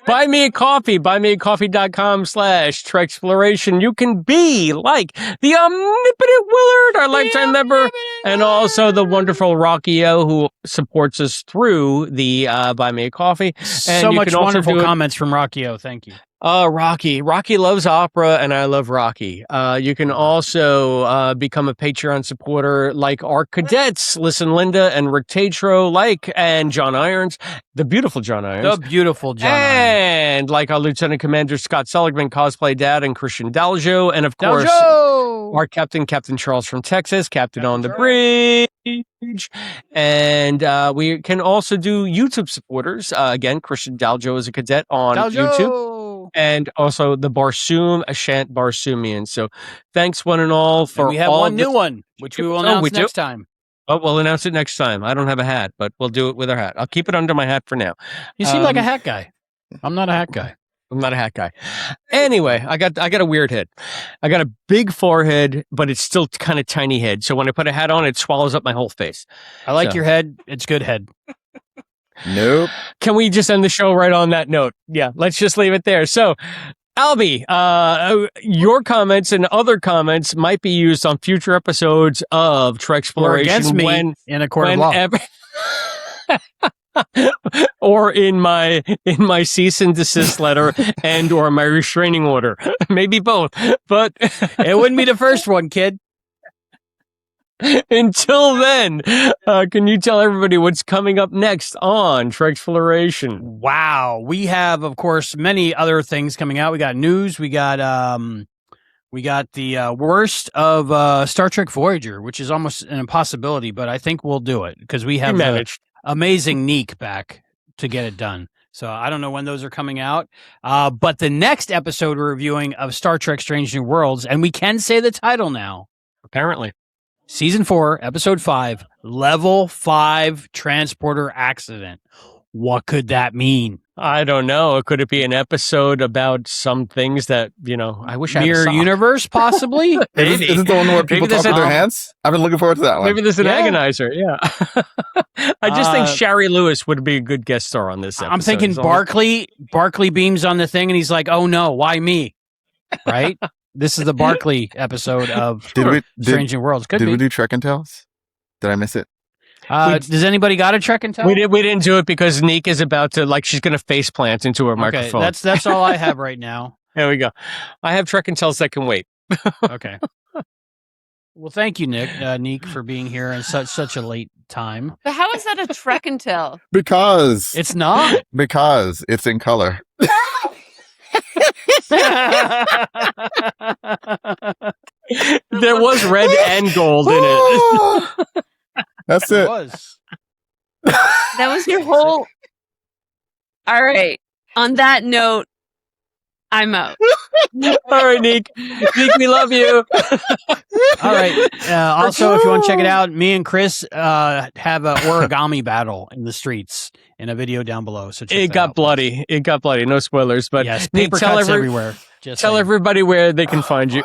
Buy me a coffee. Buymeacoffee.com/Treksploration. You can be like the omnipotent Willard, our lifetime member, and also the wonderful Rocky O, who supports us through the Buy Me a Coffee. And so much wonderful comments from Rocky O. Thank you. Rocky loves opera, and I love Rocky. You can also become a Patreon supporter like our cadets, Listen Linda and Rick Tatro, and John Irons, the beautiful John Irons. And like our Lieutenant Commander Scott Seligman, Cosplay Dad, and Christian Daljo, and of course, our Captain Charles from Texas, Captain on the Bridge. And we can also do YouTube supporters. Again, Christian Daljo is a cadet on YouTube. And also the Barsoom Ashant Barsoomian. So thanks one and all for and we have all one new one, which we will announce next time. Oh, we'll announce it next time. I don't have a hat, but we'll do it with our hat. I'll keep it under my hat for now. You seem like a hat guy. I'm not a hat guy. I'm not a hat guy. Anyway, I got a weird head. I got a big forehead, but it's still kind of tiny head. So when I put a hat on, it swallows up my whole face. I like your head. It's good head. Nope. Can we just end the show right on that note? Yeah, let's just leave it there. So, Albie, your comments and other comments might be used on future episodes of Treksploration or against me in a court of law. Or in my cease and desist letter and or my restraining order. Maybe both. But it wouldn't be the first one, kid. Until then, can you tell everybody what's coming up next on Treksploration? Wow. We have, of course, many other things coming out. We got news. We got the worst of Star Trek Voyager, which is almost an impossibility, but I think we'll do it because we have amazing Nique back to get it done. So I don't know when those are coming out. But the next episode we're reviewing of Star Trek Strange New Worlds, and we can say the title now. Apparently. Season 4, Episode 5, Level 5 Transporter Accident. What could that mean? I don't know. Could it be an episode about some things that, I wish I had Mirror Universe, possibly? Maybe. Is it the one where people talk with their hands? I've been looking forward to that one. Maybe there's an agonizer, yeah. I just think Shari Lewis would be a good guest star on this episode. I'm thinking Barclay beams on the thing, and he's like, oh no, why me? Right? This is the Barclay episode of Strange New Worlds. Did we do Trek and Tales? Did I miss it? Does anybody got a Trek and Tell? We didn't do it because Nique is about to, she's going to face plant into her microphone. That's all I have right now. There we go. I have Trek and Tells that can wait. Okay. Well, thank you, Nique, for being here in such a late time. But how is that a Trek and Tell? Because it's not. Because it's in color. There was red and gold in it. That's it. That was your whole. All right. On that note, I'm out. All right, Nique. Nique, we love you. All right. Also, if you want to check it out, me and Chris have an origami battle in the streets in a video down below. So it got bloody. It got bloody. No spoilers, but yes, paper cuts everywhere. Tell everybody where they can find you.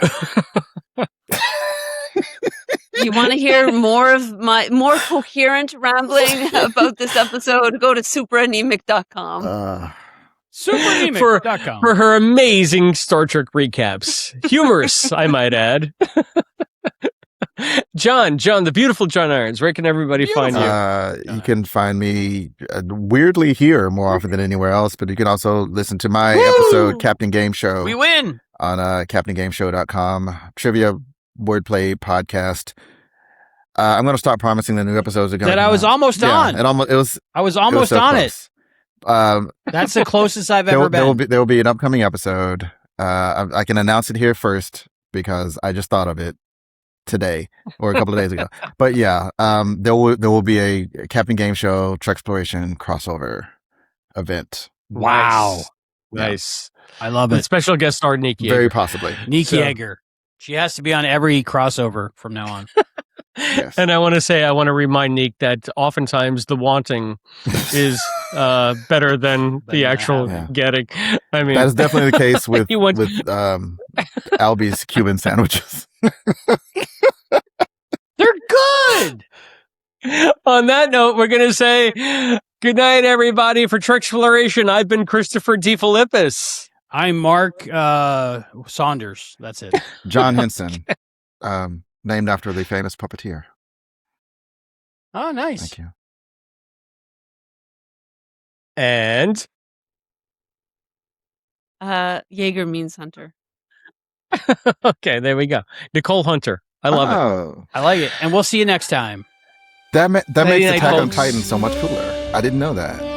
you want to hear more of my more coherent rambling about this episode, go to superanemic.com. Superanemic.com. for her amazing Star Trek recaps. Humorous, I might add. John, the beautiful John Irons. Where can everybody find you? You can find me weirdly here more often than anywhere else, but you can also listen to my episode, Captain Game Show. We win! On CaptainGameShow.com. Trivia, wordplay, podcast. I'm going to stop promising the new episodes are going That I was almost on. I was almost so on close. That's the closest I've ever been. There will be an upcoming episode. I can announce it here first because I just thought of it today or a couple of days ago. But yeah, there will be a Captain Game Show Treksploration crossover event. Wow. Nice. I love With it. special guest star Nique Yager. Very possibly. Nique Yager. She has to be on every crossover from now on. Yes. And I want to remind Nique that oftentimes the wanting is better than the actual getting. I mean, that is definitely the case with You want- Albie's Cuban sandwiches. They're good! On that note, we're going to say good night, everybody. For Treksploration, I've been Christopher DeFilippis. I'm Mark Saunders. That's it. John Henson, named after the famous puppeteer. Oh, nice. Thank you. And Jaeger means hunter. okay, there we go. Nicole Hunter. I love it. I like it. And we'll see you next time. That makes Night, Attack on folks. Titan so much cooler. I didn't know that.